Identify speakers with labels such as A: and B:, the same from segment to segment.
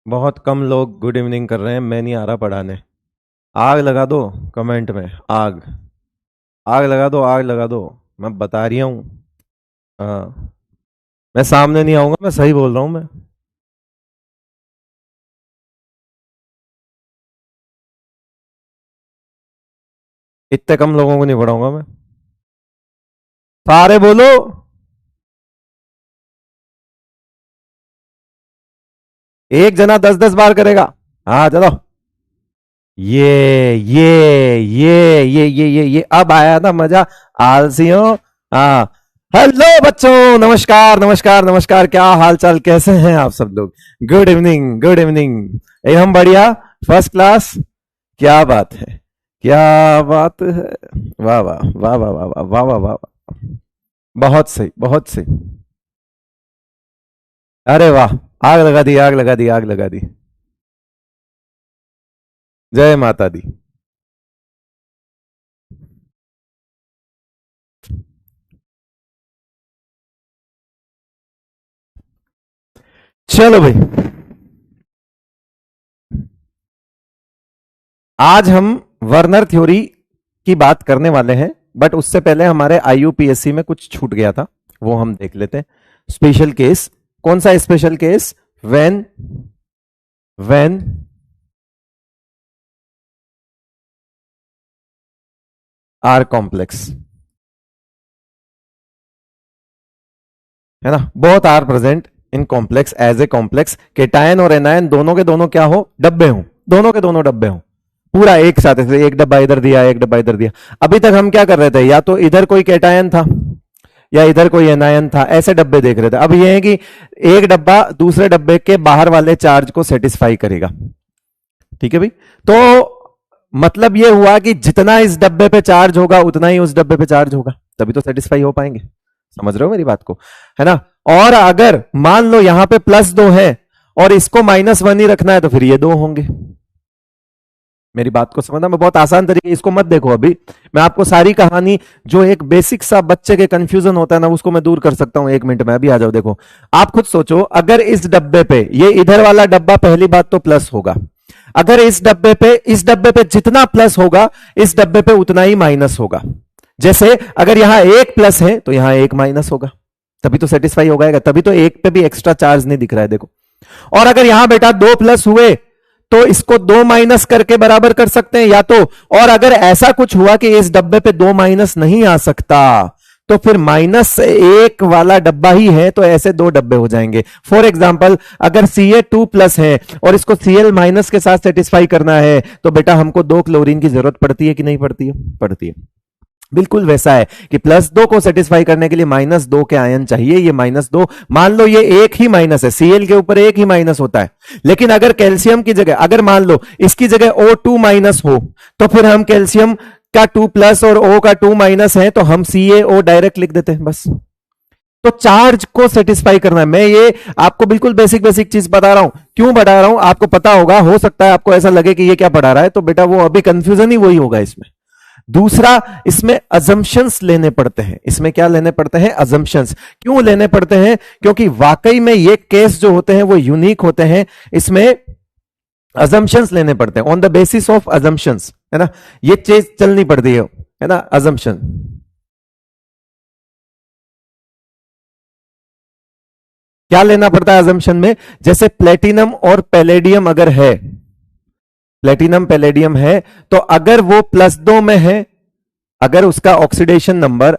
A: बहुत कम लोग good evening कर रहे हैं। मैं नहीं आ रहा पढ़ाने। आग लगा दो कमेंट में। आग आग लगा दो, आग लगा दो। मैं बता रही हूँ। हाँ, मैं सामने नहीं आऊंगा। मैं सही बोल रहा हूँ मैं। इतने कम लोगों को नहीं पढ़ाऊंगा मैं। सारे बोलो। एक जना 10-10 बार करेगा। हाँ चलो। ये अब आया ना मजा। आलसियों। हाँ। हेलो बच्चों, नमस्कार नमस्कार नमस्कार। क्या हाल चाल, कैसे हैं आप सब लोग? Good evening, good evening. एकदम बढ़िया। First class. क्या बात है, क्या बात है। वाह वाह वाह वाह वाह वाह वाह वाह वाह वाह। बहुत सही, बहुत सही। अरे वाह। आग लगा दी, आग लगा दी, आग लगा दी। जय माता दी। चलो भाई, आज हम वर्नर थ्योरी की बात करने वाले हैं। बट उससे पहले हमारे आईयूपीएससी में कुछ छूट गया था, वो हम देख लेते हैं। Special case. कौन सा special case? When when are complex, है ना। Both are present in complex as a complex. Cation और एनायन दोनों के दोनों क्या हो? डब्बे हो। दोनों के दोनों डब्बे हो। पूरा एक साथ ऐसे, एक डब्बा इधर दिया, एक डब्बा इधर दिया। अभी तक हम क्या कर रहे थे? या तो इधर कोई केटायन था या इधर कोई एनायन था, ऐसे डब्बे देख रहे थे। अब ये है कि एक डब्बा दूसरे डब्बे के बाहर वाले चार्ज को सेटिस्फाई करेगा। ठीक है भाई। तो मतलब ये हुआ कि जितना इस डब्बे पे चार्ज होगा उतना ही उस डब्बे पे चार्ज होगा, तभी तो सेटिस्फाई हो पाएंगे। समझ रहे हो मेरी बात को? है ना। और अगर मान लो यहां पे +2 है और इसको -1 ही रखना है, तो फिर ये 2 होंगे। मेरी बात को समझना। मैं बहुत आसान तरीके, इसको मत देखो अभी। मैं आपको सारी कहानी, जो एक बेसिक सा बच्चे के कंफ्यूजन होता है ना, उसको मैं दूर कर सकता हूं 1 मिनट में। अभी आ जाओ, देखो। आप खुद सोचो, अगर इस डब्बे पे, ये इधर वाला डब्बा पहली बात तो प्लस होगा। अगर इस डब्बे पे जितना प्लस होगा, इस डब्बे पे उतना ही माइनस होगा। जैसे अगर यहां एक प्लस है तो यहां एक माइनस होगा, तभी तो सेटिस्फाई होगा। तभी तो एक पे भी एक्स्ट्रा चार्ज नहीं दिख रहा है, देखो। और अगर यहां बेटा 2 प्लस हुए तो इसको 2 माइनस करके बराबर कर सकते हैं या तो। और अगर ऐसा कुछ हुआ कि इस डब्बे पे 2 माइनस नहीं आ सकता, तो फिर -1 वाला डब्बा ही है, तो ऐसे 2 डब्बे हो जाएंगे। फॉर एग्जाम्पल, अगर Ca2+ है और इसको Cl- के साथ सेटिस्फाई करना है, तो बेटा हमको 2 क्लोरीन की जरूरत पड़ती है कि नहीं पड़ती है? पड़ती है। बिल्कुल वैसा है कि +2 को सेटिस्फाई करने के लिए -2 के आयन चाहिए। ये -2, मान लो ये एक ही माइनस है, Cl के ऊपर एक ही माइनस होता है। लेकिन अगर कैल्शियम की जगह, अगर मान लो इसकी जगह O2- हो, तो फिर हम कैल्शियम का 2+ और O का 2- है, तो हम CaO डायरेक्ट लिख देते हैं बस। तो चार्ज को सेटिस्फाई करना है। मैं ये आपको बिल्कुल बेसिक बेसिक चीज बता रहा हूं। क्यों बता रहा हूं आपको पता होगा। हो सकता है आपको ऐसा लगे कि ये क्या पढ़ा रहा है, तो बेटा वो अभी कंफ्यूजन ही वही होगा इसमें। दूसरा, इसमें अजम्पशंस लेने पड़ते हैं। इसमें क्या लेने पड़ते हैं? अजम्पशंस। क्यों लेने पड़ते हैं? क्योंकि वाकई में ये केस जो होते हैं वो यूनिक होते हैं। इसमें अजम्पशंस लेने पड़ते हैं, on the basis of assumptions, है ना। ये चीज चलनी पड़ती है ना, अजम्पशन। क्या लेना पड़ता है अजम्पशन में? जैसे प्लेटिनम और पैलेडियम अगर है, प्लेटिनम पैलेडियम है, तो अगर वो +2 में है, अगर उसका ऑक्सीडेशन नंबर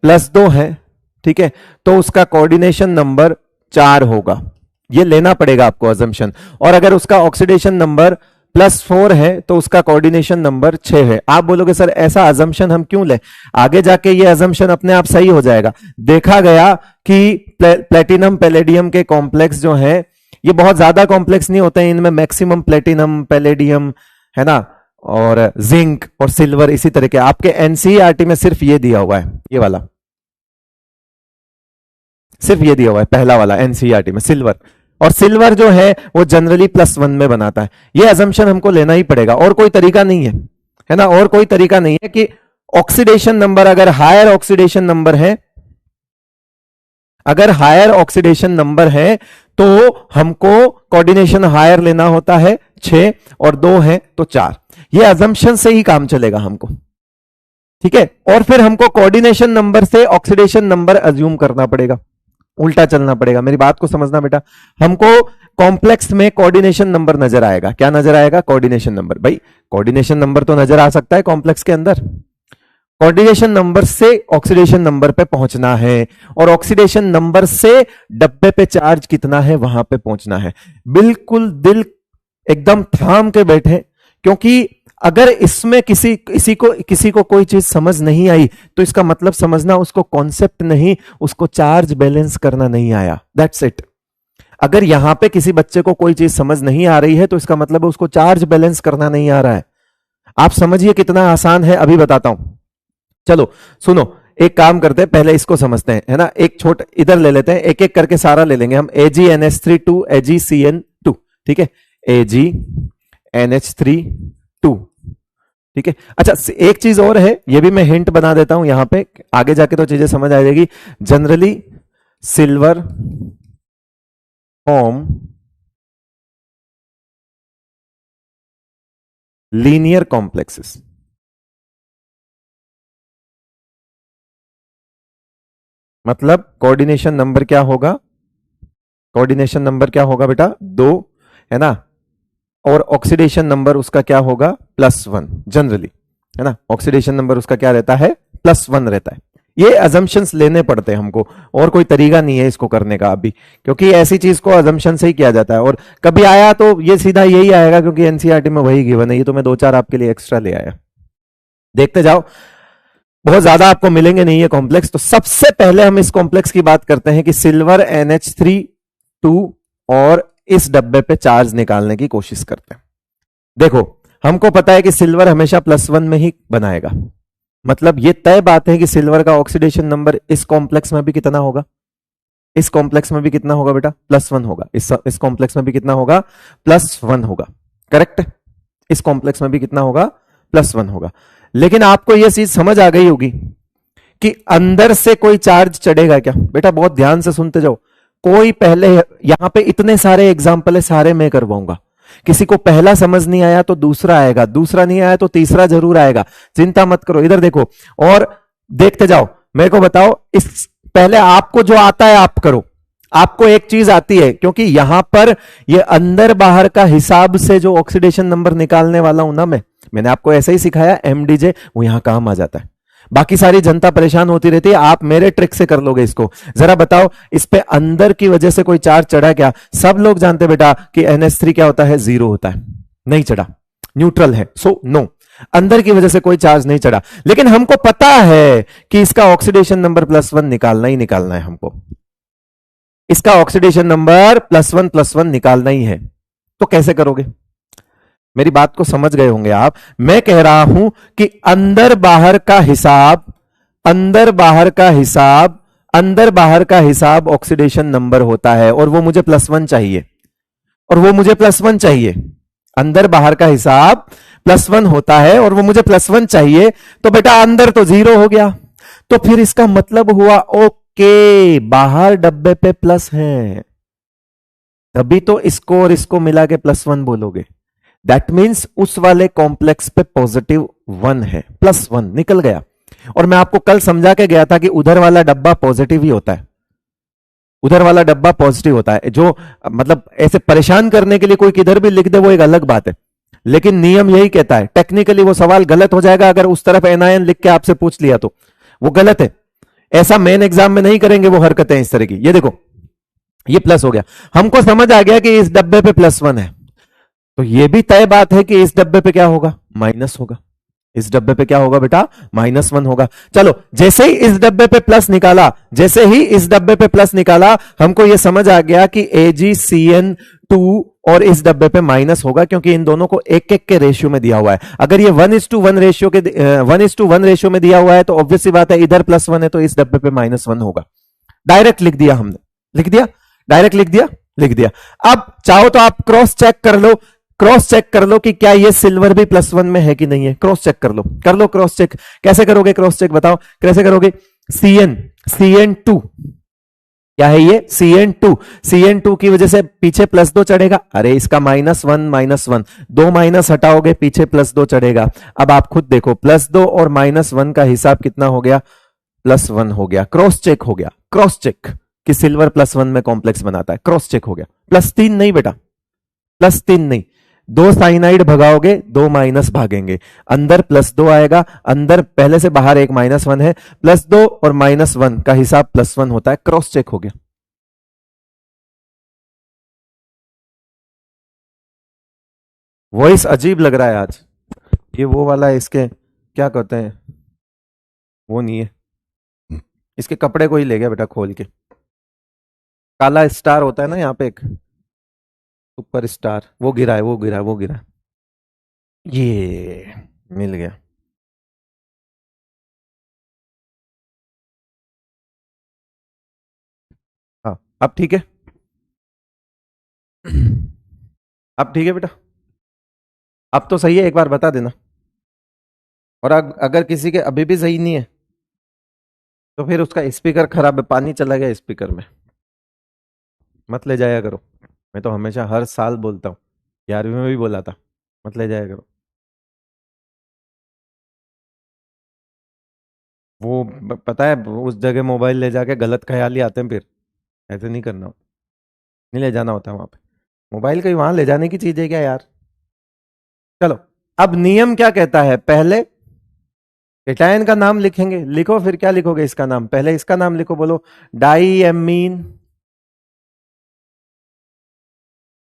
A: +2 है, ठीक है, तो उसका कोऑर्डिनेशन नंबर 4 होगा। ये लेना पड़ेगा आपको अजम्पशन। और अगर उसका ऑक्सीडेशन नंबर +4 है, तो उसका कोऑर्डिनेशन नंबर 6 है। आप बोलोगे सर ऐसा अजम्पशन हम क्यों लें? आगे जाके ये अजम्पशन अपने आप सही हो जाएगा। देखा गया कि प्लेटिनम पैलेडियम के कॉम्प्लेक्स जो है, ये बहुत ज्यादा कॉम्प्लेक्स नहीं होते हैं। इनमें मैक्सिमम प्लेटिनम पैलेडियम, है ना, और जिंक और सिल्वर, इसी तरह के आपके एनसीईआरटी में सिर्फ ये दिया हुआ है, ये वाला सिर्फ ये दिया हुआ है, पहला वाला एनसीईआरटी में सिल्वर। और सिल्वर जो है वो जनरली +1 में बनाता है। ये अजम्पशन हमको लेना ही पड़ेगा, और कोई तरीका नहीं है ना। और कोई तरीका नहीं है कि ऑक्सीडेशन नंबर, अगर हायर ऑक्सीडेशन नंबर है, अगर हायर ऑक्सीडेशन नंबर है, तो हमको कोऑर्डिनेशन हायर लेना होता है 6 और 2 है तो 4। ये अजम्पशन से ही काम चलेगा हमको, ठीक है। और फिर हमको कोऑर्डिनेशन नंबर से ऑक्सीडेशन नंबर अज्यूम करना पड़ेगा, उल्टा चलना पड़ेगा। मेरी बात को समझना बेटा, हमको कॉम्प्लेक्स में कोऑर्डिनेशन नंबर नजर आएगा। क्या नजर आएगा? Coordination number. भाई कोऑर्डिनेशन नंबर तो नजर आ सकता है कॉम्प्लेक्स के अंदर। कोऑर्डिनेशन नंबर से ऑक्सीडेशन नंबर पे पहुंचना है और ऑक्सीडेशन नंबर से डब्बे पे चार्ज कितना है वहां पे पहुंचना है। बिल्कुल दिल एकदम थाम के बैठे, क्योंकि अगर इसमें किसी को कोई चीज समझ नहीं आई तो इसका मतलब समझना उसको कॉन्सेप्ट नहीं, उसको चार्ज बैलेंस करना नहीं आया। That's it. अगर यहां पे किसी बच्चे को कोई चीज समझ नहीं आ रही है तो इसका मतलब उसको चार्ज बैलेंस करना नहीं आ रहा है। आप समझिए कितना आसान है, अभी बताता हूं। चलो सुनो, एक काम करते हैं, पहले इसको समझते हैं, है ना। एक छोटा इधर ले लेते हैं, एक एक करके सारा ले लेंगे हम। AgNH3 2 AgCN2, ठीक है। AgNH3 2, ठीक है। अच्छा एक चीज और है, ये भी मैं हिंट बना देता हूं यहां पे, आगे जाके तो चीजें समझ आ जाएगी। Generally silver form linear complexes. मतलब कोऑर्डिनेशन नंबर क्या होगा? कोऑर्डिनेशन नंबर क्या होगा बेटा? 2, है ना। और ऑक्सीडेशन नंबर उसका क्या होगा? +1 जनरली, है ना। ऑक्सीडेशन नंबर उसका क्या रहता है? +1 रहता है। ये अजम्पशंस लेने पड़ते हैं हमको, और कोई तरीका नहीं है इसको करने का अभी, क्योंकि ऐसी चीज को अजम्पशन से ही किया जाता है। और कभी आया तो ये सीधा यही आएगा, क्योंकि एनसीईआरटी में वही गिवन है। ये तो मैं 2-4 आपके लिए एक्स्ट्रा ले आया, देखते जाओ। बहुत ज्यादा आपको मिलेंगे नहीं ये कॉम्प्लेक्स। तो सबसे पहले हम इस कॉम्प्लेक्स की बात करते हैं कि सिल्वर NH3 2 और इस डब्बे पे चार्ज निकालने की कोशिश करते हैं। देखो हमको पता है कि सिल्वर हमेशा +1 में ही बनाएगा, मतलब ये तय बात है कि सिल्वर का ऑक्सीडेशन नंबर इस कॉम्प्लेक्स में भी कितना होगा? इस कॉम्प्लेक्स में भी कितना होगा बेटा? +1 होगा। इस कॉम्प्लेक्स में भी कितना होगा? +1 होगा। करेक्ट। इस कॉम्प्लेक्स में भी कितना होगा? +1 होगा। लेकिन आपको यह चीज समझ आ गई होगी कि अंदर से कोई चार्ज चढ़ेगा क्या? बेटा बहुत ध्यान से सुनते जाओ। कोई पहले, यहां पे इतने सारे एग्जाम्पल है, सारे मैं करवाऊंगा। किसी को पहला समझ नहीं आया तो दूसरा आएगा, दूसरा नहीं आया तो तीसरा जरूर आएगा। चिंता मत करो, इधर देखो और देखते जाओ। मेरे को बताओ, इस पहले आपको जो आता है आप करो। आपको एक चीज आती है, क्योंकि यहां पर ये अंदर बाहर का हिसाब से जो ऑक्सीडेशन नंबर निकालने वाला हूं ना मैंने आपको ऐसे ही सिखाया, MDJ वो यहां काम आ जाता है। बाकी सारी जनता परेशान होती रहती है, आप मेरे ट्रिक से कर लोगे इसको। जरा बताओ, इस पे अंदर की वजह से कोई चार्ज चढ़ा क्या? सब लोग जानते बेटा कि NH3 क्या होता है? 0 होता है। नहीं चढ़ा, न्यूट्रल है, सो नो, अंदर की वजह से कोई चार्ज नहीं चढ़ा। लेकिन हमको पता है कि इसका ऑक्सीडेशन नंबर +1 निकालना ही निकालना है हमको। इसका ऑक्सीडेशन नंबर +1 निकालना ही है। तो कैसे करोगे? मेरी बात को समझ गए होंगे आप। मैं कह रहा हूं कि अंदर बाहर का हिसाब, अंदर बाहर का हिसाब, अंदर बाहर का हिसाब ऑक्सीडेशन नंबर होता है, और वो मुझे +1 चाहिए, और वो मुझे +1 चाहिए। अंदर बाहर का हिसाब +1 होता है और वो मुझे +1 चाहिए। तो बेटा अंदर तो 0 हो गया, तो फिर इसका मतलब हुआ ओके, बाहर डब्बे पे प्लस है, तभी तो इसको और इसको मिला के +1 बोलोगे। दैट मीन्स उस वाले कॉम्प्लेक्स पे +1 है, +1 निकल गया। और मैं आपको कल समझा के गया था कि उधर वाला डब्बा पॉजिटिव ही होता है, उधर वाला डब्बा पॉजिटिव होता है। जो मतलब ऐसे परेशान करने के लिए कोई किधर भी लिख दे वो एक अलग बात है, लेकिन नियम यही कहता है। टेक्निकली वो सवाल गलत हो जाएगा अगर उस तरफ एनायन लिख के आपसे पूछ लिया तो वो गलत है। ऐसा मेन एग्जाम में नहीं करेंगे वो हरकतें इस तरह की। ये देखो, ये प्लस हो गया, हमको समझ आ गया कि इस डब्बे पे +1 है, तो ये भी तय बात है कि इस डब्बे पे क्या होगा? माइनस होगा। इस डब्बे पे क्या होगा बेटा? -1 होगा। चलो, जैसे ही इस डब्बे पे प्लस निकाला, जैसे ही इस डब्बे पे प्लस निकाला, हमको यह समझ आ गया कि AgCN2 और इस डब्बे पे माइनस होगा, क्योंकि इन दोनों को एक एक के रेशियो में दिया हुआ है। अगर ये 1:1 रेशियो के 1:1 रेशियो में दिया हुआ है तो ऑब्वियस सी बात है इधर +1 है तो इस डब्बे पे -1 होगा। डायरेक्ट लिख दिया हमने, लिख दिया, डायरेक्ट लिख दिया, लिख दिया। अब चाहो तो आप क्रॉस चेक कर लो, क्रॉस चेक कर लो कि क्या ये सिल्वर भी +1 में है कि नहीं है। क्रॉस चेक कर लो, कर लो क्रॉस चेक। कैसे करोगे क्रॉस चेक? बताओ कैसे करोगे? CN2 क्या है ये CN2। CN2 की वजह से पीछे +2 चढ़ेगा, अरे इसका -1 -1, दो माइनस हटाओगे पीछे +2 चढ़ेगा। अब आप खुद देखो +2 और -1 का हिसाब कितना हो गया, +1 हो गया। क्रॉस चेक हो गया, क्रॉस चेक कि सिल्वर +1 में कॉम्प्लेक्स बनाता है, क्रॉस चेक हो गया। +3 नहीं बेटा, +3 नहीं, दो साइनाइड भगाओगे दो माइनस भागेंगे, अंदर +2 आएगा, अंदर पहले से बाहर एक -1 है, +2 और -1 का हिसाब +1 होता है, क्रॉस चेक हो गया। वॉइस अजीब लग रहा है आज, ये वो वाला है, इसके क्या कहते हैं, वो नहीं है, इसके कपड़े को ही ले गया बेटा खोल के। काला स्टार होता है ना यहाँ पे एक सुपर स्टार, वो गिरा है, वो गिरा है, वो गिरा है। ये मिल गया। हाँ अब ठीक है, अब ठीक है बेटा, अब तो सही है, एक बार बता देना। और अगर किसी के अभी भी सही नहीं है तो फिर उसका स्पीकर खराब है, पानी चला गया स्पीकर में, मत ले जाया करो। मैं तो हमेशा हर साल बोलता हूँ, 11वीं में भी बोला था, मत ले जाया करो। वो पता है उस जगह मोबाइल ले जाके गलत ख्याल ही आते हैं, फिर ऐसे नहीं करना, नहीं ले जाना होता वहां पे मोबाइल, कहीं वहां ले जाने की चीज है क्या यार। चलो, अब नियम क्या कहता है, पहले केटायन का नाम लिखेंगे, लिखो फिर क्या लिखोगे इसका नाम, पहले इसका नाम लिखो, बोलो डाई एमीन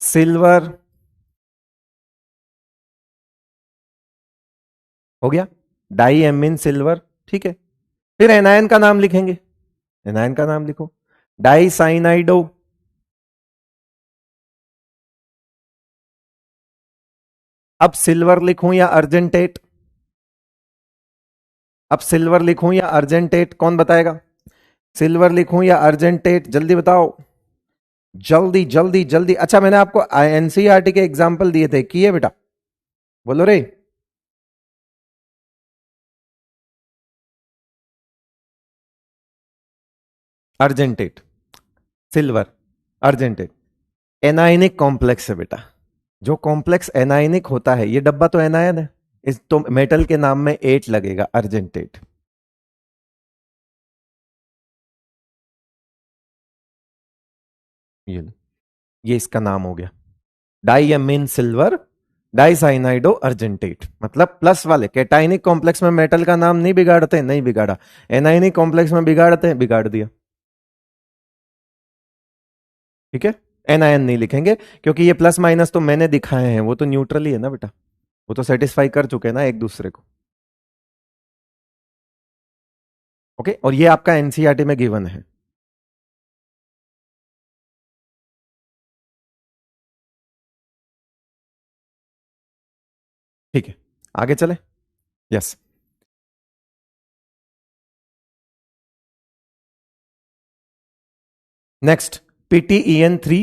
A: सिल्वर, हो गया डाई एमीन सिल्वर, ठीक है। फिर एनायन का नाम लिखेंगे, एनायन का नाम लिखो डाई साइनाइडो, अब सिल्वर लिखूं या अर्जेंटेट, अब सिल्वर लिखूं या अर्जेंटेट, कौन बताएगा, सिल्वर लिखूं या अर्जेंटेट, जल्दी बताओ, जल्दी जल्दी जल्दी। अच्छा मैंने आपको एनसीईआरटी के एग्जाम्पल दिए थे, किए बेटा, बोलो रे। Argentate, silver, argentate, anionic complex है बेटा, जो कॉम्प्लेक्स एनाइनिक होता है, ये डब्बा तो एनायन है, इस तो मेटल के नाम में 8 लगेगा, अर्जेंटेट। ये ये इसका नाम हो गया, डाईएमीन सिल्वर डाइसाइनाइडो अर्जेंटेट, मतलब प्लस वाले कैटाइनिक कॉम्प्लेक्स में मेटल का नाम नहीं बिगाड़ते, नहीं बिगाड़ा, एनाइनिक कॉम्प्लेक्स में बिगाड़ते हैं, बिगाड़ दिया, ठीक है। एनायन नहीं लिखेंगे क्योंकि ये प्लस माइनस तो मैंने दिखाए हैं, वो तो न्यूट्रल ही है ना बेटा, वो तो सेटिस्फाई कर चुके हैं ना एक दूसरे को, ओके। और ये आपका एनसीईआरटी में गिवन है। ठीक है, आगे चले, यस। नेक्स्ट PTEN3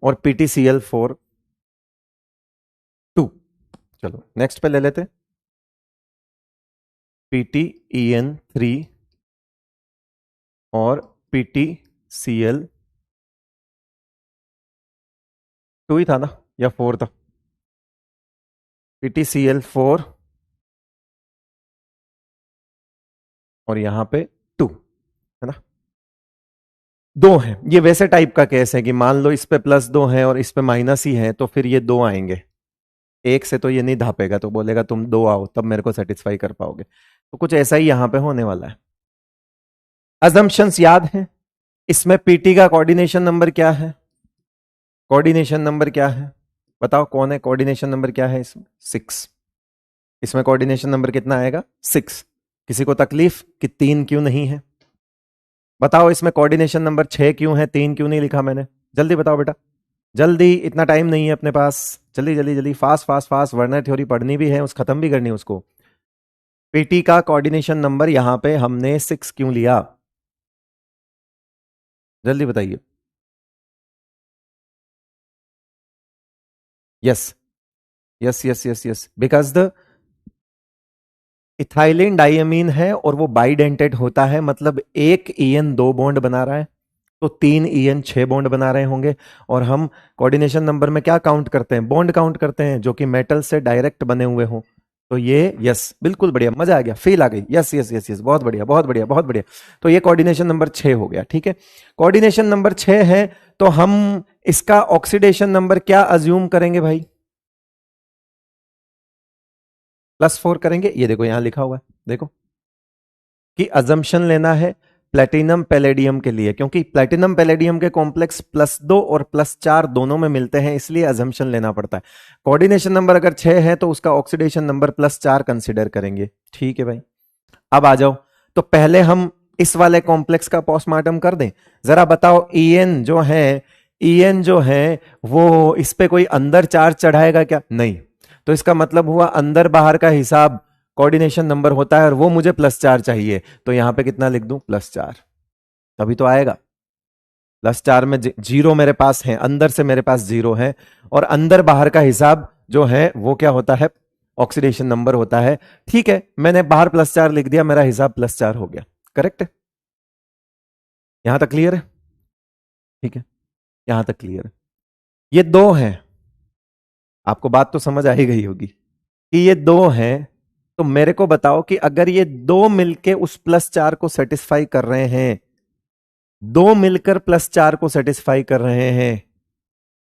A: और PTCl4 2, चलो नेक्स्ट पे ले लेते, PTEN3 और PTCl2 ही था ना, या 4 था, PTCl4 और यहां पे 2, है ना, दो हैं। ये वैसे टाइप का केस है कि मान लो इस पे +2 है और इस पे माइनस ही है, तो फिर ये दो आएंगे, एक से तो ये नहीं धापेगा, तो बोलेगा तुम दो आओ तब मेरे को सेटिस्फाई कर पाओगे, तो कुछ ऐसा ही यहां पे होने वाला है। अजम्पशंस याद है, इसमें पीटी का कोऑर्डिनेशन नंबर क्या है, कोऑर्डिनेशन नंबर क्या है, बताओ कौन है, कोऑर्डिनेशन नंबर क्या है इसमें, 6, इसमें कोऑर्डिनेशन नंबर कितना आएगा, 6। किसी को तकलीफ कि 3 क्यों नहीं है, बताओ इसमें कोऑर्डिनेशन नंबर 6 क्यों है, 3 क्यों नहीं लिखा मैंने, जल्दी बताओ बेटा, जल्दी, इतना टाइम नहीं है अपने पास, जल्दी जल्दी जल्दी, fast fast fast, Werner theory पढ़नी भी है, उस खत्म भी करनी है उसको। पीटी का कोऑर्डिनेशन नंबर यहां पे हमने 6 क्यों लिया, जल्दी बताइए। Yes yes yes yes yes, because the ethylene diamine है और वो बाइडेंटेड होता है, मतलब एक EN 2 बॉन्ड बना रहा है, तो 3 EN 6 बॉन्ड बना रहे होंगे। और हम कोऑर्डिनेशन नंबर में क्या काउंट करते हैं? बॉन्ड काउंट करते हैं जो कि मेटल से डायरेक्ट बने हुए हों। तो ये यस, बिल्कुल बढ़िया, मजा आ गया, फील आ गई, यस यस यस यस, बहुत बढ़िया बहुत बढ़िया बहुत बढ़िया। तो ये कोऑर्डिनेशन नंबर 6 हो गया, ठीक है। कोऑर्डिनेशन नंबर 6 है, तो हम इसका ऑक्सीडेशन नंबर क्या अज्यूम करेंगे भाई? +4 करेंगे। ये देखो यहां लिखा हुआ है, देखो कि अजम्पशन लेना है प्लेटिनम पैलेडियम के लिए, क्योंकि प्लेटिनम पैलेडियम के कॉम्प्लेक्स +2 और +4 दोनों में मिलते हैं, इसलिए अजम्पशन लेना पड़ता है। कोऑर्डिनेशन नंबर अगर 6 है तो उसका ऑक्सीडेशन नंबर +4 कंसिडर करेंगे, ठीक है भाई। अब आ जाओ, तो पहले हम इस वाले कॉम्प्लेक्स का पोस्टमार्टम कर दें। जरा बताओ, ईएन जो है वो इस पे कोई अंदर चार्ज चढ़ाएगा क्या? नहीं। तो इसका मतलब हुआ अंदर बाहर का हिसाब कोऑर्डिनेशन नंबर होता है, और वो मुझे +4 चाहिए। तो यहां पे कितना लिख दूं? +4, तभी तो आएगा। +4 में जीरो मेरे पास है, अंदर से मेरे पास 0 है, और अंदर बाहर का हिसाब जो है वो क्या होता है? ऑक्सीडेशन नंबर होता है। ठीक है, मैंने बाहर +4 लिख दिया, मेरा हिसाब +4 हो गया। करेक्ट है? यहां तक क्लियर है? ठीक है, यहां तक क्लियर है। ये दो हैं, आपको बात तो समझ आ ही गई होगी कि ये दो हैं। तो मेरे को बताओ कि अगर ये दो मिलके उस +4 को सेटिस्फाई कर रहे हैं, दो मिलकर +4 को सेटिस्फाई कर रहे हैं,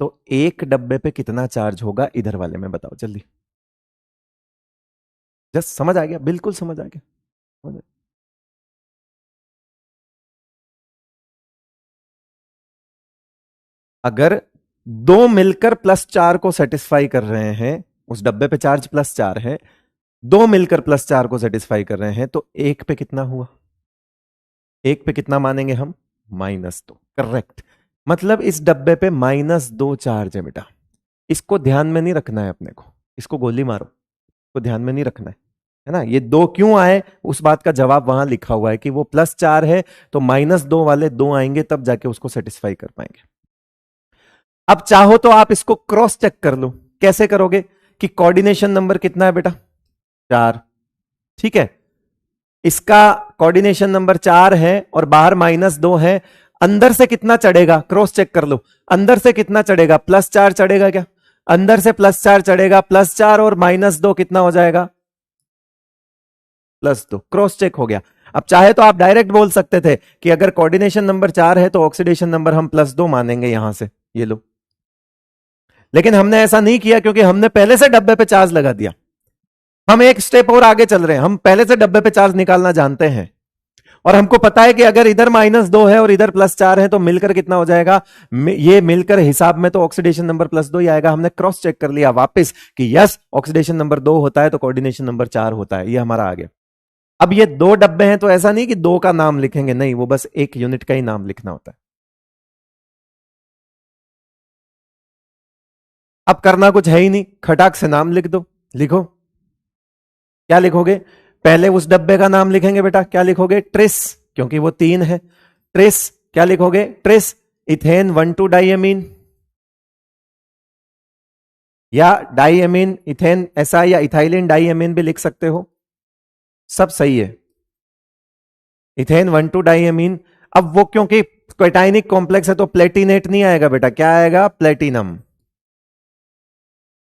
A: तो एक डब्बे पे कितना चार्ज होगा इधर वाले में? बताओ जल्दी। जस्ट समझ आ गया? बिल्कुल समझ आ गया, समझ आ गया। अगर दो मिलकर +4 को सेटिस्फाई कर रहे हैं, उस डब्बे पे चार्ज +4 है, दो मिलकर +4 को सेटिस्फाई कर रहे हैं, तो एक पे कितना हुआ? एक पे कितना मानेंगे हम? -2। करेक्ट। मतलब इस डब्बे पे -2 चार्ज है बेटा। इसको ध्यान में नहीं रखना है अपने को, इसको गोली मारो, को ध्यान में नहीं रखना है ना? ये दो क्यों आए, उस बात का जवाब वहां लिखा हुआ है कि वो +4 है, तो -2 वाले दो आएंगे, तब जाके उसको सेटिस्फाई कर पाएंगे। अब चाहो तो आप इसको क्रॉस चेक कर लो। कैसे करोगे? कि कोऑर्डिनेशन नंबर कितना है बेटा? 4, ठीक है। इसका कोऑर्डिनेशन नंबर 4 है और बाहर -2 है। अंदर से कितना चढ़ेगा? क्रॉस चेक कर लो। अंदर से कितना चढ़ेगा? +4 चढ़ेगा क्या? अंदर से +4 चढ़ेगा, +4 और -2 कितना हो जाएगा? +2। क्रॉस चेक हो गया। अब चाहे तो आप डायरेक्ट बोल सकते थे कि अगर कोऑर्डिनेशन नंबर 4 है तो ऑक्सीडेशन नंबर हम +2 मानेंगे यहां से, ये लो। लेकिन हमने ऐसा नहीं किया, क्योंकि हमने पहले से डब्बे पे चार्ज लगा दिया। हम एक स्टेप और आगे चल रहे हैं, हम पहले से डब्बे पे चार्ज निकालना जानते हैं, और हमको पता है कि अगर इधर -2 है और इधर +4 है तो मिलकर कितना हो जाएगा? ये मिलकर हिसाब में तो ऑक्सीडेशन नंबर +2 ही आएगा। हमने क्रॉस चेक कर लिया वापस कि यस, ऑक्सीडेशन नंबर 2 होता है तो कोऑर्डिनेशन नंबर 4 होता है। ये हमारा आ गया। अब ये दो डब्बे हैं, तो ऐसा नहीं कि दो का नाम लिखेंगे, नहीं, वो बस एक यूनिट का ही नाम लिखना होता है। अब करना कुछ है ही नहीं, खटाक से नाम लिख दो। लिखो, क्या लिखोगे? पहले उस डब्बे का नाम लिखेंगे बेटा। क्या लिखोगे? ट्रिस, क्योंकि वो 3 है। ट्रिस, क्या लिखोगे? ट्रिस इथेन 1,2 डाइएमीन, या डाइएमीन इथेन ऐसा, या इथाइलिन डाइएमीन भी लिख सकते हो, सब सही है। Ethane 1,2 diamine. अब वो क्योंकि क्वेटाइनिक कॉम्प्लेक्स है तो प्लेटिनेट नहीं आएगा बेटा, क्या आएगा? प्लेटिनम।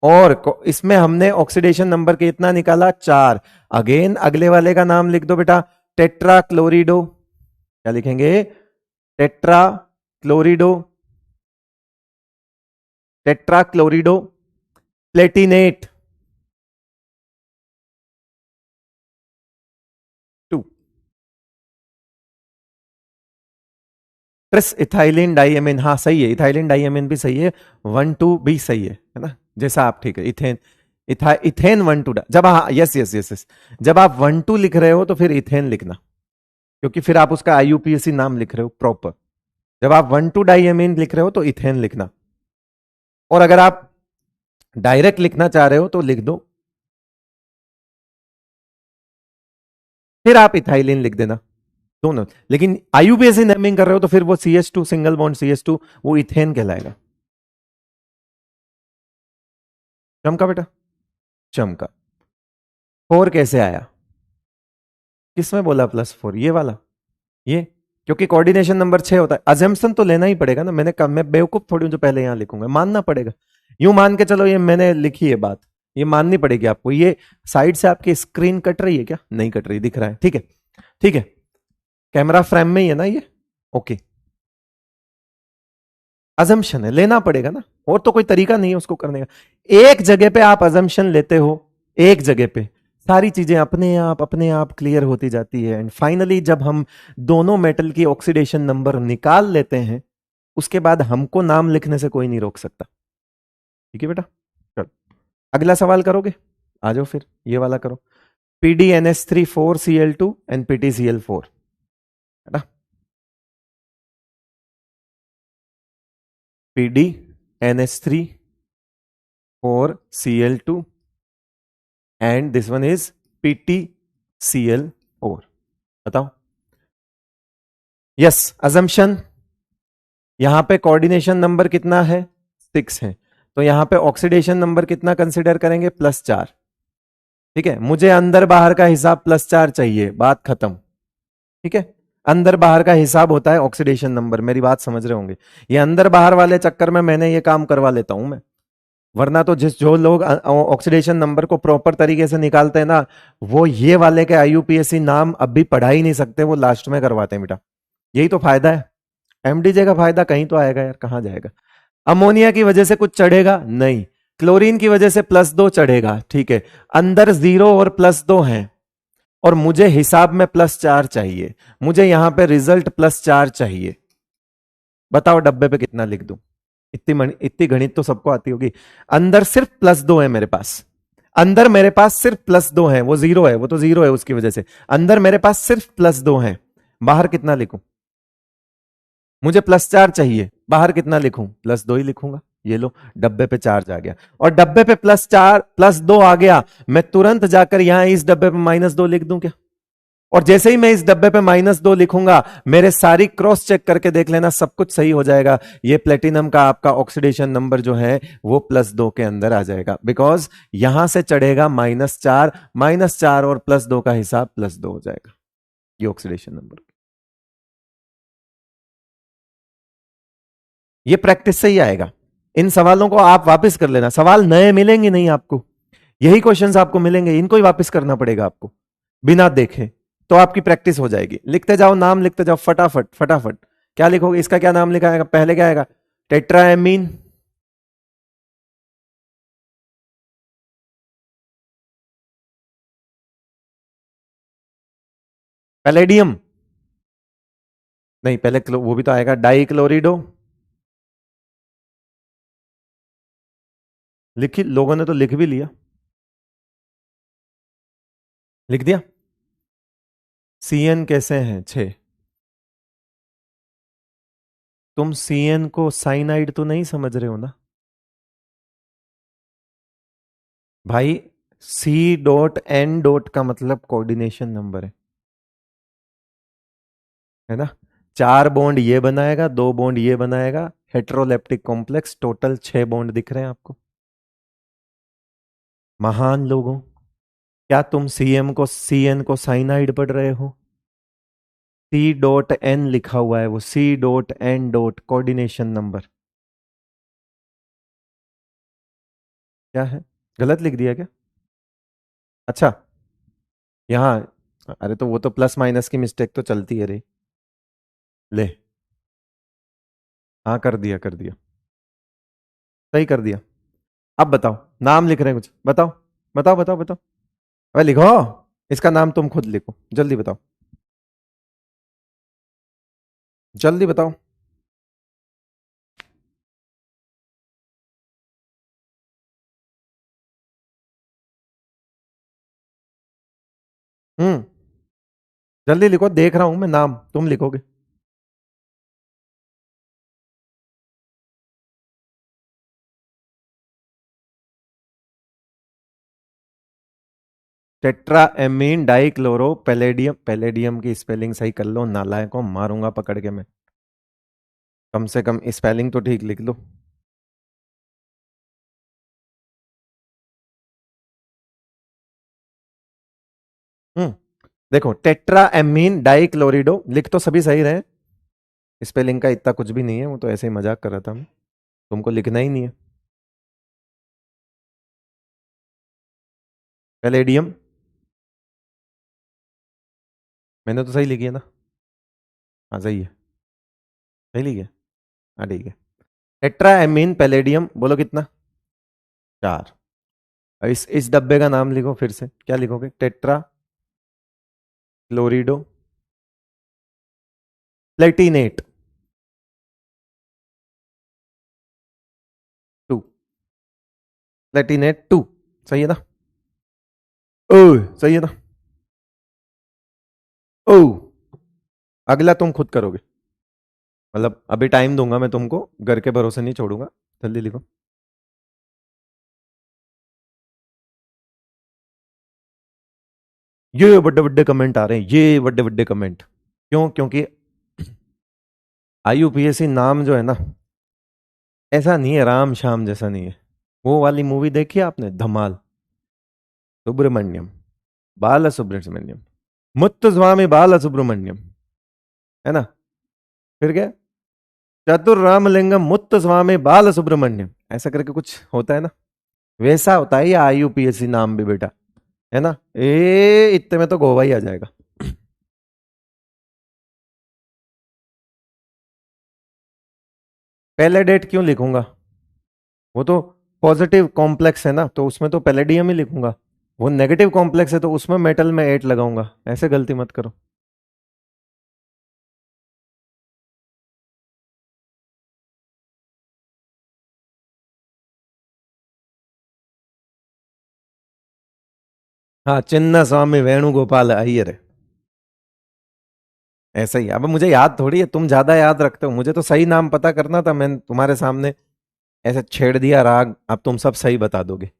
A: और इसमें हमने ऑक्सीडेशन नंबर कितना निकाला? 4। अगेन अगले वाले का नाम लिख दो बेटा, टेट्रा क्लोरिडो। क्या लिखेंगे? Tetra chlorido, tetra chlorido platinate 2। Tris ethylene diamine, हाँ सही है, इथाइलिन डाइएमिन भी सही है, 1,2 भी सही है ना? जैसा आप, ठीक है। इथेन, इथेन 1,2, जब, हाँ यस यस यस यस, जब आप 1,2 लिख रहे हो तो फिर इथेन लिखना, क्योंकि फिर आप उसका आईयूपीएसी नाम लिख रहे हो प्रॉपर। जब आप 1,2 डाइएमिन लिख रहे हो तो इथेन लिखना, और अगर आप डायरेक्ट लिखना चाह रहे हो तो लिख दो, फिर आप इथाइलिन लिख देना, दोनों। लेकिन आईयूपीएसी नेमिंग कर रहे हो तो फिर वो CH2, सिंगल बॉन्ड CH2, वो इथेन कहलाएगा। चमका बेटा? चमका। 4 कैसे आया? किसमें बोला +4? ये वाला, ये क्योंकि कोऑर्डिनेशन नंबर 6 होता है। अजम्पशन तो लेना ही पड़ेगा ना, मैंने कहा मैं बेवकूफ थोड़ी हूं जो पहले यहां लिखूंगा, मानना पड़ेगा। यूं मान के चलो, ये मैंने लिखी है बात, ये माननी पड़ेगी आपको। ये साइड से आपकी स्क्रीन कट रही है क्या? नहीं कट रही, दिख रहा है, ठीक है। ठीक है, कैमरा फ्रेम में ही है ना ये? ओके, अजम्पशन है, लेना पड़ेगा ना, और तो कोई तरीका नहीं है उसको करने का। एक जगह पे आप अजम्पशन लेते हो, एक जगह पे सारी चीजें अपने आप क्लियर होती जाती है, एंड फाइनली जब हम दोनों मेटल की ऑक्सीडेशन नंबर निकाल लेते हैं, उसके बाद हमको नाम लिखने से कोई नहीं रोक सकता। ठीक है बेटा, चलो अगला सवाल करोगे? आ जाओ फिर, ये वाला करो। PdNH3 4Cl2 एंड PtCl4, है ना? PdNH3 4Cl2 and this one is PtCl4, बताओ। यस, अजम्पशन, यहां पे कोऑर्डिनेशन नंबर कितना है? 6 है, तो यहां पे ऑक्सीडेशन नंबर कितना कंसिडर करेंगे? +4। ठीक है, मुझे अंदर बाहर का हिसाब +4 चाहिए, बात खत्म। ठीक है, अंदर बाहर का हिसाब होता है ऑक्सीडेशन नंबर, मेरी बात समझ रहे होंगे। ये अंदर बाहर वाले चक्कर में मैंने ये काम करवा लेता हूं मैं, वरना तो जो लोग ऑक्सीडेशन नंबर को प्रॉपर तरीके से निकालते हैं ना, वो ये वाले के IUPAC नाम अब भी पढ़ा ही नहीं सकते, वो लास्ट में करवाते हैं बेटा। यही तो फायदा है, MDJ का फायदा कहीं तो आएगा यार, कहां जाएगा? अमोनिया की वजह से कुछ चढ़ेगा नहीं, क्लोरीन की वजह से +2 चढ़ेगा, ठीक है। अंदर 0 और +2 हैं, और मुझे हिसाब में +4 चाहिए, मुझे यहां पे रिजल्ट +4 चाहिए। बताओ डब्बे पे कितना लिख दूं? इतनी गणित तो सबको आती होगी। अंदर सिर्फ +2 है मेरे पास, अंदर मेरे पास सिर्फ +2 है, वो 0 है, वो तो 0 है उसकी वजह से। अंदर मेरे पास सिर्फ +2 है, बाहर कितना लिखूं? मुझे +4 चाहिए, बाहर कितना लिखूं? +2 ही लिखूंगा। ये लो, डब्बे पे चार्ज आ गया, और डब्बे पे +4 +2 आ गया, मैं तुरंत जाकर यहां इस डब्बे पे -2 लिख दूं क्या? और जैसे ही मैं इस डब्बे पे -2 लिखूंगा, मेरे सारी क्रॉस चेक करके देख लेना, सब कुछ सही हो जाएगा। ये प्लेटिनम का आपका ऑक्सीडेशन नंबर जो है वो +2 के अंदर आ जाएगा, बिकॉज यहां से चढ़ेगा -4, -4 और +2 का हिसाब +2 हो जाएगा, ये ऑक्सीडेशन नंबर। ये प्रैक्टिस से ही आएगा। इन सवालों को आप वापस कर लेना, सवाल नए मिलेंगे नहीं आपको, यही क्वेश्चंस आपको मिलेंगे, इनको ही वापस करना पड़ेगा आपको बिना देखे, तो आपकी प्रैक्टिस हो जाएगी। लिखते जाओ, नाम लिखते जाओ, फटाफट फटाफट। क्या लिखोगे? इसका क्या नाम लिखा आएगा? पहले क्या आएगा? टेट्राएमीन, पैलेडियम, नहीं पहले वो भी तो आएगा, डाइक्लोरिडो। लिखी लोगों ने तो लिख भी लिया, लिख दिया। CN कैसे हैं? 6। तुम CN को साइनाइड तो नहीं समझ रहे हो ना भाई? C.N. का मतलब कोऑर्डिनेशन नंबर है ना? 4 बॉन्ड ये बनाएगा, 2 बॉन्ड ये बनाएगा, हेट्रोलेप्टिक कॉम्प्लेक्स, टोटल 6 बॉन्ड दिख रहे हैं आपको? महान लोगों, क्या तुम CN को साइनाइड पढ़ रहे हो? C.N लिखा हुआ है, वो C.N. Coordination number. क्या है? गलत लिख दिया क्या? अच्छा, यहां, अरे तो वो तो प्लस माइनस की मिस्टेक तो चलती है रे। ले, हाँ कर दिया, कर दिया, सही कर दिया। अब बताओ, नाम लिख रहे हैं कुछ, बताओ बताओ बताओ बताओ। अरे लिखो, इसका नाम तुम खुद लिखो, जल्दी बताओ, जल्दी बताओ। हम्म, जल्दी लिखो, देख रहा हूं मैं नाम, तुम लिखोगे। टेट्राएमीन डाइक्लोरो पैलेडियम, पैलेडियम की स्पेलिंग सही कर लो, नालायक को मारूंगा पकड़ के मैं। कम से कम स्पेलिंग तो ठीक लिख लो। हम्म, देखो टेट्राएमीन डाइक्लोरिडो, लिख तो सभी सही रहे, स्पेलिंग का इतना कुछ भी नहीं है, वो तो ऐसे ही मजाक कर रहा था मैं, तुमको लिखना ही नहीं है। पैलेडियम, मैंने तो सही लिखी है ना? हाँ सही है, सही लिखी है। हाँ ठीक है। टेट्रा एमीन पैलेडियम, बोलो कितना? 4। इस डब्बे का नाम लिखो फिर से, क्या लिखोगे? टेट्रा क्लोरिडो प्लेटिनेट 2, प्लेटिनेट 2, सही है ना? ओ, सही है ना? ओ, अगला तुम खुद करोगे, मतलब अभी टाइम दूंगा मैं तुमको, घर के भरोसे नहीं छोड़ूंगा। जल्दी लिखो। ये बड़े बड़े कमेंट आ रहे हैं, ये बड़े बड़े कमेंट। क्यों? क्योंकि आईयूपीएससी नाम जो है ना, ऐसा नहीं है, राम श्याम जैसा नहीं है। वो वाली मूवी देखी है आपने, धमाल? सुब्रमण्यम, बाला सुब्रमण्यम, मुत्तुस्वामी बाला सुब्रमण्यम, है ना? फिर क्या? चतुर रामलिंगम मुत्तुस्वामी बाला सुब्रमण्यम, ऐसा करके कुछ होता है ना, वैसा होता है ये आईयूपीएससी नाम भी बेटा, है ना? इतने में तो गोवा ही आ जाएगा। पहले डेट क्यों लिखूंगा? वो तो पॉजिटिव कॉम्प्लेक्स है ना, तो उसमें तो पैलेडियम ही लिखूंगा। वो नेगेटिव कॉम्प्लेक्स है तो उसमें मेटल में 8 लगाऊंगा, ऐसे गलती मत करो। हाँ, चिन्ना स्वामी वेणुगोपाल अय्यर है, ऐसा ही। अब मुझे याद थोड़ी है, तुम ज्यादा याद रखते हो, मुझे तो सही नाम पता करना था, मैंने तुम्हारे सामने ऐसे छेड़ दिया राग, अब तुम सब सही बता दोगे,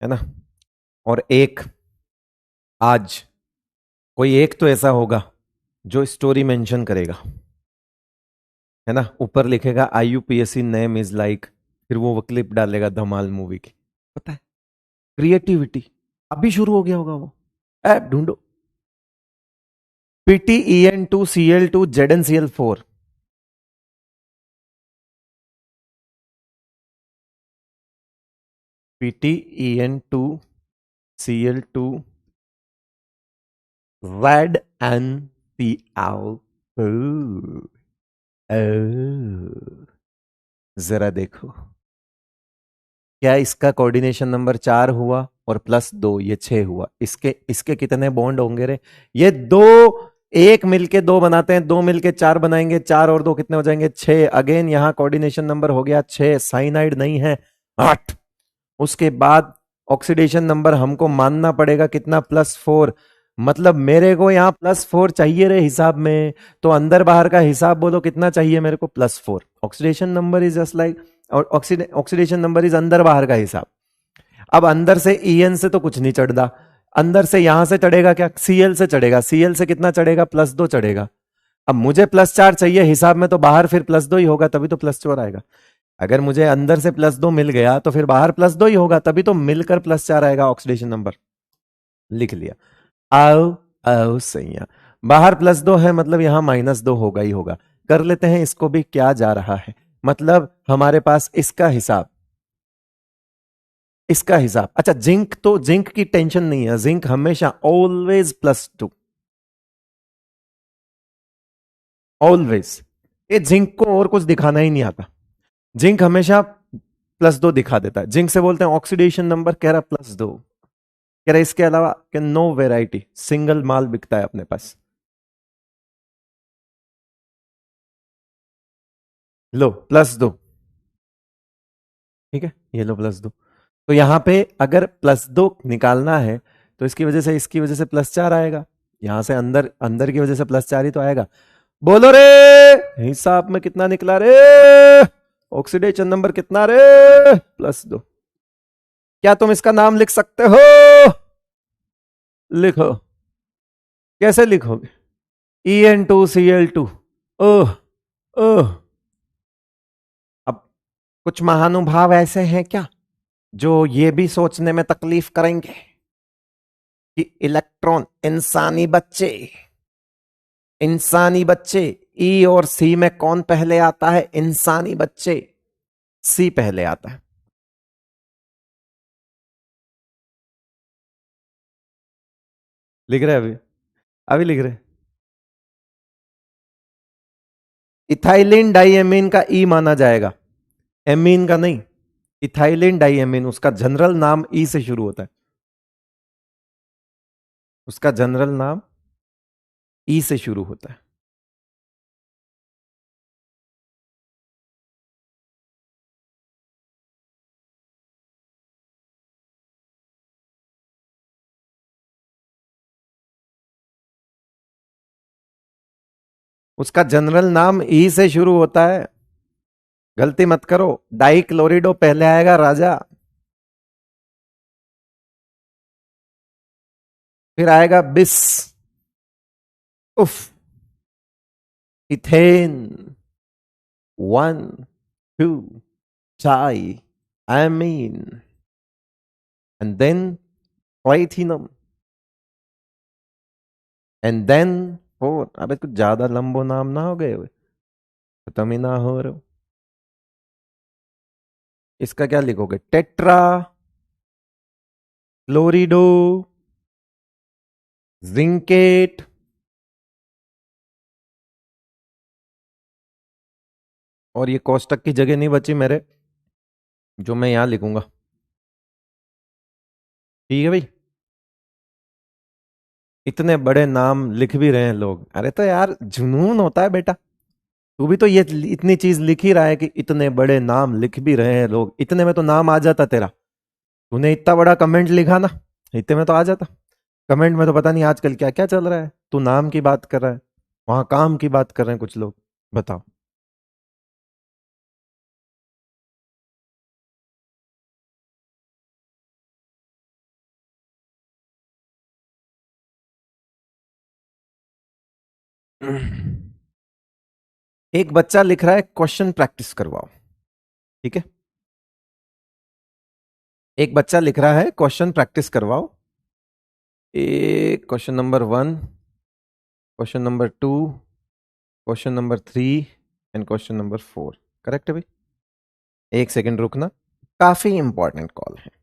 A: है ना? और एक, आज कोई एक तो ऐसा होगा जो स्टोरी मेंशन करेगा, है ना? ऊपर लिखेगा आईयूपीएससी नेम इज लाइक, फिर वो क्लिप डालेगा धमाल मूवी की। पता है, क्रिएटिविटी अभी शुरू हो गया होगा वो। ऐप ढूंढो। PTEN2Cl2 ZnCl4, PTEN2Cl2 ZnCl। जरा देखो, क्या इसका कोऑर्डिनेशन नंबर 4 हुआ और +2 ये 6 हुआ? इसके इसके कितने बॉन्ड होंगे रे? ये दो, एक मिलके दो बनाते हैं, दो मिलके चार बनाएंगे, 4 और 2 कितने हो जाएंगे? 6। अगेन यहां कोऑर्डिनेशन नंबर हो गया 6, साइनाइड नहीं है 8। उसके बाद ऑक्सीडेशन नंबर हमको मानना पड़ेगा कितना? +4। मतलब मेरे को यहां +4 चाहिए रे हिसाब में, तो अंदर बाहर का हिसाब बोलो कितना चाहिए मेरे को? +4। Oxidation number is just like, और ऑक्सीडेशन नंबर इज अंदर बाहर का हिसाब। अब अंदर से EN से तो कुछ नहीं चढ़ता, अंदर से यहां से चढ़ेगा क्या? Cl से चढ़ेगा। Cl से कितना चढ़ेगा? +2 चढ़ेगा। अब मुझे +4 चाहिए हिसाब में, तो बाहर फिर +2 ही होगा, तभी तो +4 आएगा। अगर मुझे अंदर से +2 मिल गया तो फिर बाहर +2 ही होगा, तभी तो मिलकर +4 आएगा ऑक्सीडेशन नंबर। लिख लिया। आओ आओ सैया, बाहर +2 है मतलब यहां -2 होगा ही होगा। कर लेते हैं इसको भी, क्या जा रहा है? मतलब हमारे पास इसका हिसाब, इसका हिसाब। अच्छा, जिंक, तो जिंक की टेंशन नहीं है, जिंक हमेशा ऑलवेज +2, ऑलवेज। ये जिंक को और कुछ दिखाना ही नहीं आता, जिंक हमेशा +2 दिखा देता है। जिंक से बोलते हैं ऑक्सीडेशन नंबर, कह रहा +2, कह रहा इसके अलावा कि नो वेराइटी, सिंगल माल बिकता है अपने पास। लो +2, ठीक है, ये लो +2। तो यहां पे अगर +2 निकालना है तो इसकी वजह से, इसकी वजह से +4 आएगा, यहां से अंदर, अंदर की वजह से +4 ही तो आएगा। बोलो रे, हिसाब में कितना निकला रे? ऑक्सीडेशन नंबर कितना रे? +2। क्या तुम इसका नाम लिख सकते हो? लिखो। कैसे लिखोगे? EN2Cl2। ओह, ओह। अब कुछ महानुभाव ऐसे हैं क्या जो ये भी सोचने में तकलीफ करेंगे कि इलेक्ट्रॉन, इंसानी बच्चे, इंसानी बच्चे ई और सी में कौन पहले आता है? इंसानी बच्चे, सी पहले आता है। लिख रहे अभी? अभी लिख रहे? इथाइलिन डाइएमीन का ई माना जाएगा, एमीन का नहीं। इथाइलिन डाइएमीन, उसका जनरल नाम ई से शुरू होता है, उसका जनरल नाम ई से शुरू होता है। उसका जनरल नाम ई से शुरू होता है, गलती मत करो। डाई क्लोरिडो पहले आएगा राजा, फिर आएगा बिस, उफ, इथेन, वन, टू, चाई, एमीन, एंड देन ट्राइथिनम, एंड देन फोर। अबे कुछ ज्यादा लंबो नाम ना हो गए हुए, खत्म ही ना हो रहे हो। इसका क्या लिखोगे? टेट्रा क्लोरिडो जिंकेट, और ये कोष्टक की जगह नहीं बची मेरे, जो मैं यहां लिखूंगा। ठीक है भाई, इतने बड़े नाम लिख भी रहे हैं लोग। अरे तो यार जुनून होता है बेटा, तू भी तो ये इतनी चीज लिख ही रहा है कि इतने बड़े नाम लिख भी रहे हैं लोग, इतने में तो नाम आ जाता तेरा। तूने इतना बड़ा कमेंट लिखा ना, इतने में तो आ जाता। कमेंट में तो पता नहीं आजकल क्या क्या चल रहा है, तू नाम की बात कर रहा है, वहां काम की बात कर रहे हैं कुछ लोग। बताओ। एक बच्चा लिख रहा है क्वेश्चन प्रैक्टिस करवाओ, ठीक है। एक बच्चा लिख रहा है क्वेश्चन प्रैक्टिस करवाओ। Question number 1, question number 2, question number 3 and question number 4। Correct है भाई? एक सेकंड रुकना, काफी इंपॉर्टेंट कॉल है।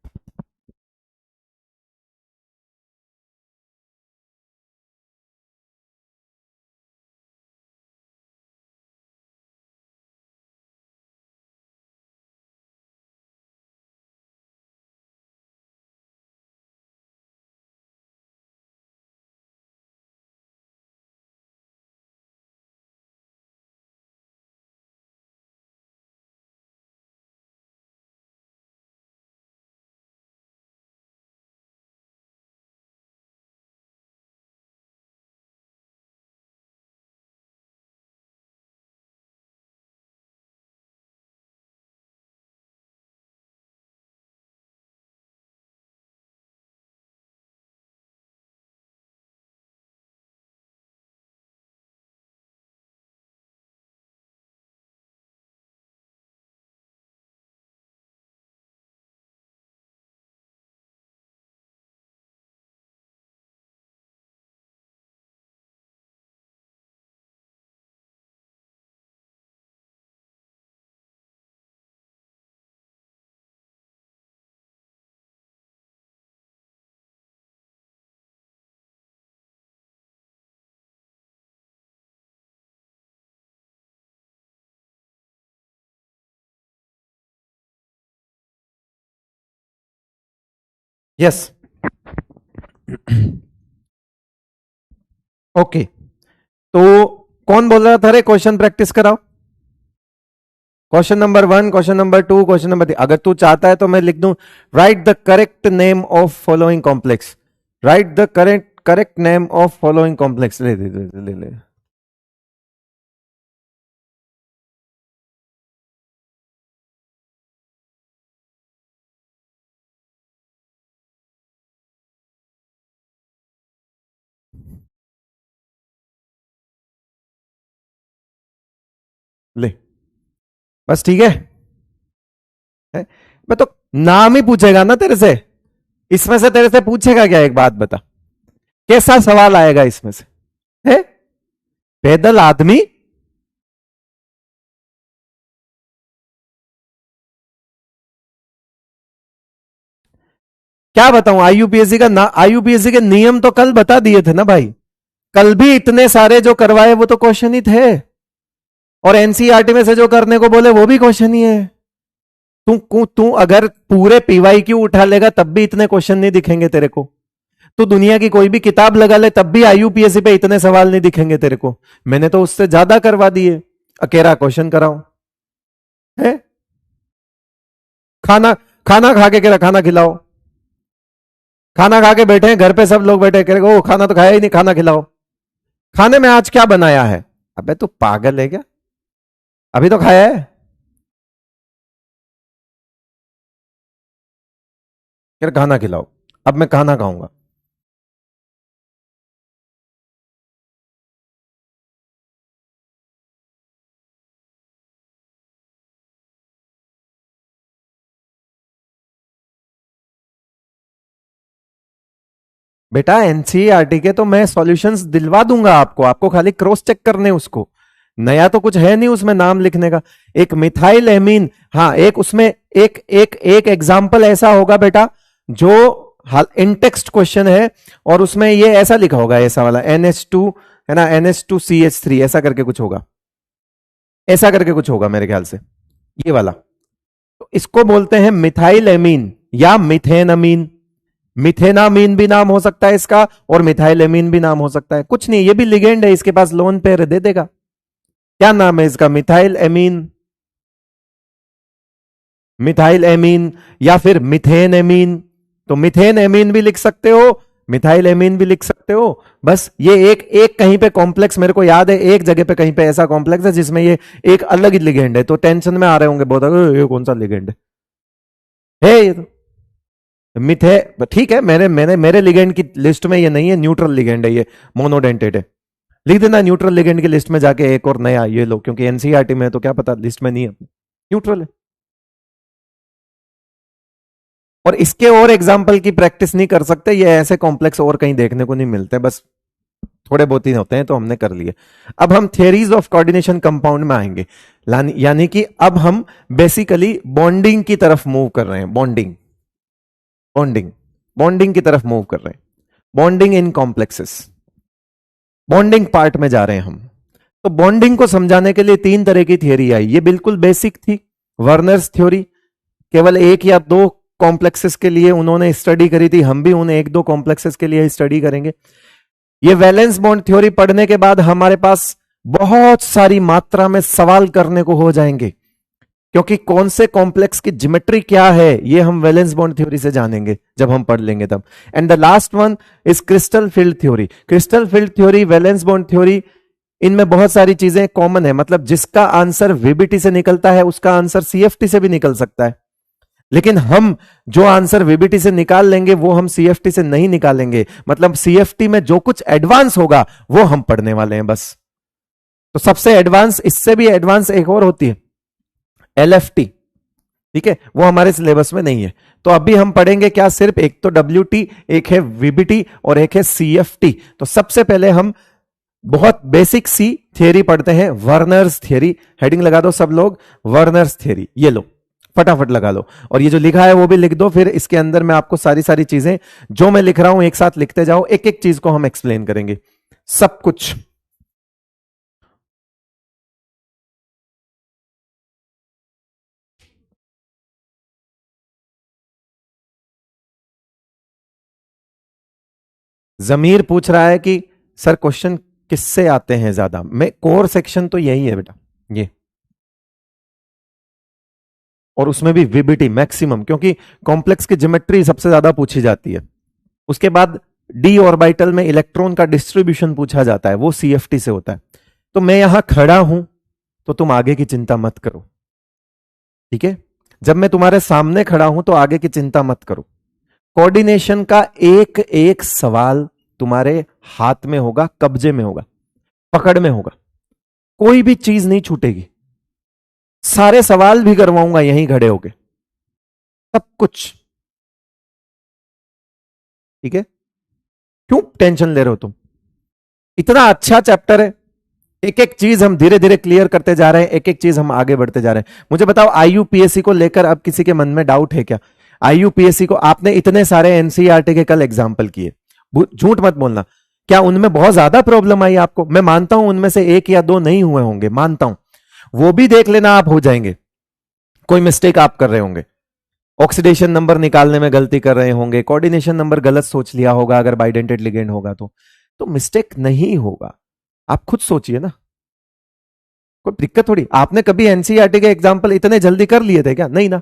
A: Yes, okay. तो कौन बोल रहा था रे क्वेश्चन प्रैक्टिस कराओ? Question number 1, question number 2, question number 3। अगर तू चाहता है तो मैं लिख दूं, right the correct name of following complex. Right the correct correct name of following complex. ले ले ले ले ले, ले। बस ठीक है? मैं तो नाम ही पूछेगा ना तेरे से, इसमें से तेरे से पूछेगा क्या? एक बात बता, कैसा सवाल आएगा इसमें से? है पैदल आदमी क्या बताऊं आईयूपीएससी का ना, आईयूपीएससी के नियम तो कल बता दिए थे ना भाई, कल भी इतने सारे जो करवाए वो तो क्वेश्चन ही थे, और एनसीईआरटी में से जो करने को बोले वो भी क्वेश्चन ही है। तू अगर पूरे पीवाईक्यू उठा लेगा तब भी इतने क्वेश्चन नहीं दिखेंगे तेरे को। तो दुनिया की कोई भी किताब लगा ले तब भी आईयूपीएससी पे इतने सवाल नहीं दिखेंगे तेरे को। मैंने तो उससे ज्यादा करवा दिए, अकेला क्वेश्चन कराओ है। खाना खाना खा के कह रहा खाना खिलाओ, खाना खा के बैठे हैं घर पे, सब लोग बैठे कह रहे ओ खाना तो खाया ही नहीं, खाना खिलाओ। खाने में आज क्या बनाया है? अबे तू पागल है क्या, अभी तो खाया है। फिर खाना खिलाओ, अब मैं खाना खाऊंगा। बेटा एनसीईआरटी के तो मैं सॉल्यूशंस दिलवा दूंगा आपको, आपको खाली क्रॉस चेक करने उसको, नया तो कुछ है नहीं उसमें नाम लिखने का। एक मिथाइल एमीन, हाँ एक उसमें एक एक एक एग्जाम्पल ऐसा होगा बेटा जो इन टेक्स्ट क्वेश्चन है, और उसमें ये ऐसा लिखा होगा, ऐसा वाला NH2 है ना, NH2CH3 ऐसा करके कुछ होगा, ऐसा करके कुछ होगा मेरे ख्याल से ये वाला। तो इसको बोलते हैं मिथाइल एमीन या मिथेन अमीन। मिथेनामीन भी नाम हो सकता है इसका, और मिथाइल एमीन भी नाम हो सकता है, कुछ नहीं, ये भी लिगेंड है, इसके पास लोन पे दे देगा। क्या नाम है इसका? मिथाइल एमीन, मिथाइल एमीन या फिर मिथेन एमीन। तो मिथेन एमीन भी लिख सकते हो, मिथाइल एमीन भी लिख सकते हो। बस ये एक एक कहीं पे कॉम्प्लेक्स मेरे को याद है, एक जगह पे कहीं पे ऐसा कॉम्प्लेक्स है जिसमें ये एक अलग ही लिगेंड है, तो टेंशन में आ रहे होंगे बहुत, ये कौन सा लिगेंड है ये तो मिथे। ठीक है, मेरे लिगेंड की लिस्ट में ये नहीं है, न्यूट्रल लिगेंड है ये, मोनोडेंटेड है। लिख देना न्यूट्रल लिगेंड की लिस्ट में जाके एक और नया ये लो, क्योंकि एनसीईआरटी में तो क्या पता लिस्ट में नहीं है, न्यूट्रल है। और इसके और एग्जाम्पल की प्रैक्टिस नहीं कर सकते, ये ऐसे कॉम्प्लेक्स और कहीं देखने को नहीं मिलते, बस थोड़े बहुत ही होते हैं, तो हमने कर लिए। अब हम थियरीज ऑफ कोऑर्डिनेशन कंपाउंड में आएंगे, यानी कि अब हम बेसिकली बॉन्डिंग की तरफ मूव कर रहे हैं, बॉन्डिंग बॉन्डिंग बॉन्डिंग की तरफ मूव कर रहे हैं, bonding in complexes, bonding part में जा रहे हैं हम। तो बॉन्डिंग को समझाने के लिए तीन तरह की थियरी आई, ये बिल्कुल बेसिक थी, वर्नर्स थ्योरी, केवल एक या दो कॉम्प्लेक्सेस के लिए उन्होंने स्टडी करी थी, हम भी उन एक दो कॉम्प्लेक्सेस के लिए स्टडी करेंगे। ये वैलेंस बॉन्ड थ्योरी पढ़ने के बाद हमारे पास बहुत सारी मात्रा में सवाल करने को हो जाएंगे, क्योंकि कौन से कॉम्प्लेक्स की ज्योमेट्री क्या है ये हम वैलेंस बॉन्ड थ्योरी से जानेंगे जब हम पढ़ लेंगे तब। And the last one is crystal field theory. Crystal field theory, valence bond theory, इनमें बहुत सारी चीजें कॉमन है, मतलब जिसका आंसर वीबीटी से निकलता है उसका आंसर सीएफटी से भी निकल सकता है, लेकिन हम जो आंसर वीबीटी से निकाल लेंगे वो हम सीएफटी से नहीं निकालेंगे, मतलब सीएफटी में जो कुछ एडवांस होगा वो हम पढ़ने वाले हैं बस। तो सबसे एडवांस, इससे भी एडवांस एक और होती है एलएफटी, ठीक है, वो हमारे सिलेबस में नहीं है। तो अभी हम पढ़ेंगे क्या, सिर्फ एक तो डब्ल्यूटी, एक है वीबीटी और एक है सीएफटी। तो सबसे पहले हम बहुत बेसिक सी थियरी पढ़ते हैं, वर्नर्स थियरी। हेडिंग लगा दो सब लोग, वर्नर्स थियरी, ये लो फटाफट लगा लो, और ये जो लिखा है वो भी लिख दो, फिर इसके अंदर मैं आपको सारी सारी चीजें जो मैं लिख रहा हूं एक साथ लिखते जाओ, एक एक चीज को हम एक्सप्लेन करेंगे सब कुछ। जमीर पूछ रहा है कि सर क्वेश्चन किससे आते हैं ज्यादा? मैं कोर सेक्शन तो यही है बेटा ये, और उसमें भी वीबीटी मैक्सिमम, क्योंकि कॉम्प्लेक्स की ज्योमेट्री सबसे ज्यादा पूछी जाती है। उसके बाद डी ऑर्बिटल में इलेक्ट्रॉन का डिस्ट्रीब्यूशन पूछा जाता है, वो सीएफटी से होता है। तो मैं यहां खड़ा हूं तो तुम आगे की चिंता मत करो, ठीक है, जब मैं तुम्हारे सामने खड़ा हूं तो आगे की चिंता मत करो। कोऑर्डिनेशन का एक एक सवाल तुम्हारे हाथ में होगा, कब्जे में होगा, पकड़ में होगा, कोई भी चीज नहीं छूटेगी, सारे सवाल भी करवाऊंगा यहीं खड़े होके, सब कुछ, ठीक है। क्यों टेंशन ले रहे हो तुम? इतना अच्छा चैप्टर है, एक एक चीज हम धीरे धीरे क्लियर करते जा रहे हैं, एक एक चीज हम आगे बढ़ते जा रहे हैं। मुझे बताओ आईयूपीएससी को लेकर अब किसी के मन में डाउट है क्या? आईयूपीएससी को आपने इतने सारे एनसीईआरटी के कल एग्जाम्पल किए, झूठ मत बोलना, क्या उनमें बहुत ज्यादा प्रॉब्लम आई आपको? मैं मानता हूं उनमें से एक या दो नहीं हुए होंगे, मानता हूं, वो भी देख लेना, आप हो जाएंगे। कोई मिस्टेक आप कर रहे होंगे, ऑक्सीडेशन नंबर निकालने में गलती कर रहे होंगे, कोऑर्डिनेशन नंबर गलत सोच लिया होगा, अगर बाइडेंटेड लिगेंड होगा तो मिस्टेक नहीं होगा। आप खुद सोचिए ना, कोई दिक्कत थोड़ी। आपने कभी एनसीईआरटी के एग्जाम्पल इतने जल्दी कर लिए थे क्या? नहीं ना।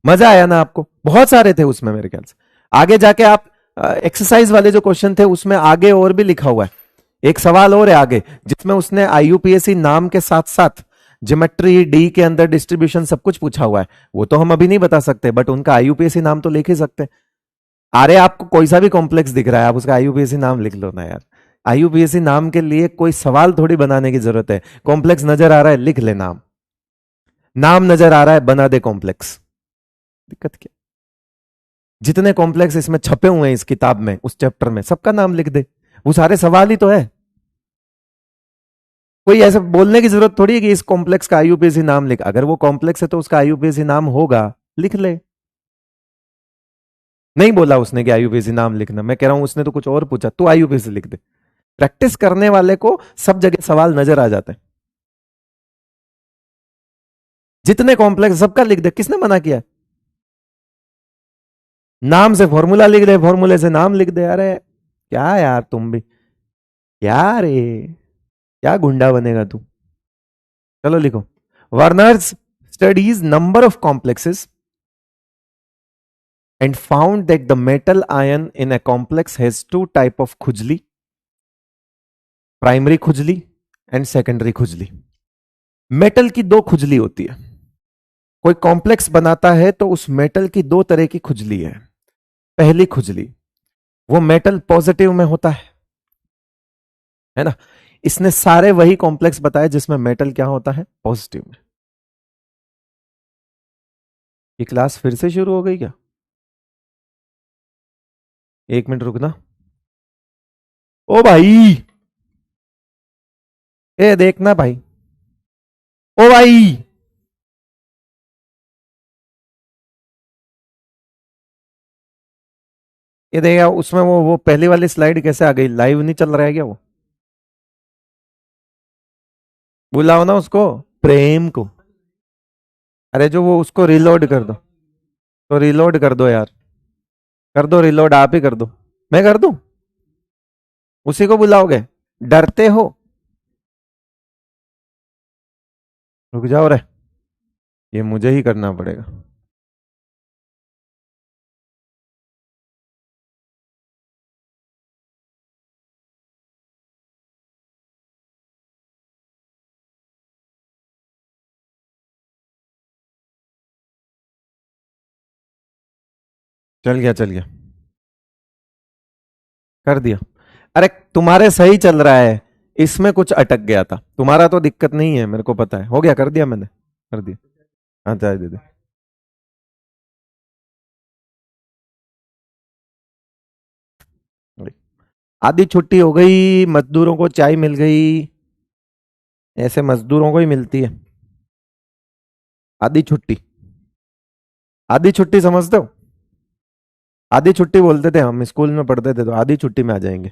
A: मजा आया ना आपको? बहुत सारे थे उसमें मेरे ख्याल से। आगे जाके आप एक्सरसाइज वाले जो क्वेश्चन थे उसमें आगे और भी लिखा हुआ है, एक सवाल और है आगे जिसमें उसने आईयूपीएससी नाम के साथ साथ ज्योमेट्री, डी के अंदर डिस्ट्रीब्यूशन सब कुछ पूछा हुआ है। वो तो हम अभी नहीं बता सकते, बट उनका आईयूपीएससी नाम तो लिख ही सकते हैं। अरे आपको कोई सा भी कॉम्प्लेक्स दिख रहा है, आप उसका आईयूपीएससी नाम लिख लो ना यार। आईयूपीएससी नाम के लिए कोई सवाल थोड़ी बनाने की जरूरत है। कॉम्प्लेक्स नजर आ रहा है, लिख ले नाम। नाम नजर आ रहा है, बना दे कॉम्प्लेक्स। दिक्कत क्या? जितने कॉम्प्लेक्स इसमें छपे हुए हैं इस किताब में, उस चैप्टर में, सबका नाम लिख दे। वो सारे सवाल ही तो है। कोई ऐसे बोलने की जरूरत थोड़ी है कि इस कॉम्प्लेक्स का आईयूपीएससी नाम लिख। अगर वो कॉम्प्लेक्स है तो उसका आईयूपीएससी नाम होगा, लिख ले। नहीं बोला उसने कि आईयूपीएससी नाम लिखना, मैं कह रहा हूं उसने तो कुछ और पूछा, तू आईयूपीएससी लिख दे। प्रैक्टिस करने वाले को सब जगह सवाल नजर आ जाते हैं। जितने कॉम्प्लेक्स सबका लिख दे, किसने मना किया? नाम से फॉर्मूला लिख दे, फॉर्मूले से नाम लिख दे। अरे क्या यार तुम भी, क्या रे, क्या गुंडा बनेगा तू? चलो लिखो। Werner's studies number of complexes and found that the metal ion in a complex has two type of खुजली, प्राइमरी खुजली एंड सेकेंडरी खुजली। मेटल की दो खुजली होती है। कोई कॉम्प्लेक्स बनाता है तो उस मेटल की दो तरह की खुजली है। पहली खुजली, वो मेटल पॉजिटिव में होता है ना। इसने सारे वही कॉम्प्लेक्स बताए जिसमें मेटल क्या होता है, पॉजिटिव में। ये क्लास फिर से शुरू हो गई क्या? एक मिनट रुकना। ओ भाई, ए देखना भाई, ओ भाई, ये देखा उसमें वो पहली वाली स्लाइड कैसे आ गई? लाइव नहीं चल रहा है क्या वो? बुलाओ ना उसको, प्रेम को। अरे जो वो उसको रिलोड कर दो, तो रिलोड कर दो यार, कर दो रिलोड, आप ही कर दो। मैं कर दूं? उसी को बुलाओगे? डरते हो? रुक जाओ रे, ये मुझे ही करना पड़ेगा। चल गया, चल गया, कर दिया। अरे तुम्हारे सही चल रहा है, इसमें कुछ अटक गया था। तुम्हारा तो दिक्कत नहीं है, मेरे को पता है। हो गया, कर दिया मैंने, कर दिया। हाँ चाय दे दे। आधी छुट्टी हो गई, मजदूरों को चाय मिल गई। ऐसे मजदूरों को ही मिलती है आधी छुट्टी। आधी छुट्टी समझते हो? आधी छुट्टी बोलते थे हम, स्कूल में पढ़ते थे तो आधी छुट्टी में आ जाएंगे।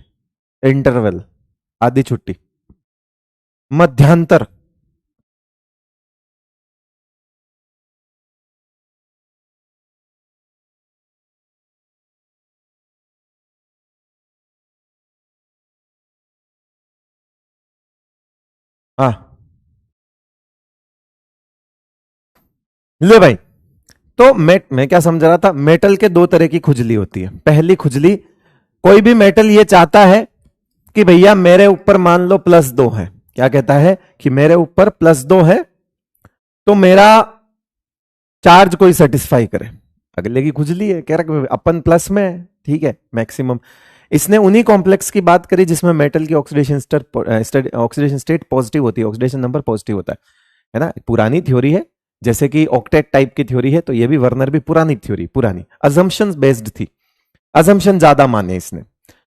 A: इंटरवल, आधी छुट्टी, मध्यांतर। हाँ ले भाई, तो मैं क्या समझ रहा था, मेटल के दो तरह की खुजली होती है। पहली खुजली, कोई भी मेटल ये चाहता है कि भैया मेरे ऊपर मान लो +2 है। क्या कहता है कि मेरे ऊपर +2 है, तो मेरा चार्ज कोई सेटिस्फाई करे। अगले की खुजली है, कह रहा अपन प्लस में है, ठीक है मैक्सिमम। इसने उन्हीं कॉम्प्लेक्स की बात करी जिसमें मेटल की ऑक्सीडेशन स्टेट पॉजिटिव होती है, ऑक्सीडेशन नंबर पॉजिटिव होता है ना। पुरानी थ्योरी है, जैसे कि ऑक्टेट टाइप की थ्योरी है, तो ये भी वर्नर भी पुरानी थ्योरी, पुरानी अजम्पशन बेस्ड थी। अजम्पशन ज्यादा माने इसने,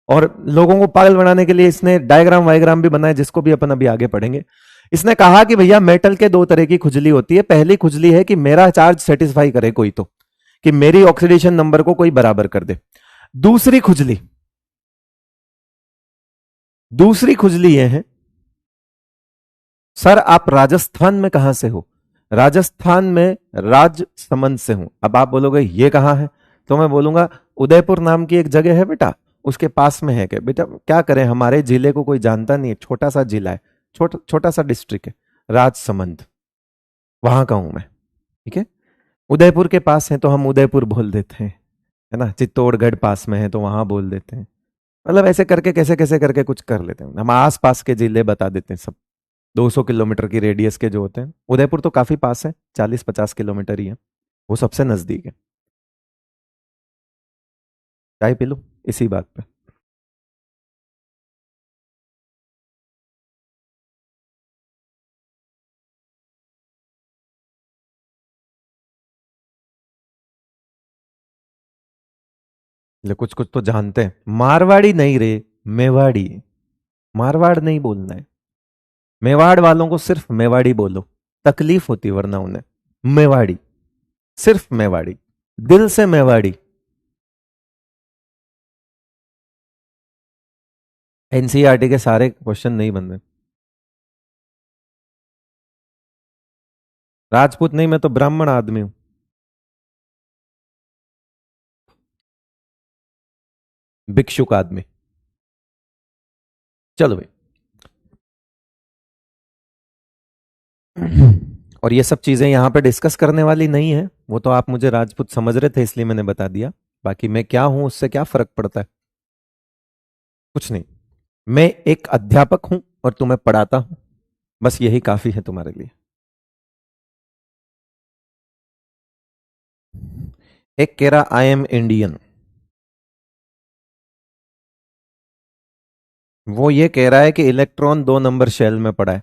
A: और लोगों को पागल बनाने के लिए इसने डायग्राम वायग्राम भी बनाए, जिसको भी अपन अभी आगे पढ़ेंगे। इसने कहा कि भैया मेटल के दो तरह की खुजली होती है। पहली खुजली है कि मेरा चार्ज सेटिस्फाई करे कोई, तो कि मेरी ऑक्सीडेशन नंबर को कोई बराबर कर दे। दूसरी खुजली यह है, सर आप राजस्थान में कहां से हो? राजस्थान में राजसमंद से हूं। अब आप बोलोगे ये कहां है, तो मैं बोलूंगा उदयपुर नाम की एक जगह है बेटा, उसके पास में है। क्या बेटा क्या करें, हमारे जिले को कोई जानता नहीं है, छोटा सा जिला है, छोटा सा डिस्ट्रिक्ट है राजसमंद, वहां का हूं मैं। ठीक है, उदयपुर के पास है तो हम उदयपुर बोल देते हैं, है ना। चित्तौड़गढ़ पास में है तो वहां बोल देते हैं। मतलब ऐसे करके कैसे कैसे करके कुछ कर लेते हैं हम, आस पास के जिले बता देते हैं सब, 200 किलोमीटर की रेडियस के जो होते हैं। उदयपुर तो काफी पास है, 40-50 किलोमीटर ही है, वो सबसे नजदीक है। चाय पी लो इसी बात पे। ले कुछ कुछ तो जानते हैं। मारवाड़ी नहीं रे, मेवाड़ी। मारवाड़ नहीं बोलना है, मेवाड़ वालों को सिर्फ मेवाड़ी बोलो, तकलीफ होती वरना उन्हें। मेवाड़ी, सिर्फ मेवाड़ी, दिल से मेवाड़ी। एनसीईआरटी के सारे क्वेश्चन नहीं बन रहे। राजपूत नहीं, मैं तो ब्राह्मण आदमी हूं। भिक्षुक आदमी। चलो भाई। और ये सब चीजें यहां पे डिस्कस करने वाली नहीं है, वो तो आप मुझे राजपूत समझ रहे थे इसलिए मैंने बता दिया। बाकी मैं क्या हूं उससे क्या फर्क पड़ता है, कुछ नहीं। मैं एक अध्यापक हूं और तुम्हें पढ़ाता हूं, बस यही काफी है तुम्हारे लिए। एक कह रहा आई एम इंडियन, वो ये कह रहा है कि इलेक्ट्रॉन 2 नंबर शेल में पड़ा है,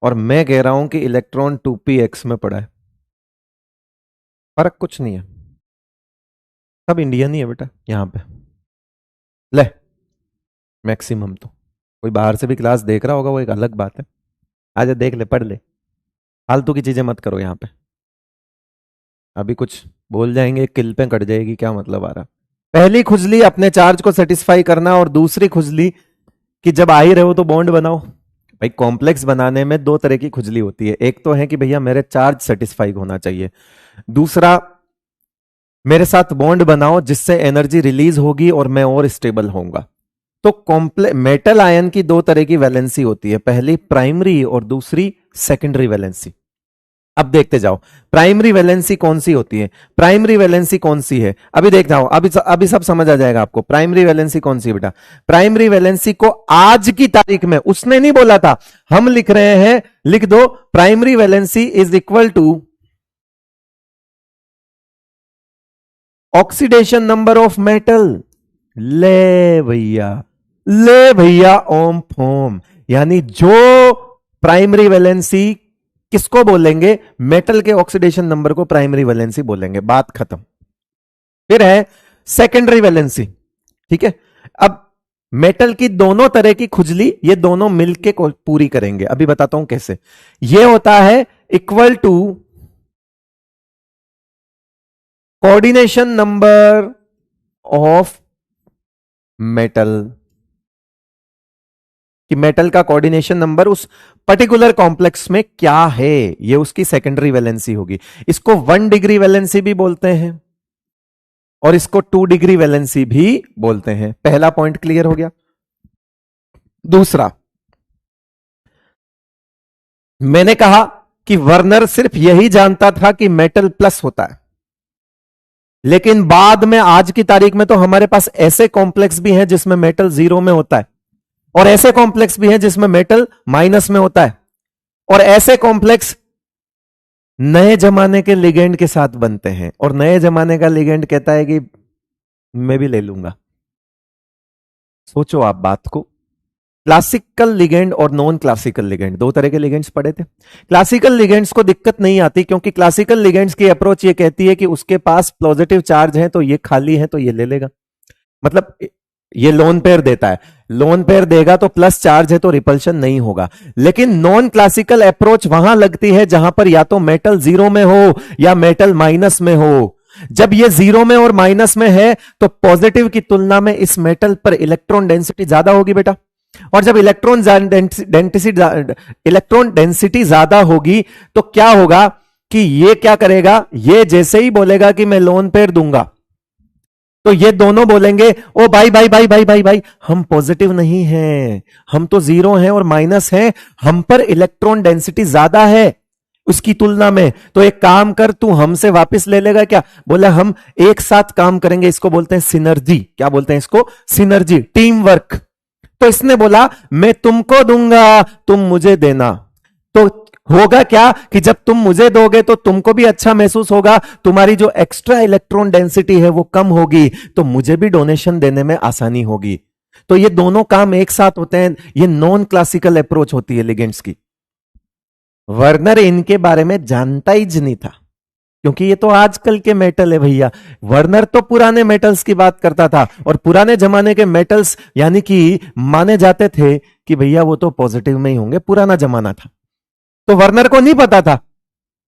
A: और मैं कह रहा हूं कि इलेक्ट्रॉन 2p(x) में पड़ा है। फर्क कुछ नहीं है, सब इंडियन ही है बेटा यहां पे। ले, मैक्सिमम तो कोई बाहर से भी क्लास देख रहा होगा, वो एक अलग बात है। आजा देख ले, पढ़ ले, फालतू की चीजें मत करो यहां पे। अभी कुछ बोल जाएंगे, किल पे कट जाएगी, क्या मतलब आ रहा। पहली खुजली अपने चार्ज को सेटिस्फाई करना, और दूसरी खुजली कि जब आ ही रहे हो तो बॉन्ड बनाओ। भाई कॉम्प्लेक्स बनाने में 2 तरह की खुजली होती है, एक तो है कि भैया मेरे चार्ज सेटिस्फाई होना चाहिए, दूसरा मेरे साथ बॉन्ड बनाओ जिससे एनर्जी रिलीज होगी और मैं और स्टेबल होऊंगा। तो मेटल आयन की 2 तरह की वैलेंसी होती है, पहली प्राइमरी और दूसरी सेकेंडरी वैलेंसी। अब देखते जाओ प्राइमरी वैलेंसी कौन सी होती है, प्राइमरी वैलेंसी कौन सी है, अभी देख जाओ, अभी सब समझ आ जाएगा आपको। प्राइमरी वैलेंसी कौन सी है बेटा, प्राइमरी वैलेंसी को आज की तारीख में, उसने नहीं बोला था, हम लिख रहे हैं, लिख दो, primary valency is equal to oxidation number of metal. ले भैया ओम फोम, यानी जो प्राइमरी वैलेंसी किसको बोलेंगे, मेटल के ऑक्सीडेशन नंबर को प्राइमरी वैलेंसी बोलेंगे, बात खत्म। फिर है सेकेंडरी वैलेंसी, ठीक है। अब मेटल की 2 तरह की खुजली, ये दोनों मिलके पूरी करेंगे, अभी बताता हूं कैसे। ये होता है equal to coordination number of metal, कि मेटल का कोऑर्डिनेशन नंबर उस पर्टिकुलर कॉम्प्लेक्स में क्या है, ये उसकी सेकेंडरी वैलेंसी होगी। इसको 1 डिग्री वैलेंसी भी बोलते हैं और इसको 2 डिग्री वैलेंसी भी बोलते हैं। पहला पॉइंट क्लियर हो गया। दूसरा, मैंने कहा कि वर्नर सिर्फ यही जानता था कि मेटल प्लस होता है, लेकिन बाद में आज की तारीख में तो हमारे पास ऐसे कॉम्प्लेक्स भी हैं जिसमें मेटल 0 में होता है, और ऐसे कॉम्प्लेक्स भी हैं जिसमें मेटल माइनस में होता है, और ऐसे कॉम्प्लेक्स नए जमाने के लिगेंड के साथ बनते हैं, और नए जमाने का लिगेंड कहता है कि मैं भी ले लूंगा। सोचो आप बात को, क्लासिकल लिगेंड और नॉन क्लासिकल लिगेंड, 2 तरह के लिगेंड्स पढ़े थे। क्लासिकल लिगेंड्स को दिक्कत नहीं आती, क्योंकि क्लासिकल लिगेंड्स की अप्रोच ये कहती है कि उसके पास पॉजिटिव चार्ज है तो ये खाली है तो ये ले लेगा। मतलब ये लोन पेयर देता है, लोन पेयर देगा तो प्लस चार्ज है तो रिपल्शन नहीं होगा। लेकिन नॉन क्लासिकल अप्रोच वहां लगती है जहां पर या तो मेटल जीरो में हो या मेटल माइनस में हो। जब ये जीरो में और माइनस में है तो पॉजिटिव की तुलना में इस मेटल पर इलेक्ट्रॉन डेंसिटी ज्यादा होगी बेटा। और जब इलेक्ट्रॉन डेंसिटी ज्यादा होगी तो क्या होगा कि ये क्या करेगा, ये जैसे ही बोलेगा कि मैं लोन पेयर दूंगा तो ये दोनों बोलेंगे ओ भाई भाई भाई भाई भाई भाई हम पॉजिटिव नहीं हैं, हम तो जीरो हैं और माइनस हैं, हम पर इलेक्ट्रॉन डेंसिटी ज्यादा है उसकी तुलना में, तो एक काम कर तू हमसे वापस ले लेगा क्या। बोला हम एक साथ काम करेंगे, इसको बोलते हैं सिनर्जी। क्या बोलते हैं इसको, सिनर्जी, टीम वर्क। तो इसने बोला मैं तुमको दूंगा तुम मुझे देना। तो होगा क्या कि जब तुम मुझे दोगे तो तुमको भी अच्छा महसूस होगा, तुम्हारी जो एक्स्ट्रा इलेक्ट्रॉन डेंसिटी है वो कम होगी, तो मुझे भी डोनेशन देने में आसानी होगी। तो ये दोनों काम एक साथ होते हैं। ये नॉन क्लासिकल अप्रोच होती है लिगेंड्स की। वर्नर इनके बारे में जानता ही नहीं था, क्योंकि ये तो आजकल के मेटल है भैया। वर्नर तो पुराने मेटल्स की बात करता था, और पुराने जमाने के मेटल्स यानी कि माने जाते थे कि भैया वो तो पॉजिटिव में ही होंगे, पुराना जमाना था। तो वर्नर को नहीं पता था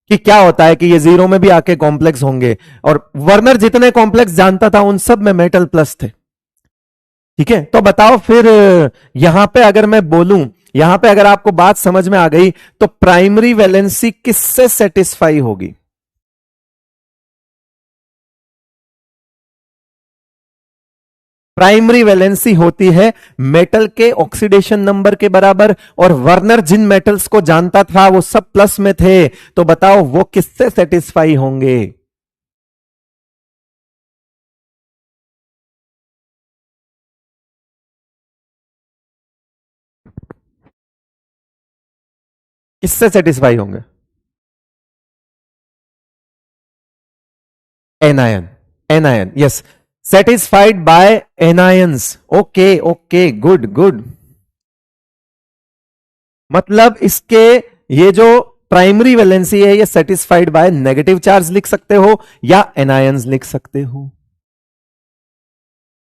A: कि क्या होता है कि ये जीरो में भी आके कॉम्प्लेक्स होंगे। और वर्नर जितने कॉम्प्लेक्स जानता था उन सब में मेटल प्लस थे। ठीक है, तो बताओ फिर यहां पे अगर मैं बोलूं, यहां पे अगर आपको बात समझ में आ गई तो प्राइमरी वैलेंसी किससे सेटिस्फाई होगी। प्राइमरी वैलेंसी होती है मेटल के ऑक्सीडेशन नंबर के बराबर, और वर्नर जिन मेटल्स को जानता था वो सब प्लस में थे। तो बताओ वो किससे सेटिस्फाई होंगे। किससे सेटिस्फाई होंगे। Anion, anion, yes, satisfied by anions. Okay okay, good good. मतलब इसके ये जो प्राइमरी वैलेंसी है ये सेटिस्फाइड बाय नेगेटिव चार्ज लिख सकते हो या एनायंस लिख सकते हो।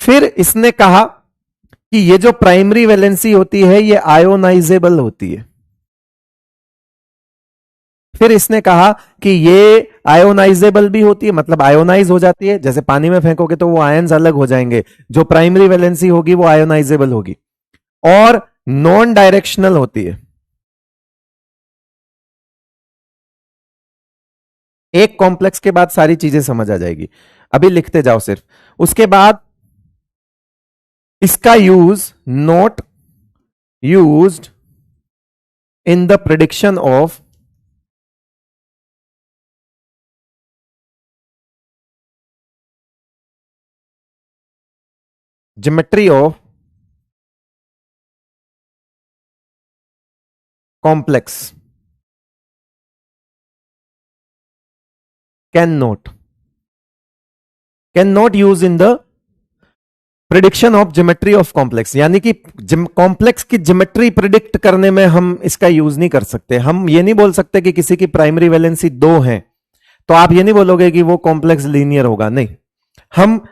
A: फिर इसने कहा कि ये जो प्राइमरी वैलेंसी होती है ये आयोनाइजेबल होती है। फिर इसने कहा कि ये आयोनाइजेबल भी होती है, मतलब आयोनाइज हो जाती है, जैसे पानी में फेंकोगे तो वो आयंस अलग हो जाएंगे, जो प्राइमरी वैलेंसी होगी वो आयोनाइजेबल होगी, और नॉन डायरेक्शनल होती है। एक कॉम्प्लेक्स के बाद सारी चीजें समझ आ जाएगी, अभी लिखते जाओ सिर्फ। उसके बाद इसका use not used in the prediction of geometry of complex can not, can not use in the prediction of geometry of complex, यानी कि कॉम्प्लेक्स की ज्योमेट्री प्रिडिक्ट करने में हम इसका यूज नहीं कर सकते। हम ये नहीं बोल सकते कि किसी की प्राइमरी वैलेंसी 2 है तो आप ये नहीं बोलोगे कि वो कॉम्प्लेक्स लीनियर होगा, नहीं। हम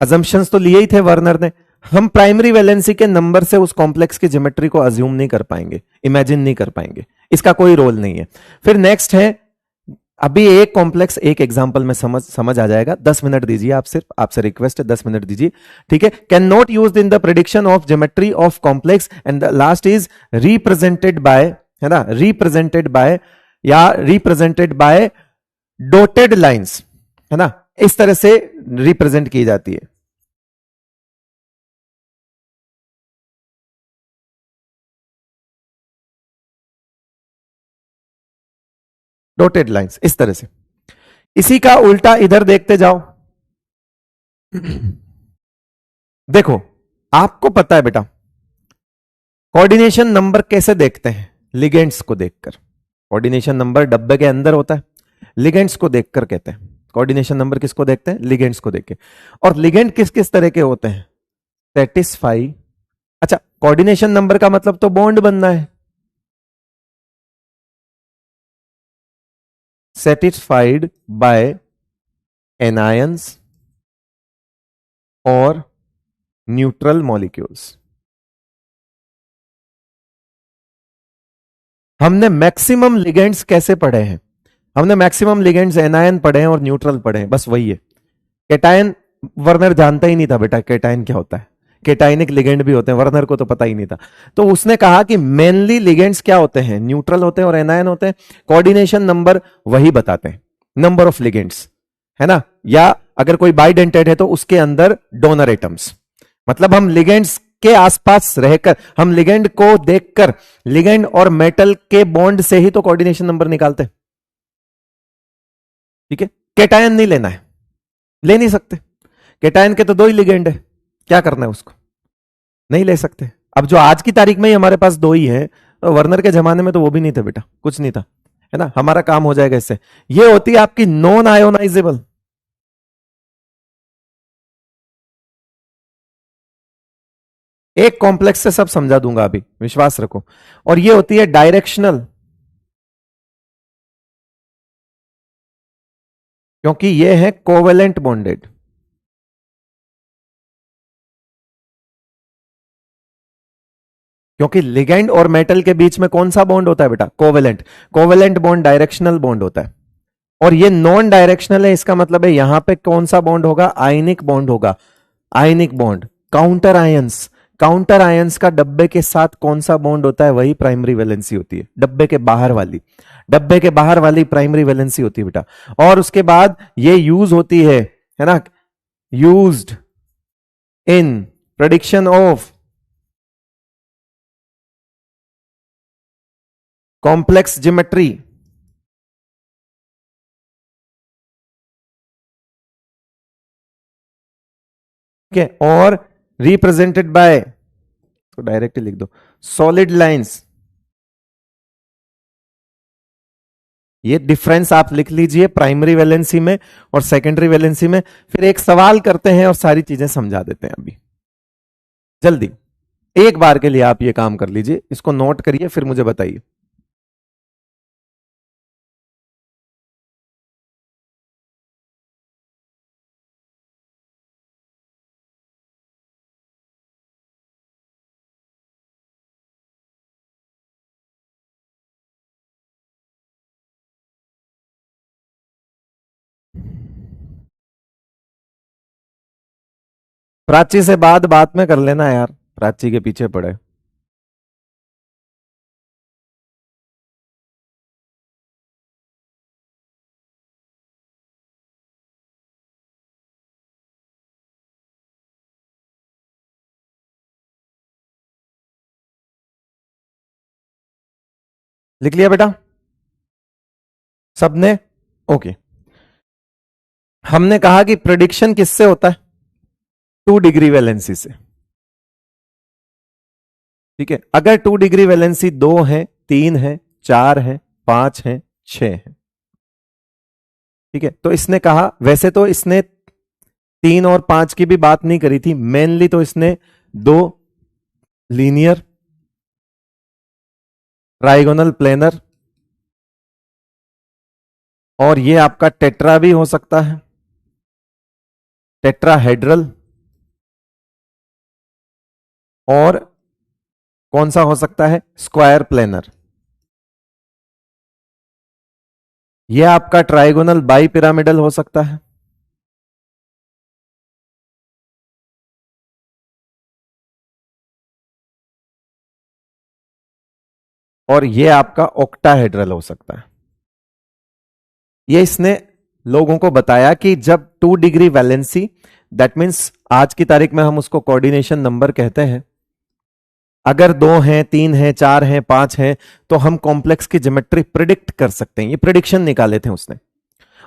A: अजम्पशंस तो लिए ही थे वर्नर ने, हम प्राइमरी वैलेंसी के नंबर से उस कॉम्प्लेक्स की ज्योमेट्री को अज्यूम नहीं कर पाएंगे, इमेजिन नहीं कर पाएंगे, इसका कोई रोल नहीं है। फिर नेक्स्ट है, अभी एक कॉम्प्लेक्स एक एग्जांपल में समझ आ जाएगा, 10 मिनट दीजिए आप, सिर्फ आपसे रिक्वेस्ट है 10 मिनट दीजिए, ठीक है। Can not use in the prediction of geometry of complex, and the last is represented by, है ना, रिप्रेजेंटेड बाय या रिप्रेजेंटेड बाय डॉटेड लाइंस, है ना, इस तरह से रिप्रेजेंट की जाती है। डॉटेड लाइंस इस तरह से। इसी का उल्टा इधर देखते जाओ। देखो, आपको पता है बेटा कोऑर्डिनेशन नंबर कैसे देखते हैं, लिगेंड्स को देखकर। कोऑर्डिनेशन नंबर डब्बे के अंदर होता है, लिगेंड्स को देखकर कहते हैं। कोऑर्डिनेशन नंबर किसको देखते हैं, लिगेंड्स को देख के। और लिगेंड किस किस तरह के होते हैं, सेटिस्फाई, अच्छा कोऑर्डिनेशन नंबर का मतलब तो बॉन्ड बनना है, सेटिस्फाइड बाय एनायंस और न्यूट्रल मॉलिक्यूल्स। हमने मैक्सिमम लिगेंड्स कैसे पढ़े हैं? हमने मैक्सिमम लिगेंड्स एनायन पढ़े हैं और न्यूट्रल पढ़े हैं, बस वही है। केटायन वर्नर जानता ही नहीं था बेटा, केटायन क्या होता है। केटाइनिक लिगेंड भी होते हैं, वर्नर को तो पता ही नहीं था। तो उसने कहा कि मेनली लिगेंड्स क्या होते हैं, न्यूट्रल होते हैं और एनायन होते हैं। कोऑर्डिनेशन नंबर वही बताते हैं, नंबर ऑफ लिगेंड्स, है ना। या अगर कोई बाइडेंटेड है तो उसके अंदर डोनर एटम्स, मतलब हम लिगेंड्स के आसपास रहकर, हम लिगेंड को देखकर, लिगेंड और मेटल के बॉन्ड से ही तो कोऑर्डिनेशन नंबर निकालते हैं। ठीक है, केटायन नहीं लेना है, ले नहीं सकते। केटायन के तो दो ही लिगेंड है, क्या करना है उसको, नहीं ले सकते। अब जो आज की तारीख में ही हमारे पास दो ही है, तो वर्नर के जमाने में तो वो भी नहीं थे बेटा, कुछ नहीं था, है ना। हमारा काम हो जाएगा इससे। ये होती है आपकी नॉन आयोनाइजेबल। एक कॉम्प्लेक्स से सब समझा दूंगा अभी, विश्वास रखो। और ये होती है डायरेक्शनल, क्योंकि ये है कोवेलेंट बॉन्डेड। क्योंकि लिगेंड और मेटल के बीच में कौन सा बॉन्ड होता है बेटा, covalent. Covalent bond directional bond होता है। और ये नॉन डायरेक्शनल है, इसका मतलब है यहां पे कौन सा बॉन्ड होगा, आयनिक बॉन्ड होगा। Ionic bond, counter ions, counter ions का डब्बे के साथ कौन सा बॉन्ड होता है, वही प्राइमरी वैलेंसी होती है। डब्बे के बाहर वाली, डब्बे के बाहर वाली प्राइमरी वैलेंसी होती है बेटा। और उसके बाद ये यूज होती है ना, used in prediction of complex geometry. ठीक है, और रिप्रेजेंटेड बाय, तो डायरेक्टली लिख दो, सॉलिड लाइंस। ये डिफरेंस आप लिख लीजिए प्राइमरी वैलेंसी में और सेकेंडरी वैलेंसी में। फिर एक सवाल करते हैं और सारी चीजें समझा देते हैं अभी जल्दी। एक बार के लिए आप ये काम कर लीजिए, इसको नोट करिए, फिर मुझे बताइए। प्राची से बात में कर लेना यार, प्राची के पीछे पड़े। लिख लिया बेटा सबने? ओके। हमने कहा कि प्रिडिक्शन किससे होता है, 2 डिग्री वैलेंसी से। ठीक है, अगर 2 डिग्री वैलेंसी 2 है, 3 है, 4 है, 5 है, 6 है। ठीक है, तो इसने कहा, वैसे तो इसने 3 और 5 की भी बात नहीं करी थी, मेनली तो इसने 2 लीनियर, ट्राइगोनल प्लेनर, और ये आपका टेट्रा भी हो सकता है, टेट्राहेड्रल, और कौन सा हो सकता है, स्क्वायर प्लेनर। ये आपका ट्राइगोनल बाई पिरामिडल हो सकता है, और ये आपका ऑक्टाहेड्रल हो सकता है। ये इसने लोगों को बताया कि जब 2 डिग्री वैलेंसी, दैट मीन्स आज की तारीख में हम उसको कोऑर्डिनेशन नंबर कहते हैं, अगर 2 हैं, 3 हैं, 4 हैं, 5 हैं, तो हम कॉम्प्लेक्स की ज्योमेट्री प्रिडिक्ट कर सकते हैं। ये प्रिडिक्शन निकाले थे उसने,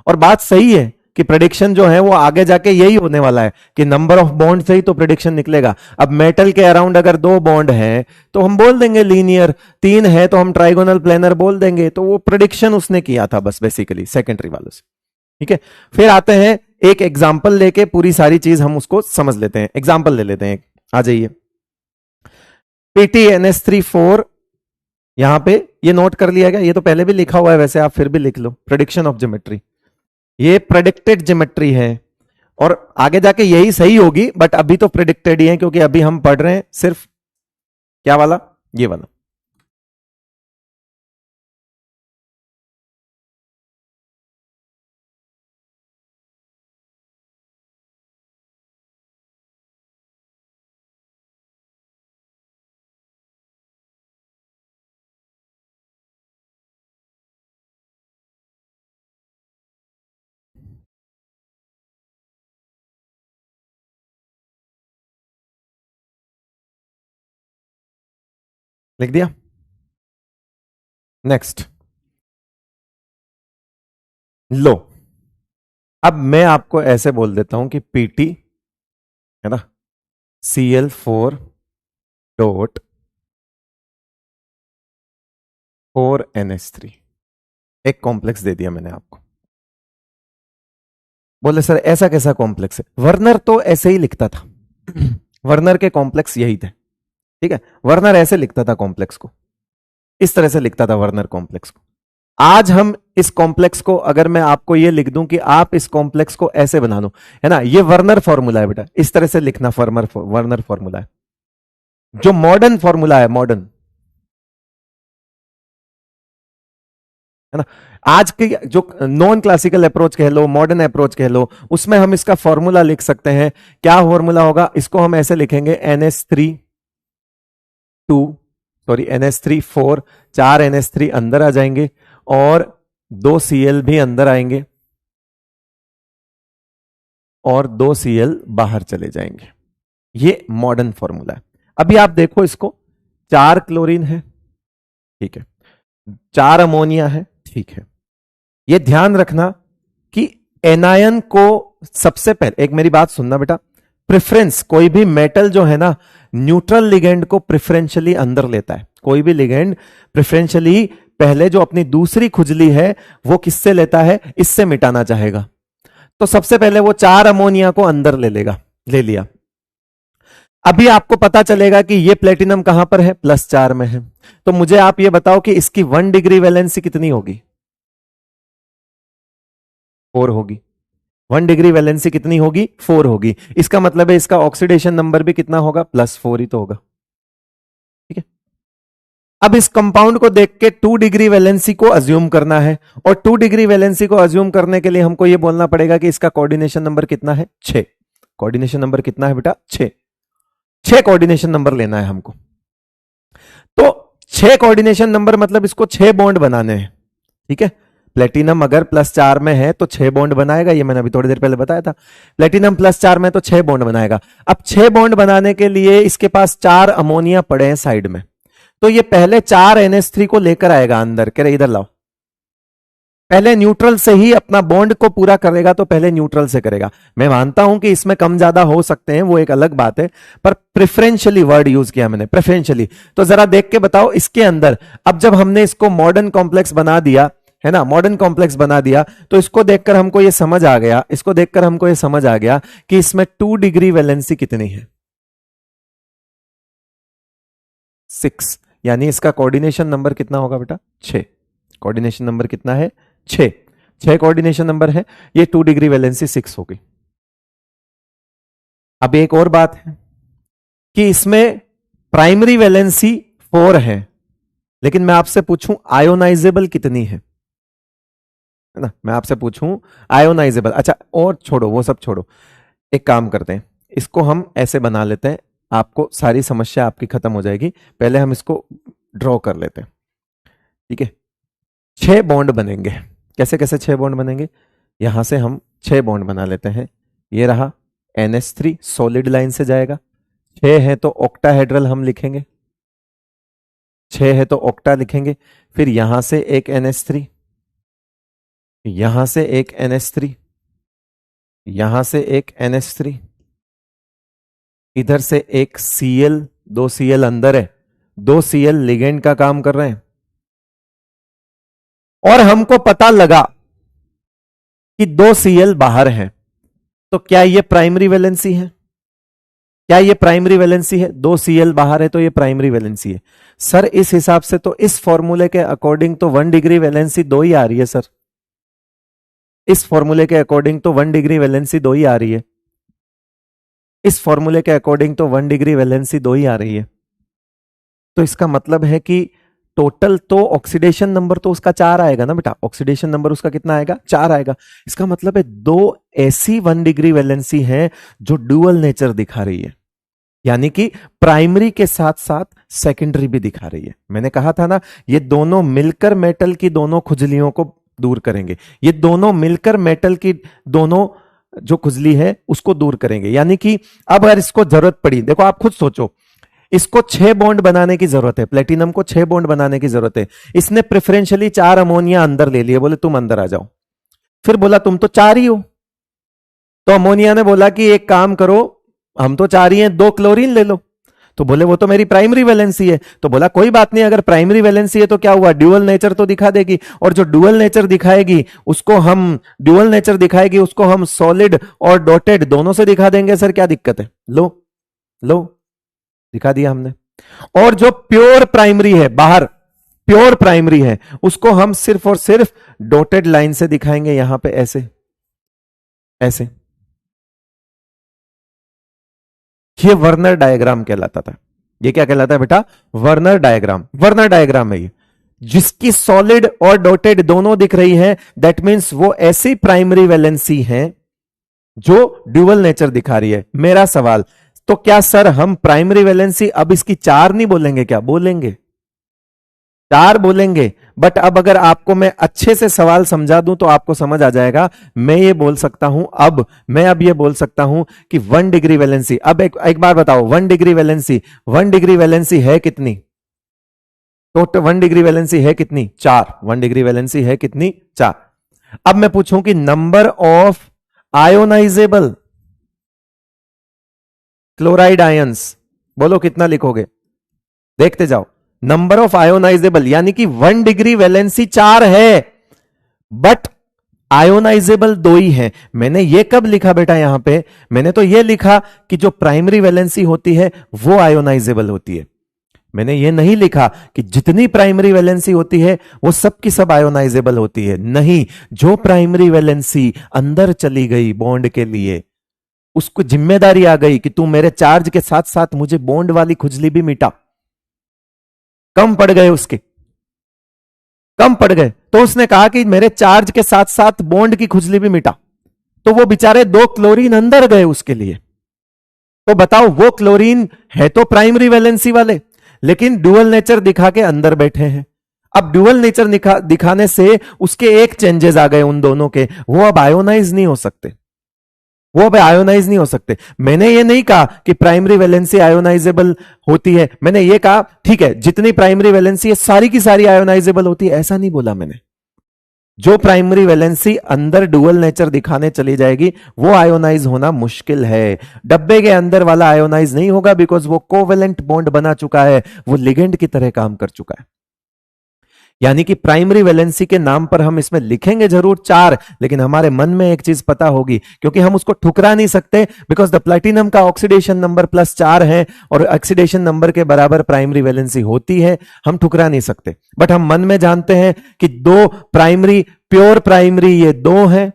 A: और बात सही है कि प्रिडिक्शन जो है वो आगे जाके यही होने वाला है कि नंबर ऑफ बॉन्ड से ही तो प्रिडिक्शन निकलेगा। अब मेटल के अराउंड अगर 2 बॉन्ड हैं तो हम बोल देंगे लीनियर, 3 है तो हम ट्राइगोनल प्लेनर बोल देंगे। तो वो प्रिडिक्शन उसने किया था बस बेसिकली सेकेंडरी वालों से। ठीक है, फिर आते हैं एक एग्जाम्पल लेके, पूरी सारी चीज हम उसको समझ लेते हैं। एग्जाम्पल ले लेते हैं, आ जाइए। PTNS34, यहां पे ये नोट कर लिया गया, ये तो पहले भी लिखा हुआ है वैसे, आप फिर भी लिख लो, प्रेडिक्शन ऑफ ज्योमेट्री। ये प्रेडिक्टेड ज्योमेट्री है, और आगे जाके यही सही होगी, बट अभी तो प्रिडिक्टेड ही है, क्योंकि अभी हम पढ़ रहे हैं सिर्फ क्या वाला, ये वाला। लिख दिया। नेक्स्ट लो, अब मैं आपको ऐसे बोल देता हूं कि पीटी है ना, Cl4.4NH3 एक कॉम्प्लेक्स दे दिया मैंने आपको। बोले सर ऐसा कैसा कॉम्प्लेक्स है? वर्नर तो ऐसे ही लिखता था। वर्नर के कॉम्प्लेक्स यही थे, ठीक है। वर्नर ऐसे लिखता था कॉम्प्लेक्स को, इस तरह से लिखता था वर्नर कॉम्प्लेक्स को। आज हम इस कॉम्प्लेक्स को, अगर मैं आपको ये लिख दूं कि आप इस कॉम्प्लेक्स को ऐसे बना लो, है ना, ये वर्नर फॉर्मूला है बेटा, इस तरह से लिखना वर्नर फॉर्मूला है, जो मॉडर्न फॉर्मूला है, मॉडर्न, है ना। आज की जो नॉन क्लासिकल अप्रोच कह लो, मॉडर्न अप्रोच कह लो, उसमें हम इसका फॉर्मूला लिख सकते हैं। क्या फॉर्मूला होगा? इसको हम ऐसे लिखेंगे NH3 4, 4 NH3 अंदर आ जाएंगे और 2 Cl भी अंदर आएंगे और 2 Cl बाहर चले जाएंगे। ये मॉडर्न फॉर्मूला है। अभी आप देखो इसको, 4 क्लोरीन है, ठीक है, 4 अमोनिया है, ठीक है। ये ध्यान रखना कि एनायन को सबसे पहले, एक मेरी बात सुनना बेटा, प्रेफरेंस, कोई भी मेटल जो है ना, न्यूट्रल लिगेंड को प्रेफरेंशियली अंदर लेता है। कोई भी लिगेंड प्रेफरेंशियली पहले जो अपनी दूसरी खुजली है वो किससे लेता है? इससे मिटाना चाहेगा। तो सबसे पहले वो 4 अमोनिया को अंदर ले लेगा, ले लिया। अभी आपको पता चलेगा कि ये प्लेटिनम कहां पर है? +4 में है। तो मुझे आप ये बताओ कि इसकी 1 डिग्री वैलेंसी कितनी होगी? 4 होगी। 1 डिग्री वैलेंसी कितनी होगी? 4 होगी। इसका मतलब है इसका ऑक्सीडेशन नंबर भी कितना होगा? +4 ही तो होगा, ठीक है। अब इस कंपाउंड को देख के 2 डिग्री वैलेंसी को अज्यूम करना है, और 2 डिग्री वैलेंसी को अज्यूम करने के लिए हमको यह बोलना पड़ेगा कि इसका कोऑर्डिनेशन नंबर कितना है? 6। कोऑर्डिनेशन नंबर कितना है बेटा? 6 कोऑर्डिनेशन नंबर लेना है हमको। तो 6 कोऑर्डिनेशन नंबर मतलब इसको 6 बॉन्ड बनाने हैं, ठीक है। प्लेटिनम अगर +4 में है तो 6 बॉन्ड बनाएगा, ये मैंने अभी थोड़ी देर पहले बताया था। प्लेटिनम +4 में तो 6 बॉन्ड बनाएगा। अब 6 बॉन्ड बनाने के लिए इसके पास 4 अमोनिया पड़े हैं साइड में, तो ये पहले 4 NH3 को लेकर आएगा अंदर, कह रहे इधर लाओ। पहले न्यूट्रल से ही अपना बॉन्ड को पूरा करेगा, तो पहले न्यूट्रल से करेगा। मैं मानता हूं कि इसमें कम ज्यादा हो सकते हैं, वो एक अलग बात है, पर प्रेफरेंशियली वर्ड यूज किया मैंने, प्रेफरेंशियली। तो जरा देख के बताओ इसके अंदर, अब जब हमने इसको मॉडर्न कॉम्प्लेक्स बना दिया है ना, मॉडर्न कॉम्प्लेक्स बना दिया, तो इसको देखकर हमको ये समझ आ गया, इसको देखकर हमको ये समझ आ गया कि इसमें 2 डिग्री वैलेंसी कितनी है? 6। यानी इसका कोऑर्डिनेशन नंबर कितना होगा बेटा? 6। कोऑर्डिनेशन नंबर कितना है? 6 कोऑर्डिनेशन नंबर है, ये 2 डिग्री वैलेंसी 6 हो गई। अब एक और बात है कि इसमें प्राइमरी वैलेंसी 4 है, लेकिन मैं आपसे पूछूं आयोनाइजेबल कितनी है ना, मैं आपसे पूछूं आयोनाइजेबल। अच्छा, और छोड़ो, वो सब छोड़ो, एक काम करते हैं, इसको हम ऐसे बना लेते हैं, आपको सारी समस्या आपकी खत्म हो जाएगी। पहले हम इसको ड्रॉ कर लेते हैं, ठीक है। 6 बॉन्ड बनेंगे। कैसे कैसे 6 बॉन्ड बनेंगे? यहां से हम 6 बॉन्ड बना लेते हैं। ये रहा NH3 सॉलिड लाइन से जाएगा, 6 है तो ऑक्टाहेड्रल हम लिखेंगे, 6 है तो ऑक्टा लिखेंगे। फिर यहां से एक NH3, यहां से एक NH3, यहां से एक NH3, इधर से एक Cl, 2 Cl अंदर है, 2 Cl लिगेंड का काम कर रहे हैं। और हमको पता लगा कि 2 Cl बाहर हैं, तो क्या ये प्राइमरी वैलेंसी है? क्या ये प्राइमरी वैलेंसी है? 2 Cl बाहर है तो ये प्राइमरी वैलेंसी है। सर इस हिसाब से तो, इस फॉर्मूले के अकॉर्डिंग तो 1 डिग्री वैलेंसी 2 ही आ रही है सर। इस फॉर्मूले के अकॉर्डिंग तो 1 डिग्री वैलेंसी 2 ही आ रही है। इस फॉर्मूले के अकॉर्डिंग तो 1 डिग्री वैलेंसी 2 ही आ रही है। तो इसका मतलब है कि टोटल तो ऑक्सीडेशन नंबर तो उसका 4 आएगा ना बेटा, ऑक्सीडेशन नंबर उसका कितना आएगा, 4 आएगा। इसका मतलब है 2 ऐसी 1 डिग्री वैलेंसी है जो डुअल नेचर दिखा रही है, यानी कि प्राइमरी के साथ साथ सेकेंडरी भी दिखा रही है। मैंने कहा था ना, ये दोनों मिलकर मेटल की दोनों खुजलियों को दूर करेंगे, ये दोनों मिलकर मेटल की दोनों जो खुजली है उसको दूर करेंगे। यानी कि अब अगर इसको जरूरत पड़ी, देखो आप खुद सोचो, इसको 6 बॉन्ड बनाने की जरूरत है, प्लेटिनम को 6 बॉन्ड बनाने की जरूरत है। इसने प्रेफरेंशियली 4 अमोनिया अंदर ले लिए, बोले तुम अंदर आ जाओ। फिर बोला तुम तो 4 ही हो, तो अमोनिया ने बोला कि एक काम करो, हम तो 4 ही हैं, 2 क्लोरीन ले लो। तो बोले वो तो मेरी प्राइमरी वैलेंसी है। तो बोला कोई बात नहीं, अगर प्राइमरी वैलेंसी है तो क्या हुआ, ड्यूअल नेचर तो दिखा देगी, और जो ड्यूअल नेचर दिखाएगी उसको हम सॉलिड और डॉटेड दोनों से दिखा देंगे। सर क्या दिक्कत है, लो लो दिखा दिया हमने। और जो प्योर प्राइमरी है, बाहर प्योर प्राइमरी है, उसको हम सिर्फ और सिर्फ डॉटेड लाइन से दिखाएंगे, यहां पे ऐसे ऐसे। ये वर्नर डायग्राम कहलाता था। ये क्या कहलाता है बेटा, वर्नर डायग्राम। वर्नर डायग्राम है ये, जिसकी सॉलिड और डॉटेड दोनों दिख रही है, दैट मींस वो ऐसी प्राइमरी वैलेंसी है जो ड्यूअल नेचर दिखा रही है। मेरा सवाल, तो क्या सर हम प्राइमरी वैलेंसी अब इसकी 4 नहीं बोलेंगे, क्या बोलेंगे, 4 बोलेंगे। बट अब अगर आपको मैं अच्छे से सवाल समझा दूं तो आपको समझ आ जाएगा। मैं ये बोल सकता हूं, मैं अब ये बोल सकता हूं कि 1 डिग्री वैलेंसी, अब एक बार बताओ, 1 डिग्री वैलेंसी है कितनी, टोटल 1 डिग्री वैलेंसी है कितनी, 4। 1 डिग्री वैलेंसी है कितनी, 4। अब मैं पूछूं कि number of ionisable chloride ions, बोलो कितना लिखोगे, देखते जाओ। नंबर ऑफ आयोनाइजेबल, यानी कि 1 डिग्री वैलेंसी 4 है, बट आयोनाइजेबल 2 ही है। मैंने ये कब लिखा बेटा, यहां पे मैंने तो ये लिखा कि जो प्राइमरी वैलेंसी होती है वो आयोनाइजेबल होती है। मैंने ये नहीं लिखा कि जितनी प्राइमरी वैलेंसी होती है वो सब की सब आयोनाइजेबल होती है। नहीं, जो प्राइमरी वैलेंसी अंदर चली गई बॉन्ड के लिए, उसको जिम्मेदारी आ गई कि तू मेरे चार्ज के साथ साथ मुझे बॉन्ड वाली खुजली भी मिटा, कम पड़ गए उसके, कम पड़ गए, तो उसने कहा कि मेरे चार्ज के साथ साथ बॉन्ड की खुजली भी मिटा। तो वो बेचारे 2 क्लोरीन अंदर गए उसके लिए। तो बताओ, वो क्लोरीन है तो प्राइमरी वैलेंसी वाले, लेकिन ड्यूअल नेचर दिखा के अंदर बैठे हैं। अब ड्यूअल नेचर दिखाने से उसके एक चेंजेस आ गए उन दोनों के, वो अब आयोनाइज नहीं हो सकते, वो अब आयोनाइज नहीं हो सकते। मैंने ये नहीं कहा कि प्राइमरी वैलेंसी आयोनाइजेबल होती है, मैंने ये कहा ठीक है जितनी प्राइमरी वैलेंसी है सारी की सारी आयोनाइजेबल होती है, ऐसा नहीं बोला मैंने। जो प्राइमरी वैलेंसी अंदर डुअल नेचर दिखाने चली जाएगी वो आयोनाइज होना मुश्किल है। डब्बे के अंदर वाला आयोनाइज नहीं होगा, बिकॉज वो कोवेलेंट बॉन्ड बना चुका है, वो लिगेंड की तरह काम कर चुका है। यानी कि प्राइमरी वैलेंसी के नाम पर हम इसमें लिखेंगे जरूर 4, लेकिन हमारे मन में एक चीज पता होगी, क्योंकि हम उसको ठुकरा नहीं सकते, बिकॉज द प्लेटिनम का ऑक्सीडेशन नंबर +4 है और ऑक्सीडेशन नंबर के बराबर प्राइमरी वैलेंसी होती है, हम ठुकरा नहीं सकते। बट हम मन में जानते हैं कि 2 प्राइमरी, प्योर प्राइमरी ये 2 है,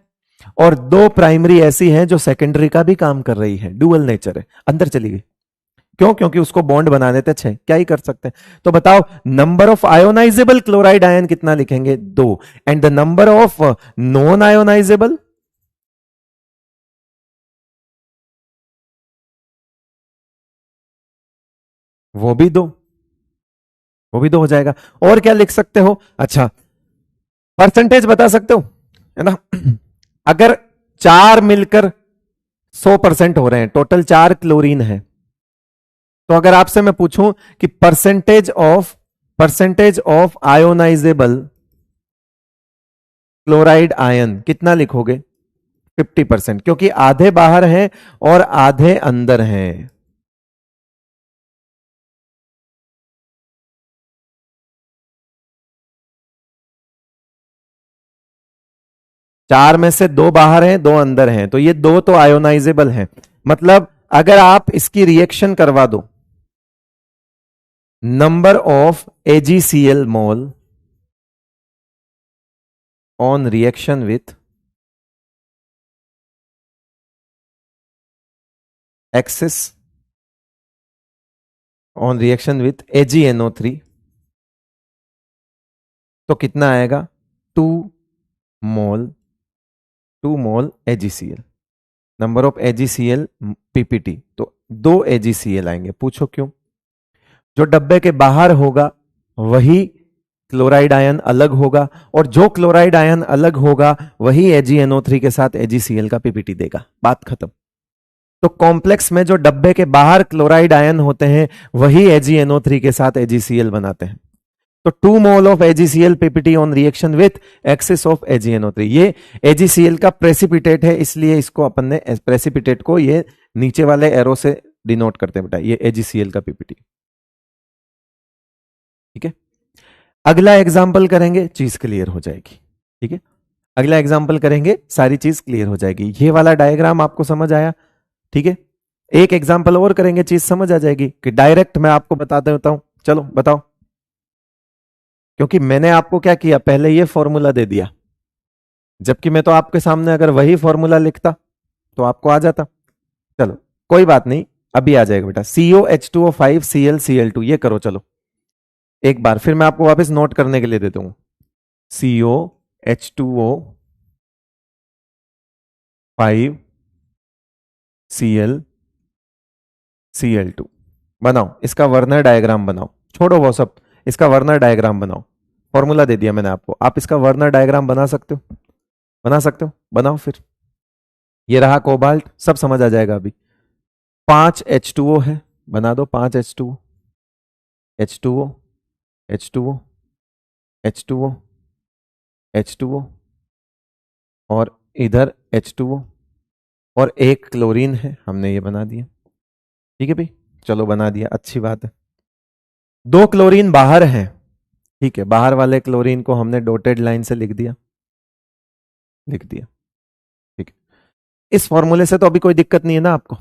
A: और 2 प्राइमरी ऐसी हैं जो सेकेंडरी का भी काम कर रही है, डुअल नेचर है, अंदर चली गई। क्यों, क्योंकि उसको बॉन्ड बनाने थे 6, क्या ही कर सकते हैं। तो बताओ, number of ionisable chloride ion कितना लिखेंगे, 2, and the number of non ionisable, वो भी 2, वो भी 2 हो जाएगा। और क्या लिख सकते हो, अच्छा परसेंटेज बता सकते हो, है ना। अगर 4 मिलकर 100% हो रहे हैं, टोटल 4 क्लोरीन है, तो अगर आपसे मैं पूछूं कि percentage of ionisable chloride ion कितना लिखोगे, 50%, क्योंकि आधे बाहर हैं और आधे अंदर हैं। 4 में से 2 बाहर हैं, 2 अंदर हैं, तो ये 2 तो आयोनाइजेबल हैं। मतलब अगर आप इसकी रिएक्शन करवा दो, number of AgCl mole on reaction with axis on reaction with AgNO3, तो कितना आएगा 2 मोल AgCl, number of AgCl PPT, तो 2 AgCl आएंगे। पूछो क्यों? जो डब्बे के बाहर होगा वही क्लोराइड आयन अलग होगा, और जो क्लोराइड आयन अलग होगा वही AgNO3 के साथ AgCl का PPT देगा, बात खत्म। तो कॉम्प्लेक्स में जो डब्बे के बाहर क्लोराइड आयन होते हैं वही AgNO3 के साथ AgCl बनाते हैं। तो 2 mole of AgCl PPT on reaction with axis of AgNO3, ये AgCl का प्रेसिपिटेट है, इसलिए इसको अपन ने प्रेसिपिटेट को ये नीचे वाले एरो से डिनोट करते हैं बेटा, ये AgCl का PPT। ठीक है, अगला एग्जाम्पल करेंगे, चीज क्लियर हो जाएगी। ठीक है, अगला एग्जाम्पल करेंगे, सारी चीज क्लियर हो जाएगी। ये वाला डायग्राम आपको समझ आया? ठीक है, एक एग्जाम्पल और करेंगे, चीज समझ आ जाएगी कि डायरेक्ट मैं आपको बताते होता हूं। चलो बताओ, क्योंकि मैंने आपको क्या किया, पहले ये फॉर्मूला दे दिया, जबकि मैं तो आपके सामने अगर वही फॉर्मूला लिखता तो आपको आ जाता। चलो कोई बात नहीं, अभी आ जाएगा बेटा। COH2O5 ClCl2, ये करो। चलो एक बार फिर मैं आपको वापस नोट करने के लिए देता हूं। COH2O5 ClCl2 बनाओ, इसका वर्नर डायग्राम बनाओ, छोड़ो वो सब, इसका वर्नर डायग्राम बनाओ। फॉर्मूला दे दिया मैंने आपको, आप इसका वर्नर डायग्राम बना सकते हो, बना सकते हो, बनाओ फिर। ये रहा कोबाल्ट, सब समझ आ जाएगा अभी। 5 H2O है, बना दो 5 H2O, H2O H2O H2O H2O, और इधर H2O, और एक क्लोरीन है, हमने ये बना दिया। ठीक है भाई, चलो बना दिया, अच्छी बात है। 2 क्लोरीन बाहर हैं, ठीक है, बाहर वाले क्लोरीन को हमने डॉटेड लाइन से लिख दिया। ठीक है, इस फॉर्मूले से तो अभी कोई दिक्कत नहीं है ना आपको,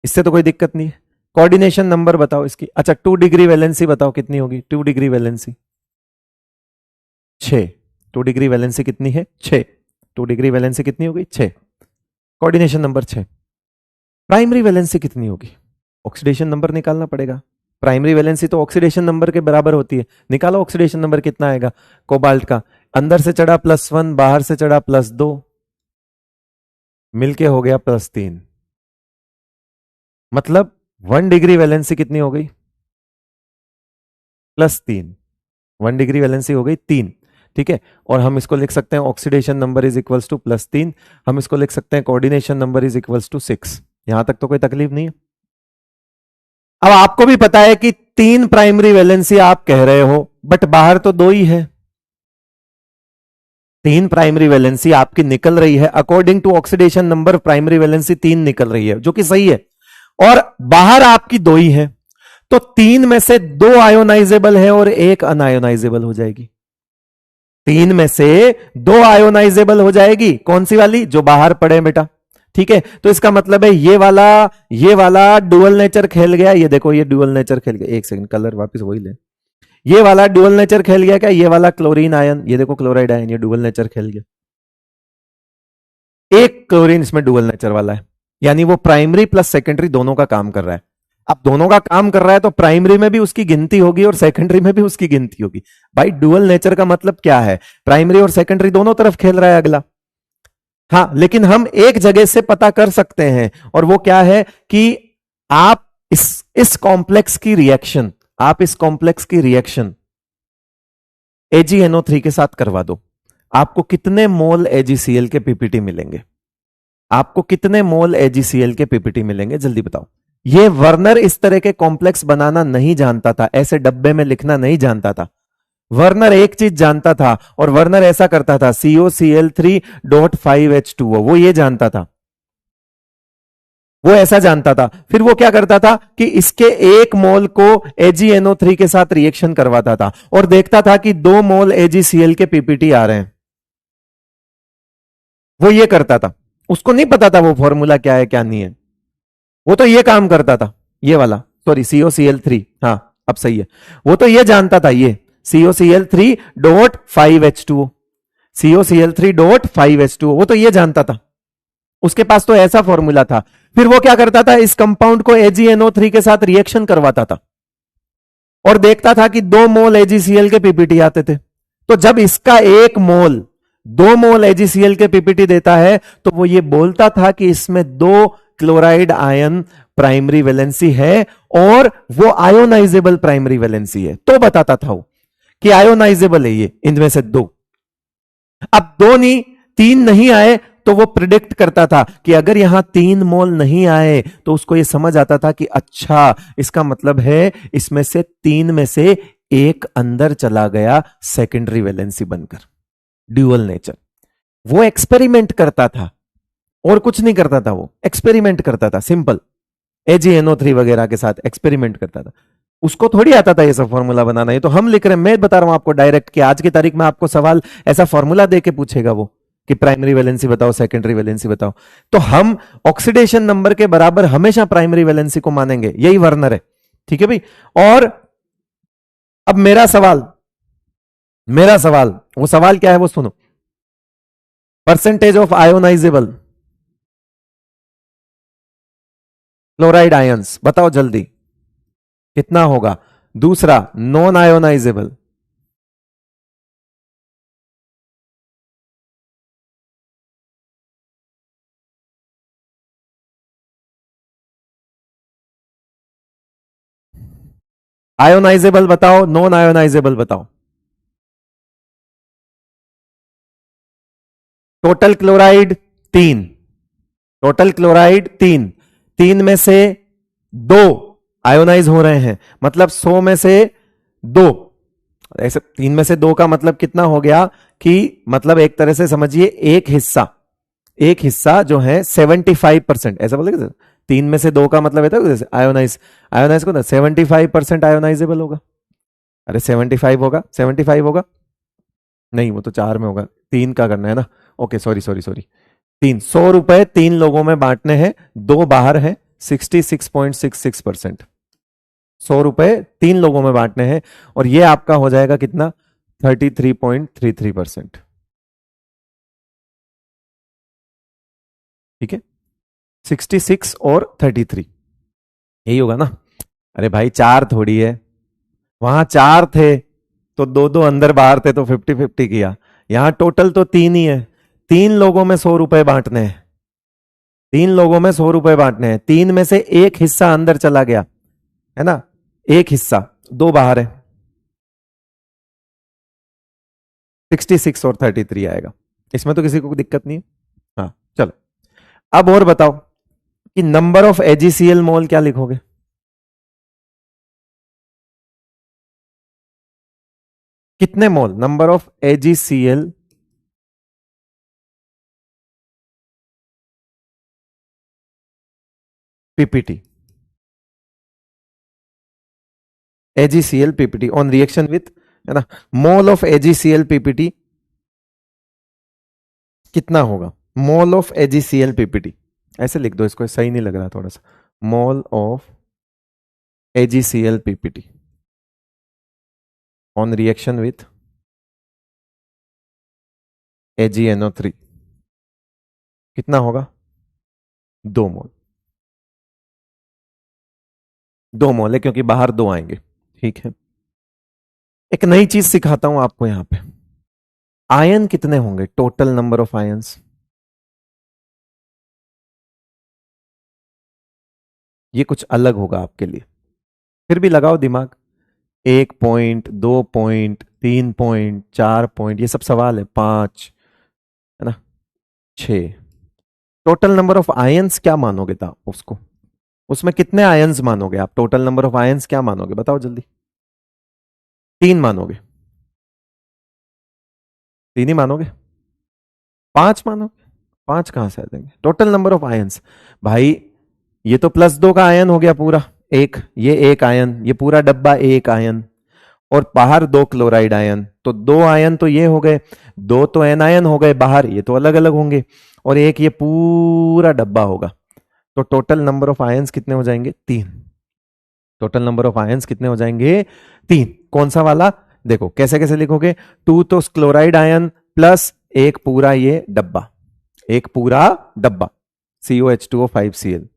A: इससे तो कोई दिक्कत नहीं है। कोऑर्डिनेशन नंबर बताओ इसकी। अच्छा, 2 डिग्री वैलेंसी बताओ कितनी होगी? 2 डिग्री वैलेंसी 6। 2 डिग्री वैलेंसी कितनी है? 6। 2 डिग्री वैलेंसी कितनी होगी? 6। Coordination number 6। प्राइमरी वैलेंसी कितनी होगी? ऑक्सीडेशन नंबर निकालना पड़ेगा। प्राइमरी वैलेंसी तो ऑक्सीडेशन नंबर के बराबर होती है, निकालो ऑक्सीडेशन नंबर कितना आएगा कोबाल्ट का। अंदर से चढ़ा +1, बाहर से चढ़ा +2, मिलके हो गया +3, मतलब 1 डिग्री वैलेंसी कितनी हो गई? +3। 1 डिग्री वैलेंसी हो गई 3। ठीक है, और हम इसको लिख सकते हैं oxidation number is equals to +3, हम इसको लिख सकते हैं coordination number is equals to 6। यहां तक तो कोई तकलीफ नहीं है। अब आपको भी पता है कि 3 प्राइमरी वैलेंसी आप कह रहे हो, बट बाहर तो 2 ही है। 3 प्राइमरी वैलेंसी आपकी निकल रही है, according to oxidation number primary valency 3 निकल रही है, जो कि सही है, और बाहर आपकी 2 ही है, तो 3 में से 2 आयोनाइजेबल है और 1 अनआयोनाइजेबल हो जाएगी। 3 में से 2 आयोनाइजेबल हो जाएगी, कौन सी वाली? जो बाहर पड़े बेटा। ठीक है, तो इसका मतलब है ये वाला डुअल नेचर खेल गया। ये देखो, ये डुअल नेचर खेल गया। एक सेकंड, कलर वापस वही ले। ये वाला डुअल नेचर खेल गया क्या? ये वाला क्लोरीन आयन, ये देखो क्लोराइड आयन, ये डुअल नेचर खेल गया। एक क्लोरीन इसमें डुअल नेचर वाला है, यानी वो प्राइमरी प्लस सेकेंडरी दोनों का काम कर रहा है। अब दोनों का काम कर रहा है तो प्राइमरी में भी उसकी गिनती होगी और सेकेंडरी में भी उसकी गिनती होगी। भाई डुअल नेचर का मतलब क्या है? प्राइमरी और सेकेंडरी दोनों तरफ खेल रहा है अगला। हाँ, लेकिन हम एक जगह से पता कर सकते हैं, और वो क्या है कि आप इस कॉम्प्लेक्स की रिएक्शन, AgNO3 के साथ करवा दो, आपको कितने मोल AgCl के पीपीटी मिलेंगे? आपको कितने मोल AgCl के पीपीटी मिलेंगे? जल्दी बताओ। ये वर्नर इस तरह के कॉम्प्लेक्स बनाना नहीं जानता था, ऐसे डब्बे में लिखना नहीं जानता था। वर्नर एक चीज जानता था, और वर्नर ऐसा करता था, COCl3.5H2O, वो ये जानता था, वो ऐसा जानता था। फिर वो क्या करता था कि इसके 1 मोल को AgNO3 के साथ रिएक्शन करवाता था, और देखता था कि 2 मोल AgCl के पीपीटी आ रहे हैं। वो ये करता था, उसको नहीं पता था वो फॉर्मूला क्या है क्या नहीं है, वो तो ये काम करता था, ये वाला, सॉरी COCl3, हाँ अब सही है। वो तो ये जानता था, ये COCl3.5H2O, COCl3.5H2O, वो तो ये जानता था, उसके पास तो ऐसा फॉर्मूला था। फिर वो क्या करता था, इस कंपाउंड को AgNO3 के साथ रिएक्शन करवाता था और देखता था कि 2 मोल AgCl के पीपीटी आते थे। तो जब इसका 1 मोल 2 मोल AgCl के पीपीटी देता है तो वो ये बोलता था कि इसमें 2 क्लोराइड आयन प्राइमरी वैलेंसी है और वो आयोनाइजेबल प्राइमरी वैलेंसी है। तो बताता था वो कि आयोनाइजेबल है ये, इनमें से 2। अब 2 नहीं 3 नहीं आए तो वो प्रिडिक्ट करता था कि अगर यहां 3 मोल नहीं आए तो उसको ये समझ आता था कि अच्छा इसका मतलब है इसमें से 3 में से 1 अंदर चला गया सेकेंडरी वैलेंसी बनकर, ड्यूअल नेचर। वो एक्सपेरिमेंट करता था और कुछ नहीं करता था, वो एक्सपेरिमेंट करता था, सिंपल AgNO3 वगैरह के साथ एक्सपेरिमेंट करता था। उसको थोड़ी आता था ये सब फॉर्मूला बनाना, ये तो हम लिख रहे हैं। मैं बता रहा हूं आपको डायरेक्ट कि आज की तारीख में आपको सवाल ऐसा फॉर्मूला देके पूछेगा वो कि प्राइमरी वैलेंसी बताओ, सेकेंडरी वैलेंसी बताओ, तो हम ऑक्सीडेशन नंबर के बराबर हमेशा प्राइमरी वैलेंसी को मानेंगे। यही वर्नर है, ठीक है भाई। और अब मेरा सवाल वो सवाल क्या है वो सुनो। Percentage of ionisable chloride ions बताओ जल्दी कितना होगा। दूसरा नॉन आयोनाइजेबल, आयोनाइजेबल बताओ, नॉन आयोनाइजेबल बताओ। टोटल क्लोराइड 3, टोटल क्लोराइड 3, 3 में से 2 आयोनाइज हो रहे हैं, मतलब 100 में से 2। ऐसे 3 में से 2 का मतलब कितना हो गया कि मतलब एक तरह से समझिए एक हिस्सा जो है 75%, ऐसा बोलेगा। 3 में से 2 का मतलब है जैसे आयोनाइज को ना 75% आयोनाइजेबल होगा। अरे 75 होगा, 75 होगा नहीं, वो तो 4 में होगा, 3 का करना है ना। ओके सॉरी 3, 100 रुपए 3 लोगों में बांटने हैं, 2 बाहर है, 66.66%। 100 रुपए 3 लोगों में बांटने हैं और ये आपका हो जाएगा कितना, 33.33%। ठीक है, 66 और 33 यही होगा ना। अरे भाई 4 थोड़ी है, वहां 4 थे तो 2-2 अंदर बाहर थे तो 50-50 किया। यहां टोटल तो 3 ही है, 3 लोगों में 100 रुपए बांटने हैं, 3 लोगों में 100 रुपए बांटने हैं। 3 में से एक हिस्सा अंदर चला गया है ना, एक हिस्सा, 2 बाहर है, 66 और 33 आएगा। इसमें तो किसी को दिक्कत नहीं है। हाँ चलो अब और बताओ कि नंबर ऑफ AgCl मोल क्या लिखोगे। कितने mole, number of AgCl PPT, AgCl PPT on reaction with, है ना, मोल ऑफ AgCl PPT कितना होगा। मोल ऑफ AgCl PPT ऐसे लिख दो, इसको सही नहीं लग रहा थोड़ा सा। Mole of AgCl PPT on reaction with AgNO3 कितना होगा, 2 मोल। 2 मोल है क्योंकि बाहर 2 आएंगे। ठीक है, एक नई चीज सिखाता हूं आपको यहां पे। आयन कितने होंगे, टोटल नंबर ऑफ आयंस, ये कुछ अलग होगा आपके लिए, फिर भी लगाओ दिमाग। 1 पॉइंट, 2 पॉइंट, 3 पॉइंट, 4 पॉइंट, ये सब सवाल है। 5 है ना, 6। टोटल नंबर ऑफ आयंस क्या मानोगे था उसको, उसमें कितने आयंस मानोगे आप, टोटल नंबर ऑफ आयंस क्या मानोगे बताओ जल्दी। 3 मानोगे, 3 ही मानोगे, 5 मानोगे, 5 कहां से आ जाएंगे टोटल नंबर ऑफ आयंस। भाई ये तो +2 का आयन हो गया पूरा, एक ये एक आयन, ये पूरा डब्बा एक आयन, और बाहर 2 क्लोराइड आयन, तो 2 आयन तो ये हो गए, 2 तो एनायन हो गए बाहर, ये तो अलग अलग होंगे, और एक ये पूरा डब्बा होगा। तो टोटल नंबर ऑफ आयंस कितने हो जाएंगे, 3। टोटल नंबर ऑफ आयंस कितने हो जाएंगे, 3। कौन सा वाला, देखो कैसे कैसे लिखोगे। 2 तो क्लोराइड आयन प्लस एक पूरा ये डब्बा, एक पूरा डब्बा COH2O5Cl,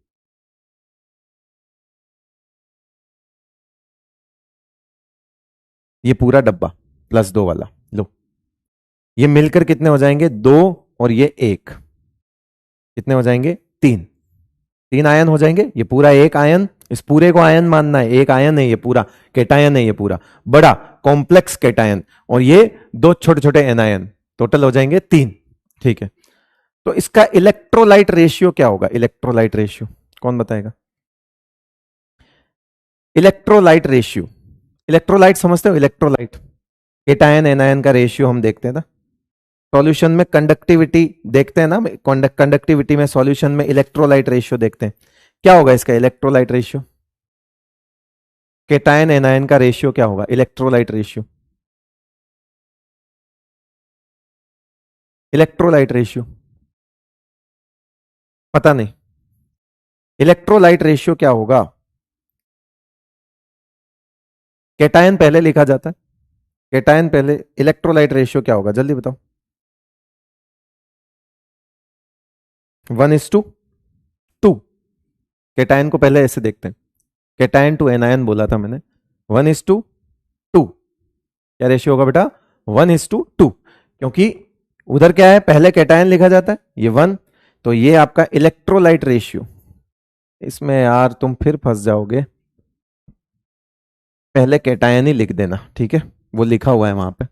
A: ये पूरा डब्बा प्लस 2 वाला लो, ये मिलकर कितने हो जाएंगे 2 और ये 1, कितने हो जाएंगे 3, 3 आयन हो जाएंगे। ये पूरा एक आयन, इस पूरे को आयन मानना है, एक आयन है ये पूरा, केटायन है ये पूरा बड़ा कॉम्प्लेक्स केटायन, और ये 2 छोटे छोटे एनायन, टोटल हो जाएंगे 3। ठीक है, तो इसका इलेक्ट्रोलाइट रेशियो क्या होगा? इलेक्ट्रोलाइट रेशियो कौन बताएगा? इलेक्ट्रोलाइट रेशियो, इलेक्ट्रोलाइट समझते हो? इलेक्ट्रोलाइट केटायन एनायन का रेशियो हम देखते हैं ना सॉल्यूशन में, कंडक्टिविटी देखते हैं ना, कंडक्टिविटी में सॉल्यूशन में इलेक्ट्रोलाइट रेशियो देखते हैं। क्या होगा इसका इलेक्ट्रोलाइट रेशियो? केटायन एनायन का रेशियो क्या होगा? इलेक्ट्रोलाइट रेशियो, इलेक्ट्रोलाइट रेशियो पता नहीं, इलेक्ट्रोलाइट रेशियो क्या होगा? केटायन पहले लिखा जाता है, केटायन पहले, इलेक्ट्रोलाइट रेशियो क्या होगा जल्दी बताओ? 1:2। केटायन को पहले ऐसे देखते हैं, केटायन टू एनायन बोला था मैंने, 1:2। क्या रेशियो होगा बेटा? 1:2, क्योंकि उधर क्या है, पहले केटायन लिखा जाता है, ये 1, तो ये आपका इलेक्ट्रोलाइट रेशियो। इसमें यार तुम फिर फंस जाओगे, पहले केटायन ही लिख देना, ठीक है, वो लिखा हुआ है वहां पे।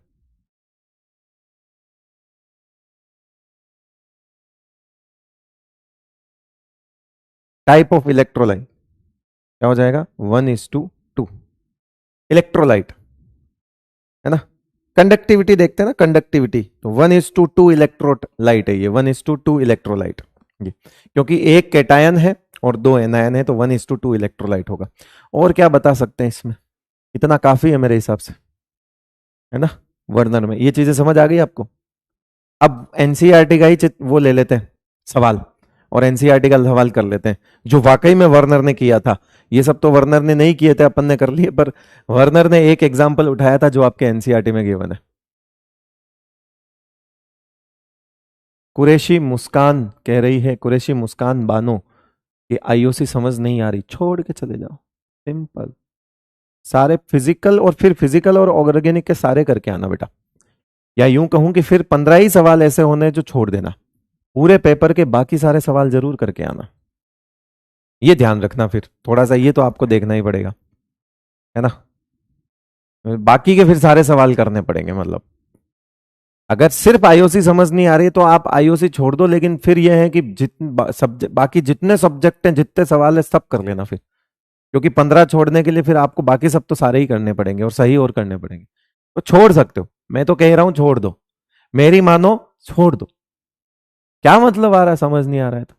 A: टाइप ऑफ इलेक्ट्रोलाइट क्या हो जाएगा? 1:2 इलेक्ट्रोलाइट, है ना। कंडक्टिविटी देखते हैं ना, कंडक्टिविटी तो 1:2 इलेक्ट्रोलाइट है ये, 1:2 इलेक्ट्रोलाइट, क्योंकि एक केटायन है और 2 एनायन है, तो 1:2 इलेक्ट्रोलाइट होगा। और क्या बता सकते हैं इसमें? इतना काफी है मेरे हिसाब से, है ना। वर्नर में ये चीजें समझ आ गई आपको? अब एनसीईआरटी का ही वो ले लेते हैं सवाल, और एनसीईआरटी का सवाल कर लेते हैं जो वाकई में वर्नर ने किया था। ये सब तो वर्नर ने नहीं किए थे, अपन ने कर लिए, पर वर्नर ने एक एग्जाम्पल उठाया था जो आपके एनसीईआरटी में गिवन है। कुरैशी मुस्कान कह रही है, कुरैशी मुस्कान बानो कि आईओसी समझ नहीं आ रही, छोड़ के चले जाओ, सिंपल। सारे फिजिकल और फिर फिजिकल और ऑर्गेनिक के सारे करके आना बेटा, या यूं कहूं कि फिर 15 ही सवाल ऐसे होने जो छोड़ देना, पूरे पेपर के बाकी सारे सवाल जरूर करके आना, ये ध्यान रखना। फिर थोड़ा सा ये तो आपको देखना ही पड़ेगा, है ना, बाकी के फिर सारे सवाल करने पड़ेंगे। मतलब अगर सिर्फ आईओसी समझ नहीं आ रही तो आप आईओसी छोड़ दो, लेकिन फिर यह है कि बाकी जितने सब्जेक्ट हैं, जितने सवाल है, सब कर लेना फिर, क्योंकि 15 छोड़ने के लिए फिर आपको बाकी सब तो सारे ही करने पड़ेंगे और सही और करने पड़ेंगे। तो छोड़ सकते हो, मैं तो कह रहा हूं छोड़ दो, मेरी मानो, छोड़ दो। क्या मतलब आ रहा है, समझ नहीं आ रहा है तो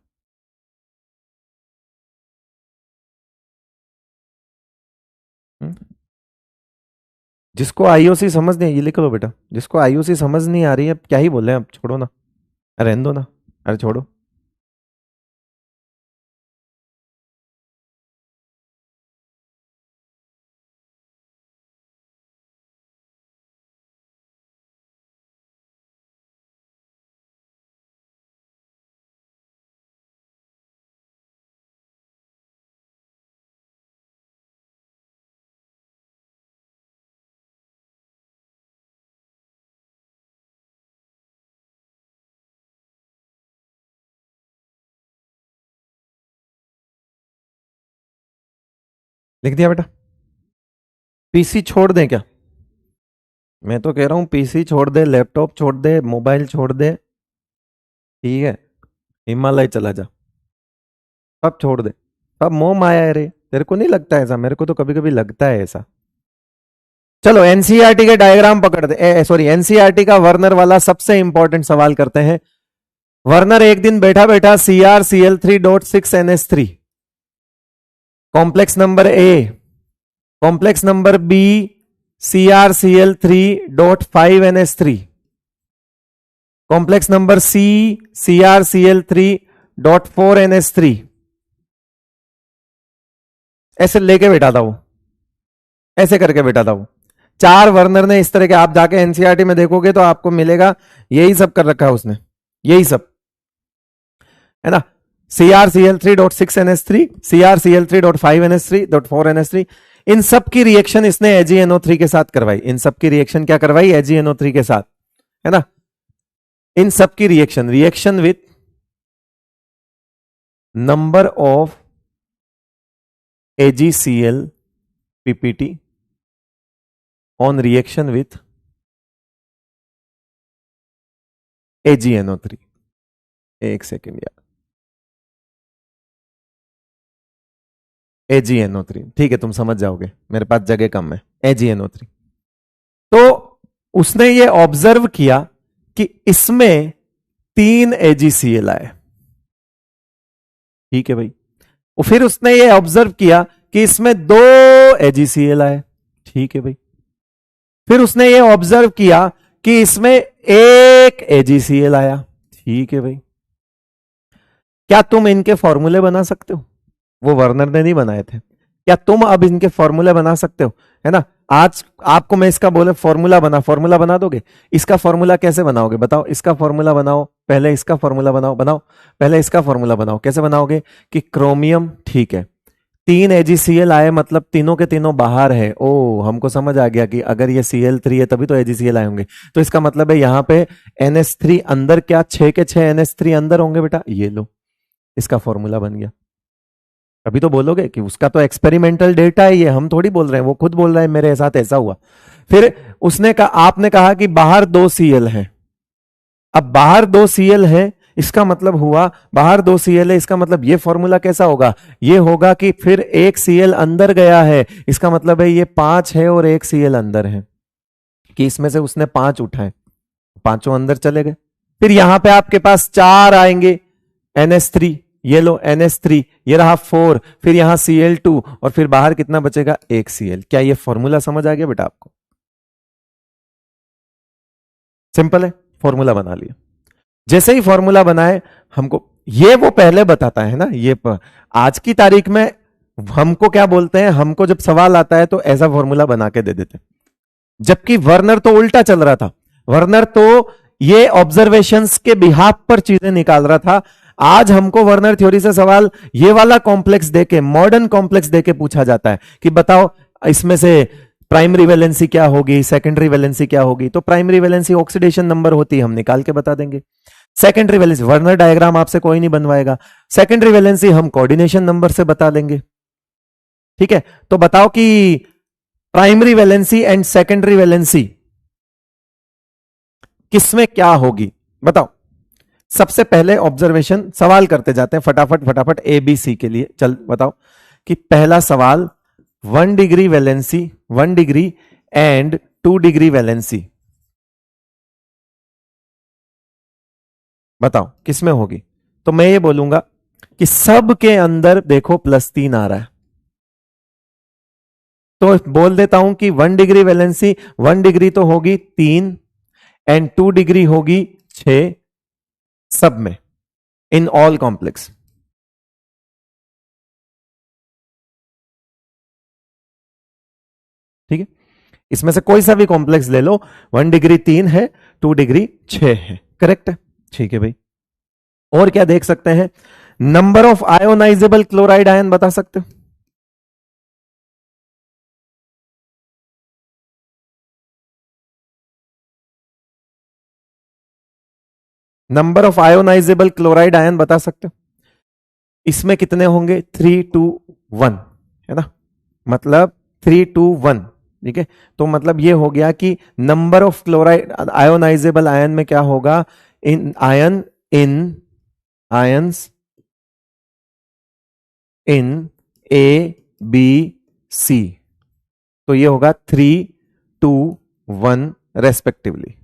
A: हुँ? जिसको आईओसी समझ नहीं, ये लिख लो बेटा, जिसको आईओसी समझ नहीं आ रही है, क्या ही बोले, अब छोड़ो ना, रहने दो ना, अरे छोड़ो। लिख दिया बेटा। पीसी छोड़ दें क्या? मैं तो कह रहा हूं पीसी छोड़ दे, लैपटॉप छोड़ दे, मोबाइल छोड़ दे, ठीक है, हिमालय चला जा, सब छोड़ दे, सब मोह माया है रे। तेरे को नहीं लगता ऐसा? मेरे को तो कभी कभी लगता है ऐसा। चलो एनसीईआरटी के डायग्राम पकड़ दे, सॉरी एनसीईआरटी का वर्नर वाला सबसे इंपॉर्टेंट सवाल करते हैं। वर्नर एक दिन बैठा बैठा CrCl3.6NH3 complex number A, complex number B CrCl3.5NH3, complex number C CrCl3.4NH3, ऐसे लेके बैठा था वो, ऐसे करके बैठा था वो। 4 वर्नर ने इस तरह के, आप जाके एनसीईआरटी में देखोगे तो आपको मिलेगा यही सब कर रखा है उसने, यही सब, है ना। CrCl3.6NH3, CrCl3.5NH3.4NH3, इन सब की रिएक्शन इसने AgNO3 के साथ करवाई, इन सब की रिएक्शन क्या करवाई, AgNO3 के साथ, है ना। इन सब की reaction with number of AgCl PPT on reaction with AgNO3। एक सेकेंड यार, AgNO3, ठीक है, तुम समझ जाओगे, मेरे पास जगह कम है। AgNO3, तो उसने ये ऑब्जर्व किया कि इसमें 3 AgCl आए, ठीक है भाई। और फिर उसने ये ऑब्जर्व किया कि इसमें 2 AgCl आए, ठीक है भाई। फिर उसने ये ऑब्जर्व किया कि इसमें 1 AgCl आया, ठीक है भाई। क्या तुम इनके फॉर्मूले बना सकते हो? वो वर्नर ने नहीं बनाए थे, क्या तुम अब इनके फॉर्मूले बना सकते हो, है ना। आज आपको मैं इसका बोले फॉर्मूला बना दोगे? इसका फॉर्मूला कैसे बनाओगे बताओ, इसका फॉर्मूला बनाओ, पहले इसका फॉर्मूला बनाओ, पहले इसका फॉर्मूला बनाओ। कैसे बनाओगे कि क्रोमियम, ठीक है, 3 AgCl आए, मतलब तीनों के तीनों बाहर है। ओ, हमको समझ आ गया कि अगर ये Cl3 है तभी तो AgCl आए होंगे, तो इसका मतलब है यहां पे NH3 अंदर, क्या 6 के 6 NH3 अंदर होंगे बेटा, ये लो, इसका फॉर्मूला बन गया। अभी तो बोलोगे कि उसका तो एक्सपेरिमेंटल डेटा है, ये हम थोड़ी बोल रहे हैं, वो खुद बोल रहा है मेरे साथ ऐसा हुआ। फिर उसने कहा, आपने कहा कि बाहर 2 Cl है, अब बाहर 2 Cl है, इसका मतलब हुआ बाहर 2 Cl है, इसका मतलब ये फॉर्मूला कैसा होगा, ये होगा कि फिर 1 Cl अंदर गया है, इसका मतलब है ये 5 है और 1 Cl अंदर है, कि इसमें से उसने 5 उठाए, पांचों अंदर चले गए। फिर यहां पे आपके पास 4 आएंगे NH3, ये लो NH3, ये रहा 4, फिर यहां Cl2, और फिर बाहर कितना बचेगा, 1 Cl। क्या ये फॉर्मूला समझ आ गया बेटा आपको? सिंपल है, फॉर्मूला बना लिया। जैसे ही फॉर्मूला बनाए, हमको ये वो पहले बताता है ना, आज की तारीख में हमको क्या बोलते हैं, हमको जब सवाल आता है तो ऐसा फॉर्मूला बना के दे देते, जबकि वर्नर तो उल्टा चल रहा था। वर्नर तो ये ऑब्जर्वेशंस के बिहाफ पर चीजें निकाल रहा था। आज हमको वर्नर थ्योरी से सवाल ये वाला कॉम्प्लेक्स देके, मॉडर्न कॉम्प्लेक्स देके पूछा जाता है कि बताओ इसमें से प्राइमरी वैलेंसी क्या होगी, सेकेंडरी वैलेंसी क्या होगी। तो प्राइमरी वैलेंसी ऑक्सीडेशन नंबर होती है, हम निकाल के बता देंगे। सेकेंडरी वैलेंसी, वर्नर डायग्राम आपसे कोई नहीं बनवाएगा। सेकेंडरी वैलेंसी हम कोऑर्डिनेशन नंबर से बता देंगे, ठीक है। तो बताओ कि primary valency and secondary valency किसमें क्या होगी, बताओ। सबसे पहले ऑब्जर्वेशन, सवाल करते जाते हैं फटाफट फटाफट ABC के लिए। चल बताओ कि पहला सवाल, 1 degree valency, 1 degree and 2 degree valency, बताओ किसमें होगी। तो मैं ये बोलूंगा कि सब के अंदर देखो +3 आ रहा है, तो बोल देता हूं कि 1 डिग्री वैलेंसी, 1 डिग्री तो होगी 3 एंड 2 डिग्री होगी 6, सब में, इन ऑल कॉम्प्लेक्स, ठीक है। इसमें से कोई सा भी कॉम्प्लेक्स ले लो, 1 डिग्री 3 है, 2 डिग्री 6 है, करेक्ट है, ठीक है भाई। और क्या देख सकते हैं, number of ionisable chloride ion बता सकते हो? Number of ionisable chloride ion बता सकते हो? इसमें कितने होंगे, 3 2 1, है ना, मतलब 3 2 1, ठीक है। तो मतलब ये हो गया कि number of chloride ionisable ion में क्या होगा, इन आयंस इन ABC, तो ये होगा 3 2 1 रेस्पेक्टिवली,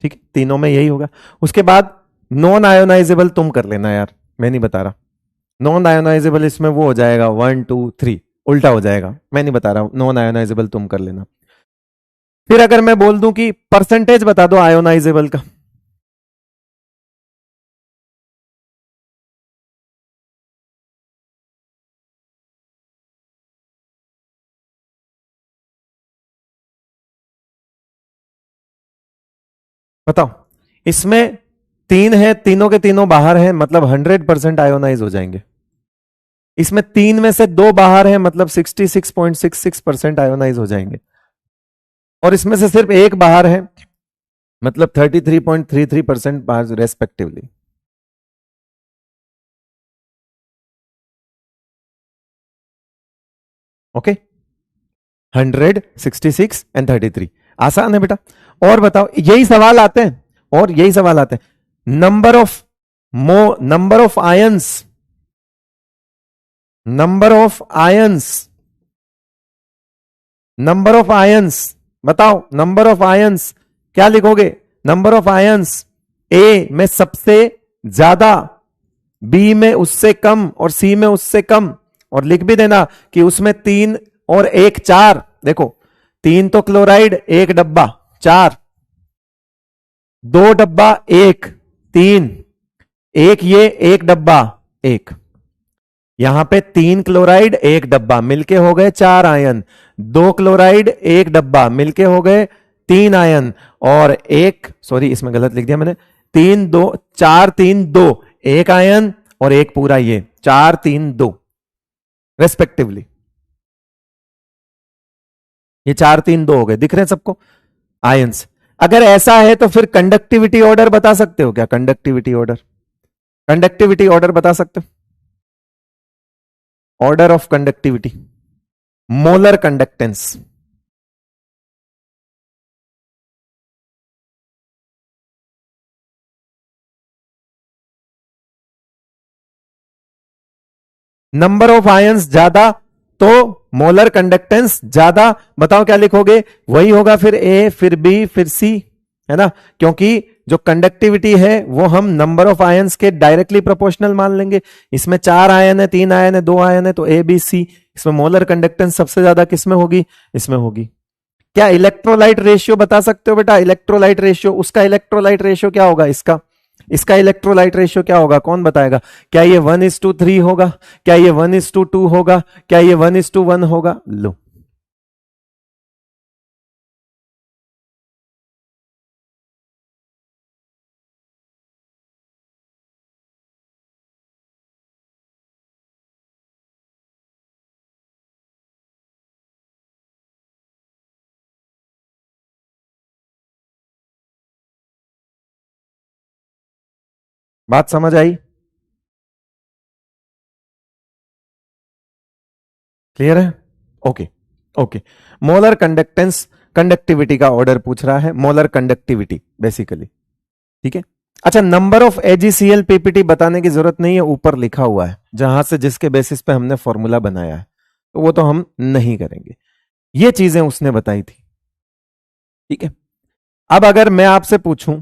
A: ठीक है, तीनों में यही होगा। उसके बाद नॉन आयोनाइजेबल तुम कर लेना यार, मैं नहीं बता रहा। नॉन आयोनाइजेबल इसमें वो हो जाएगा 1 2 3, उल्टा हो जाएगा, मैं नहीं बता रहा हूं, नॉन आयोनाइजेबल तुम कर लेना। फिर अगर मैं बोल दूं कि परसेंटेज बता दो आयोनाइजेबल का, बताओ। इसमें 3 है, तीनों के तीनों बाहर हैं, मतलब 100% आयोनाइज हो जाएंगे। इसमें 3 में से 2 बाहर है, मतलब 66.66% आयोनाइज हो जाएंगे, और इसमें से सिर्फ एक बाहर है, मतलब 33.33% बाहर रेस्पेक्टिवली। Okay, 100, 66 and 33। आसान है बेटा। और बताओ, यही सवाल आते हैं, और यही सवाल आते हैं, number of ions, number of ions, number of ions, बताओ नंबर ऑफ आयंस क्या लिखोगे? नंबर ऑफ आयंस, ए में सबसे ज्यादा, बी में उससे कम, और सी में उससे कम। और लिख भी देना कि उसमें 3 और 1 4। देखो, 3 तो क्लोराइड, 1 डब्बा 4, 2 डब्बा 1 3, एक ये 1 डब्बा 1। यहां पे 3 क्लोराइड 1 डब्बा मिलके हो गए 4 आयन, 2 क्लोराइड 1 डब्बा मिलके हो गए 3 आयन, और एक, सॉरी इसमें गलत लिख दिया मैंने, 3 2 4 3 2, 1 आयन और एक पूरा ये 4 3 2 रेस्पेक्टिवली। ये 4 3 2 हो गए, दिख रहे हैं सबको आयंस। अगर ऐसा है तो फिर कंडक्टिविटी ऑर्डर बता सकते हो क्या? कंडक्टिविटी ऑर्डर, कंडक्टिविटी ऑर्डर बता सकते हो? Order of conductivity, molar conductance. Number of ions ज्यादा तो मोलर कंडक्टेंस ज्यादा। बताओ क्या लिखोगे? वही होगा फिर ए, फिर बी, फिर सी, है ना? क्योंकि जो कंडक्टिविटी है वो हम नंबर ऑफ आयंस के डायरेक्टली प्रोपोर्शनल मान लेंगे। इसमें 4 आयन है, 3 आयन है, 2 आयन है, तो ए बी सी। इसमें मोलर कंडक्टेंस सबसे ज्यादा किसमें होगी? इसमें होगी। क्या इलेक्ट्रोलाइट रेशियो बता सकते हो बेटा? इलेक्ट्रोलाइट रेशियो, उसका इलेक्ट्रोलाइट रेशियो क्या होगा? इसका, इसका इलेक्ट्रोलाइट रेशियो क्या होगा? कौन बताएगा? क्या ये 1:3 होगा? क्या ये 1:2 होगा? क्या ये 1:1 होगा? लो, बात समझ आई? क्लियर है? Okay, okay. Molar conductance, conductivity का ऑर्डर पूछ रहा है, मोलर कंडक्टिविटी बेसिकली। ठीक है। अच्छा, नंबर ऑफ एजीसीएल पीपीटी बताने की जरूरत नहीं है, ऊपर लिखा हुआ है जहां से, जिसके बेसिस पे हमने फॉर्मूला बनाया है, तो वो तो हम नहीं करेंगे। ये चीजें उसने बताई थी। ठीक है। अब अगर मैं आपसे पूछूं,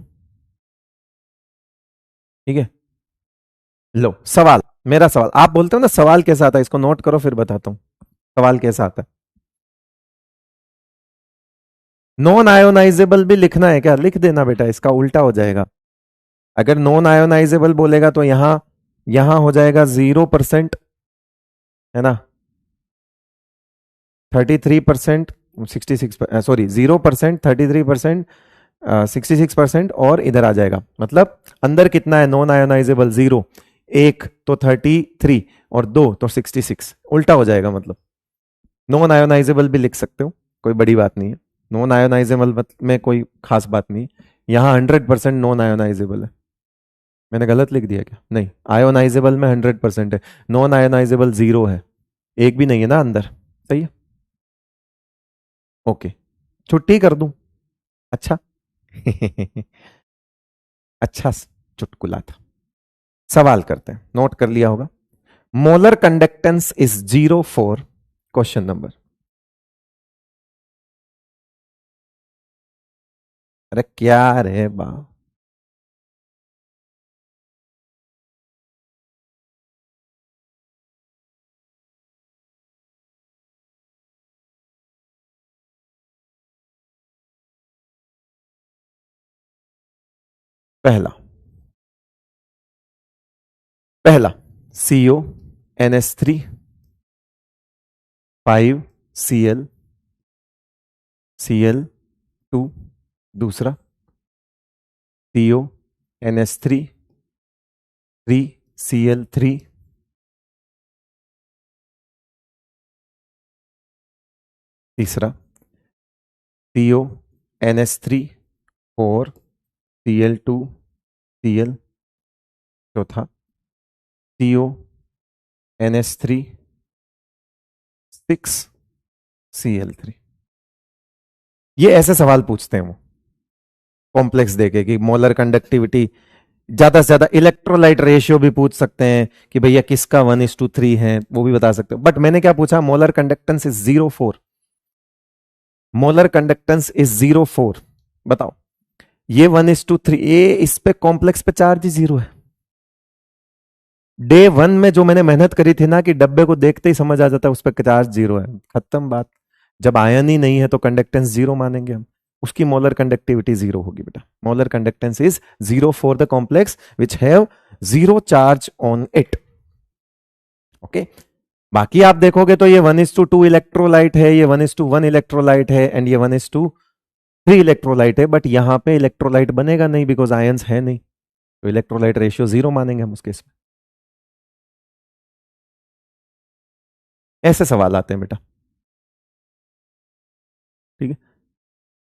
A: ठीक है, लो सवाल, मेरा सवाल, आप बोलते हो ना सवाल कैसा आता है, इसको नोट करो फिर बताता हूं सवाल कैसा आता है। नॉन आयोनाइजेबल भी लिखना है क्या? लिख देना बेटा, इसका उल्टा हो जाएगा। अगर नॉन आयोनाइजेबल बोलेगा तो यहां, यहां हो जाएगा 0%, है ना? 33%, 66, सॉरी 0%, 33%, 66%, और इधर आ जाएगा, मतलब अंदर कितना है नॉन आयोनाइजेबल? 0, एक तो 33 और 2 तो 66, उल्टा हो जाएगा मतलब। नॉन आयोनाइजेबल भी लिख सकते हो, कोई बड़ी बात नहीं है। नॉन आयोनाइजेबल में कोई खास बात नहीं है। यहाँ 100% नॉन आयोनाइजेबल है। मैंने गलत लिख दिया क्या? नहीं, आयोनाइजेबल में 100% है, नॉन आयोनाइजेबल 0 है, एक भी नहीं है ना अंदर। सही है, ओके। छुट्टी कर दूं? अच्छा अच्छा चुटकुला था। सवाल करते हैं, नोट कर लिया होगा। Molar conductance is 0 for, question number, अरे क्या रे बा, पहला, पहला CO NH3 5 Cl 2। दूसरा CO NH3 3 Cl3 तीसरा CONH3 4Cl2Cl। चौथा CONH3 6Cl3। ये ऐसे सवाल पूछते हैं वो कॉम्प्लेक्स देके कि मोलर कंडक्टिविटी, ज्यादा से ज्यादा इलेक्ट्रोलाइट रेशियो भी पूछ सकते हैं कि भैया किसका 1:3 है, वो भी बता सकते हो। बट मैंने क्या पूछा, molar conductance is 0.4। Molar conductance is 0.4। बताओ, ये 1:3, ये इस पे कॉम्प्लेक्स पे चार्ज ही 0 है। डे 1 में जो मैंने मेहनत करी थी ना कि डब्बे को देखते ही समझ आ जाता है उस पर चार्ज 0 है, खत्म बात। जब आयन ही नहीं है तो कंडक्टेंस 0 मानेंगे हम, उसकी मोलर कंडक्टिविटी 0 होगी बेटा। Molar conductance is 0 for the complex which have 0 charge on it. Okay, बाकी आप देखोगे तो ये 1:2 इलेक्ट्रोलाइट है, ये 1:1 इलेक्ट्रोलाइट है, एंड ये 1:3 इलेक्ट्रोलाइट है। बट यहां पे इलेक्ट्रोलाइट बनेगा नहीं बिकॉज आयंस है नहीं, तो इलेक्ट्रोलाइट रेशियो 0 मानेंगे हम उस केस में। ऐसे सवाल आते हैं बेटा, ठीक है।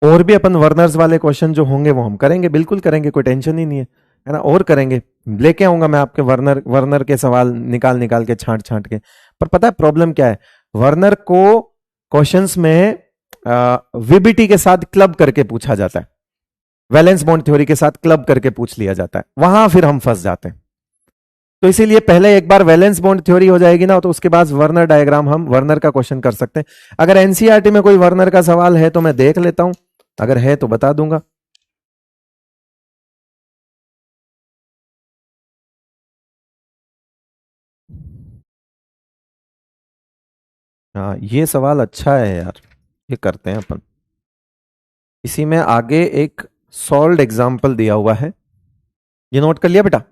A: और भी अपन वर्नर्स वाले क्वेश्चन जो होंगे वो हम करेंगे, बिल्कुल करेंगे, कोई टेंशन ही नहीं है ना। और करेंगे, लेके आऊंगा मैं आपके वर्नर वर्नर के सवाल निकाल निकाल के, छांट छांट के। पर पता है प्रॉब्लम क्या है, वर्नर को क्वेश्चंस में वीबीटी के साथ क्लब करके पूछा जाता है, वैलेंस बॉन्ड थ्योरी के साथ क्लब करके पूछ लिया जाता है, वहां फिर हम फंस जाते हैं। तो इसीलिए पहले एक बार वैलेंस बॉन्ड थ्योरी हो जाएगी ना, तो उसके बाद वर्नर डायग्राम, हम वर्नर का क्वेश्चन कर सकते हैं। अगर एनसीईआरटी में कोई वर्नर का सवाल है तो मैं देख लेता हूं, अगर है तो बता दूंगा। हाँ, ये सवाल अच्छा है यार, ये करते हैं अपन। इसी में आगे एक सॉल्व्ड एग्जाम्पल दिया हुआ है, ये नोट कर लिया बेटा।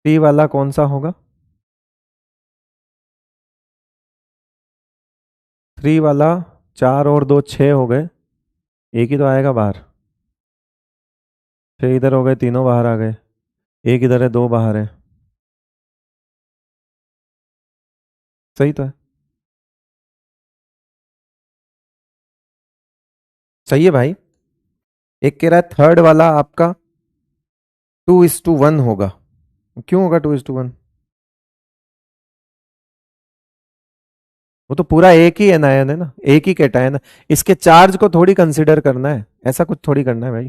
A: पी वाला कौन सा होगा? 3 वाला, 4 और 2 6 हो गए, एक ही तो आएगा बाहर। 6 इधर हो गए, तीनों बाहर आ गए, एक इधर है, 2 बाहर है। सही तो है, सही है भाई। एक कह रहा है थर्ड वाला आपका 2:1 होगा। क्यों होगा 2:1? वो तो पूरा एक ही एनायन है ना, एक ही कैटायन है, इसके चार्ज को थोड़ी कंसिडर करना है, ऐसा कुछ थोड़ी करना है भाई।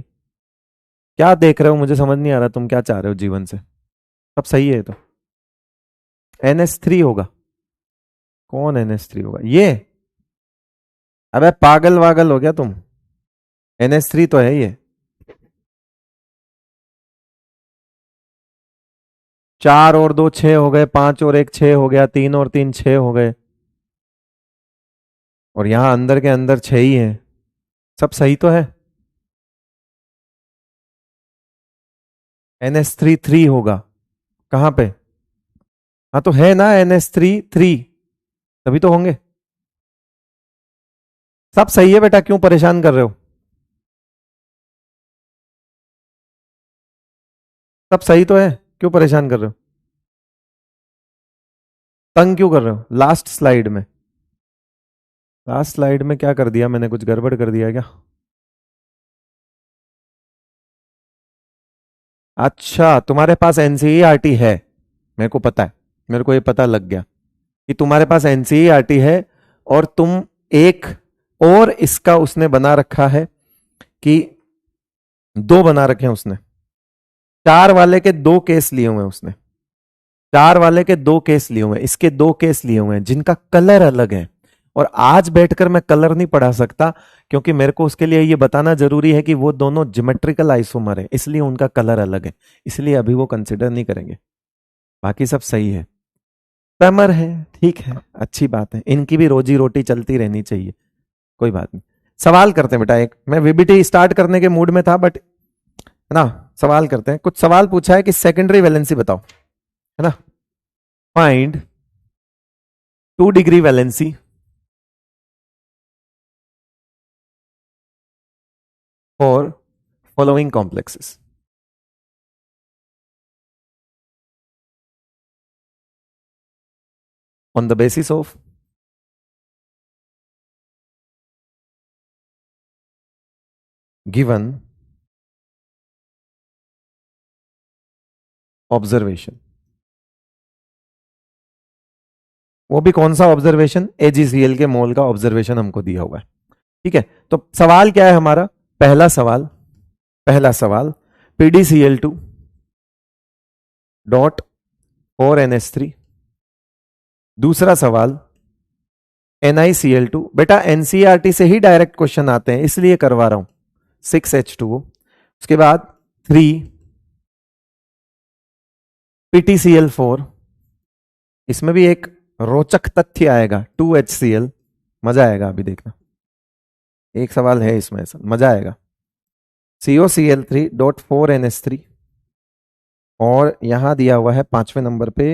A: क्या देख रहे हो, मुझे समझ नहीं आ रहा तुम क्या चाह रहे हो जीवन से। सब सही है तो। NH3 होगा। कौन NH3 होगा ये? अबे पागल वागल हो गया तुम, NH3 तो है ये। 4 और 2 6 हो गए, 5 और 1 6 हो गया, 3 और 3 6 हो गए, और यहां अंदर के अंदर 6 ही है। सब सही तो है। NH3 3 होगा, कहां पे? हाँ तो है ना NH3 3, तभी तो होंगे। सब सही है बेटा, क्यों परेशान कर रहे हो? सब सही तो है, क्यों परेशान कर रहे हो? तंग क्यों कर रहे हो? लास्ट स्लाइड में क्या कर दिया मैंने, कुछ गड़बड़ कर दिया क्या? अच्छा, तुम्हारे पास एनसीईआरटी है, मेरे को पता है, मेरे को ये पता लग गया कि तुम्हारे पास एनसीईआरटी है। और तुम एक और इसका उसने बना रखा है कि 2 बना रखे हैं उसने, 4 वाले के 2 केस लिए हुए हैं उसने, 4 वाले के 2 केस लिए हुए हैं, इसके 2 केस लिए हुए हैं जिनका कलर अलग है। और आज बैठकर मैं कलर नहीं पढ़ा सकता, क्योंकि मेरे को उसके लिए ये बताना जरूरी है कि वो दोनों ज्योमेट्रिकल आइसोमर है, इसलिए उनका कलर अलग है, इसलिए अभी वो कंसिडर नहीं करेंगे। बाकी सब सही है। पैमर है, ठीक है, अच्छी बात है, इनकी भी रोजी रोटी चलती रहनी चाहिए, कोई बात नहीं। सवाल करते हैं बेटा, एक मैं वीबीटी स्टार्ट करने के मूड में था, बट है ना, सवाल करते हैं। कुछ सवाल पूछा है कि सेकेंडरी वैलेंसी बताओ, है ना। Find 2 degree valency for following complexes. On the basis of given observation. वो भी कौन सा ऑब्जर्वेशन? एजीसीएल के मोल का ऑब्जर्वेशन हमको दिया हुआ है। ठीक है, तो सवाल क्या है हमारा? पहला सवाल PdCl2 डॉट 4NH3। दूसरा सवाल NiCl2। बेटा एनसीईआरटी से ही डायरेक्ट क्वेश्चन आते हैं इसलिए करवा रहा हूं। 6H2O। उसके बाद 3 PtCl4। इसमें भी एक रोचक तथ्य आएगा, 2HCl। मजा आएगा अभी देखना, एक सवाल है इसमें ऐसा, मजा आएगा। COCl3 dot 4NH3। और यहां दिया हुआ है 5वें नंबर पे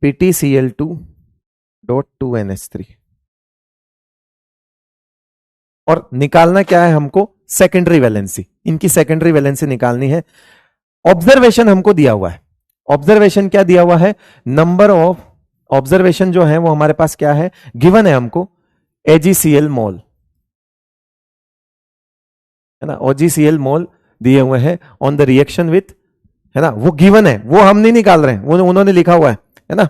A: PtCl2 डॉट 2NH3। और निकालना क्या है हमको? Secondary valency. इनकी सेकेंडरी वैलेंसी निकालनी है। ऑब्जर्वेशन हमको दिया हुआ है। ऑब्जर्वेशन क्या दिया हुआ है? नंबर ऑफ ऑब्जर्वेशन जो है वो हमारे पास क्या है? गिवन है हमको AgCl मोल, है ना। OgCl मोल दिए हुए हैं ऑन द रिएक्शन विथ, है ना। वो गिवन है, वो हम नहीं निकाल रहे हैं, वो उन्होंने लिखा हुआ है ना।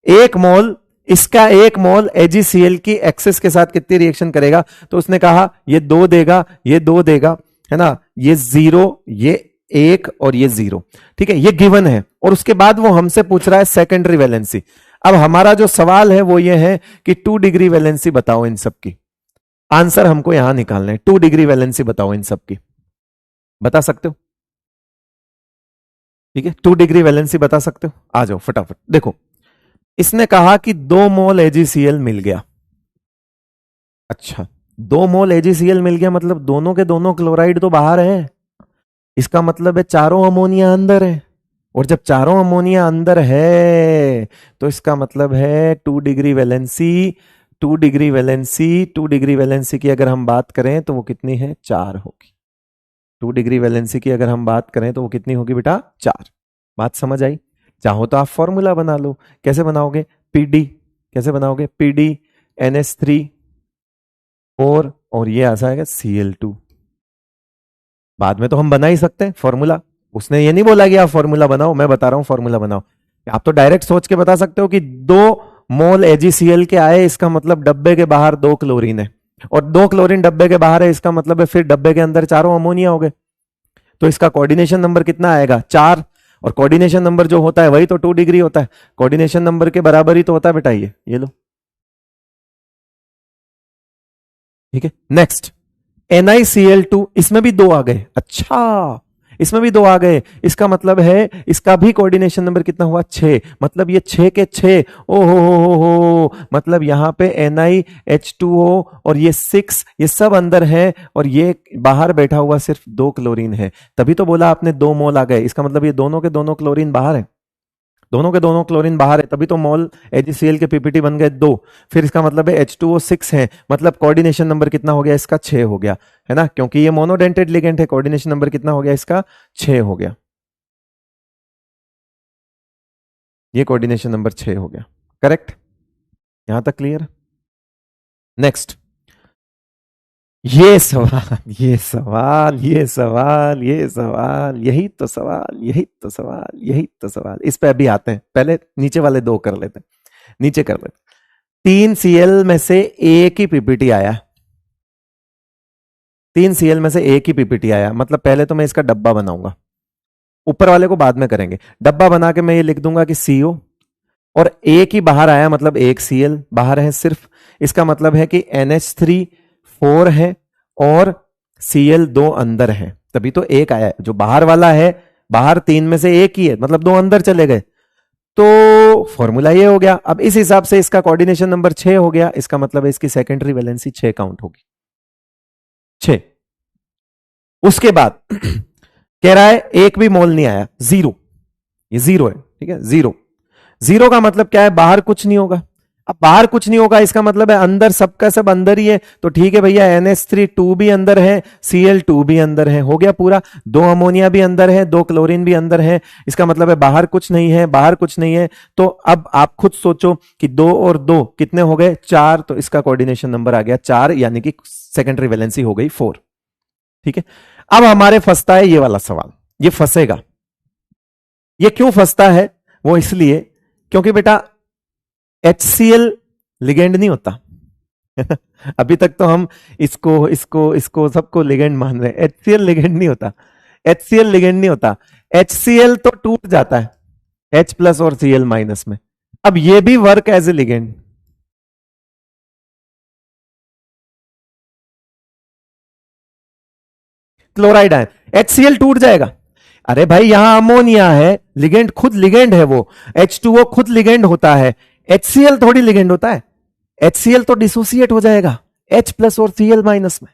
A: एक मोल, इसका एक मोल AgCl की एक्सेस के साथ कितनी रिएक्शन करेगा? तो उसने कहा ये 2 देगा, ये 2 देगा, है ना। ये 0, ये 1 और ये 0। ठीक है, ये गिवन है। और उसके बाद वो हमसे पूछ रहा है सेकेंडरी वैलेंसी। अब हमारा जो सवाल है वो ये है कि 2 डिग्री वैलेंसी बताओ इन सब की। आंसर हमको यहां निकालना है। 2 डिग्री वैलेंसी बताओ इन सब की। बता सकते हो? ठीक है, 2 डिग्री वैलेंसी बता सकते हो? आ जाओ फटाफट। देखो, इसने कहा कि 2 मोल AgCl मिल गया। अच्छा, 2 मोल AgCl मिल गया मतलब दोनों के दोनों क्लोराइड तो बाहर है। इसका मतलब है चारों अमोनिया अंदर है। और जब चारों अमोनिया अंदर है तो इसका मतलब है 2 degree valency. 2 degree valency, 2 degree valency की अगर हम बात करें तो वो कितनी है? 4 होगी। 2 डिग्री वैलेंसी की अगर हम बात करें तो वो कितनी होगी बेटा? 4। बात समझ आई? चाहो तो आप फॉर्मूला बना लो। कैसे बनाओगे? PD कैसे बनाओगे? PD NH3 4 और ये आ जाएगा Cl2। बाद में तो हम बना ही सकते हैं फॉर्मूला। उसने ये नहीं बोला कि आप फॉर्मूला बनाओ, मैं बता रहा हूं फॉर्मूला बनाओ। आप तो डायरेक्ट सोच के बता सकते हो कि 2 मोल AgCl के आए, इसका मतलब डब्बे के बाहर 2 क्लोरीन है। और 2 क्लोरीन डब्बे के बाहर है, इसका मतलब है फिर डब्बे के अंदर चारों अमोनिया हो गए। तो इसका कोऑर्डिनेशन नंबर कितना आएगा? 4। और कोऑर्डिनेशन नंबर जो होता है वही तो 2 डिग्री होता है। कोऑर्डिनेशन नंबर के बराबर ही तो होता है बेटा ये लो। ठीक है, नेक्स्ट NiCl2। इसमें भी 2 आ गए। अच्छा, इसमें भी 2 आ गए। इसका मतलब है इसका भी कोऑर्डिनेशन नंबर कितना हुआ? 6। मतलब ये 6 के 6। ओहो हो, मतलब यहां पे NiH2O और ये 6, ये सब अंदर है और ये बाहर बैठा हुआ सिर्फ 2 क्लोरीन है। तभी तो बोला आपने 2 मोल आ गए। इसका मतलब ये दोनों के दोनों क्लोरीन बाहर है। दोनों के दोनों क्लोरीन बाहर है, तभी तो मोल AgCl के PPT बन गए 2। फिर इसका मतलब है H2O 6 है। मतलब कोऑर्डिनेशन नंबर कितना हो गया? इसका 6 हो गया, है ना। क्योंकि ये मोनोडेंटेड लिगेंड है। कोऑर्डिनेशन नंबर कितना हो गया इसका? 6 हो गया। ये कोऑर्डिनेशन नंबर 6 हो गया। करेक्ट? यहां तक क्लियर? नेक्स्ट, ये सवाल, ये सवाल, ये सवाल, ये सवाल, यही तो सवाल, यही तो सवाल, यही तो सवाल। इस पे अभी आते हैं, पहले नीचे वाले 2 कर लेते हैं। नीचे कर लेते हैं। 3 Cl में से एक ही PPT आया। 3 Cl में से एक ही PPT आया। मतलब पहले तो मैं इसका डब्बा बनाऊंगा, ऊपर वाले को बाद में करेंगे। डब्बा बना के मैं ये लिख दूंगा कि CO और एक ही बाहर आया, मतलब एक Cl बाहर है सिर्फ। इसका मतलब है कि NH3 4 है और Cl 2 अंदर है, तभी तो एक आया है। जो बाहर वाला है, बाहर 3 में से एक ही है, मतलब 2 अंदर चले गए। तो फॉर्मूला ये हो गया। अब इस हिसाब से इसका कोऑर्डिनेशन नंबर 6 हो गया। इसका मतलब है इसकी सेकेंडरी वैलेंसी 6 काउंट होगी। 6। उसके बाद कह रहा है एक भी मोल नहीं आया, 0। ये 0 है, ठीक है, 0। 0 का मतलब क्या है? बाहर कुछ नहीं होगा। अब बाहर कुछ नहीं होगा, इसका मतलब है अंदर सबका सब अंदर ही है, तो ठीक है भैया, NH3 भी अंदर है, Cl2 भी अंदर है, हो गया पूरा। दो अमोनिया भी अंदर है, दो क्लोरीन भी अंदर है, इसका मतलब है बाहर कुछ नहीं है, बाहर कुछ नहीं है। तो अब आप खुद सोचो कि 2 और 2 कितने हो गए, 4, तो इसका कोऑर्डिनेशन नंबर आ गया 4, यानी कि सेकेंडरी वैलेंसी हो गई 4। ठीक है, अब हमारे फंसता है ये वाला सवाल, ये फंसेगा। ये क्यों फंसता है, वो इसलिए क्योंकि बेटा HCl लिगेंड नहीं होता। अभी तक तो हम इसको इसको इसको सबको लिगेंड मान रहे हैं, HCl लिगेंड नहीं होता। HCl लिगेंड नहीं होता, HCl तो टूट जाता है H प्लस और Cl माइनस में। अब ये भी work as a ligand. Chloride ion, HCl टूट जाएगा। अरे भाई यहां अमोनिया है, लिगेंड खुद लिगेंड है, वो H2O खुद लिगेंड होता है, HCl थोड़ी लिगेंड होता है। HCl तो डिसोसिएट हो जाएगा H प्लस और Cl माइनस में।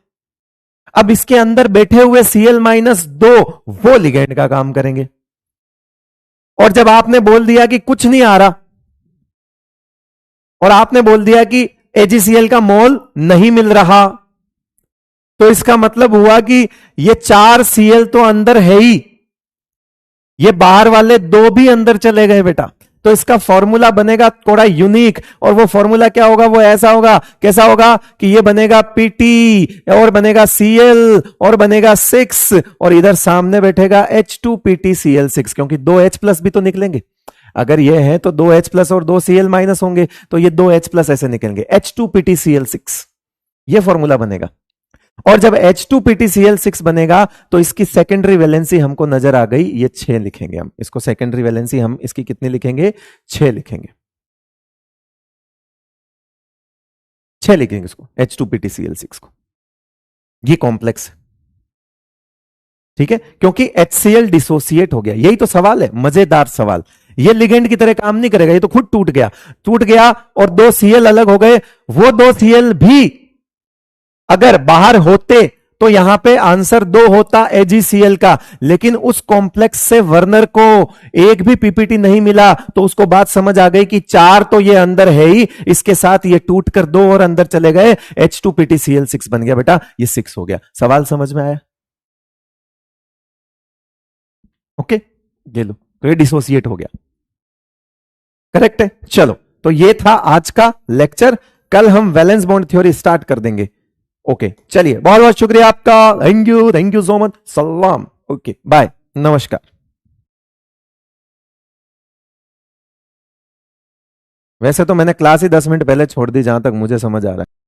A: अब इसके अंदर बैठे हुए Cl माइनस 2 वो लिगेंड का काम करेंगे। और जब आपने बोल दिया कि कुछ नहीं आ रहा, और आपने बोल दिया कि AgCl का मोल नहीं मिल रहा, तो इसका मतलब हुआ कि ये 4 Cl तो अंदर है ही, ये बाहर वाले 2 भी अंदर चले गए बेटा। तो इसका फॉर्मूला बनेगा थोड़ा यूनिक, और वो फॉर्मूला क्या होगा, वो ऐसा होगा, कैसा होगा कि ये बनेगा Pt और बनेगा Cl और बनेगा 6, और इधर सामने बैठेगा H2PtCl6, क्योंकि 2 H प्लस भी तो निकलेंगे। अगर ये है तो 2 H प्लस और 2 Cl माइनस होंगे, तो ये 2 H प्लस ऐसे निकलेंगे, H2PtCl6, ये फॉर्मूला बनेगा। और जब H2PtCl6 बनेगा तो इसकी सेकेंडरी वैलेंसी हमको नजर आ गई, ये 6 लिखेंगे हम इसको, सेकेंडरी वैलेंसी हम इसकी कितनी लिखेंगे, 6 लिखेंगे, 6 लिखेंगे इसको, H2PtCl6 को। ये कॉम्प्लेक्स है, ठीक है, क्योंकि HCl डिसोसिएट हो गया, यही तो सवाल है, मजेदार सवाल। ये लिगेंड की तरह काम नहीं करेगा, ये तो खुद टूट गया, टूट गया और 2 Cl अलग हो गए। वो 2 Cl भी अगर बाहर होते तो यहां पे आंसर 2 होता AgCl का, लेकिन उस कॉम्प्लेक्स से वर्नर को एक भी पीपीटी नहीं मिला, तो उसको बात समझ आ गई कि 4 तो ये अंदर है ही, इसके साथ ये टूट कर 2 और अंदर चले गए, H2PtCl6 बन गया बेटा, ये 6 हो गया। सवाल समझ में आया? ओके, ये लो, तो ये डिसोसिएट हो गया, करेक्ट है। चलो, तो ये था आज का लेक्चर, कल हम वैलेंस बॉन्ड थ्योरी स्टार्ट कर देंगे। ओके, चलिए, बहुत बहुत शुक्रिया आपका, थैंक यू सो मच, सलाम, ओके बाय, नमस्कार। वैसे तो मैंने क्लास ही 10 मिनट पहले छोड़ दी, जहां तक मुझे समझ आ रहा है।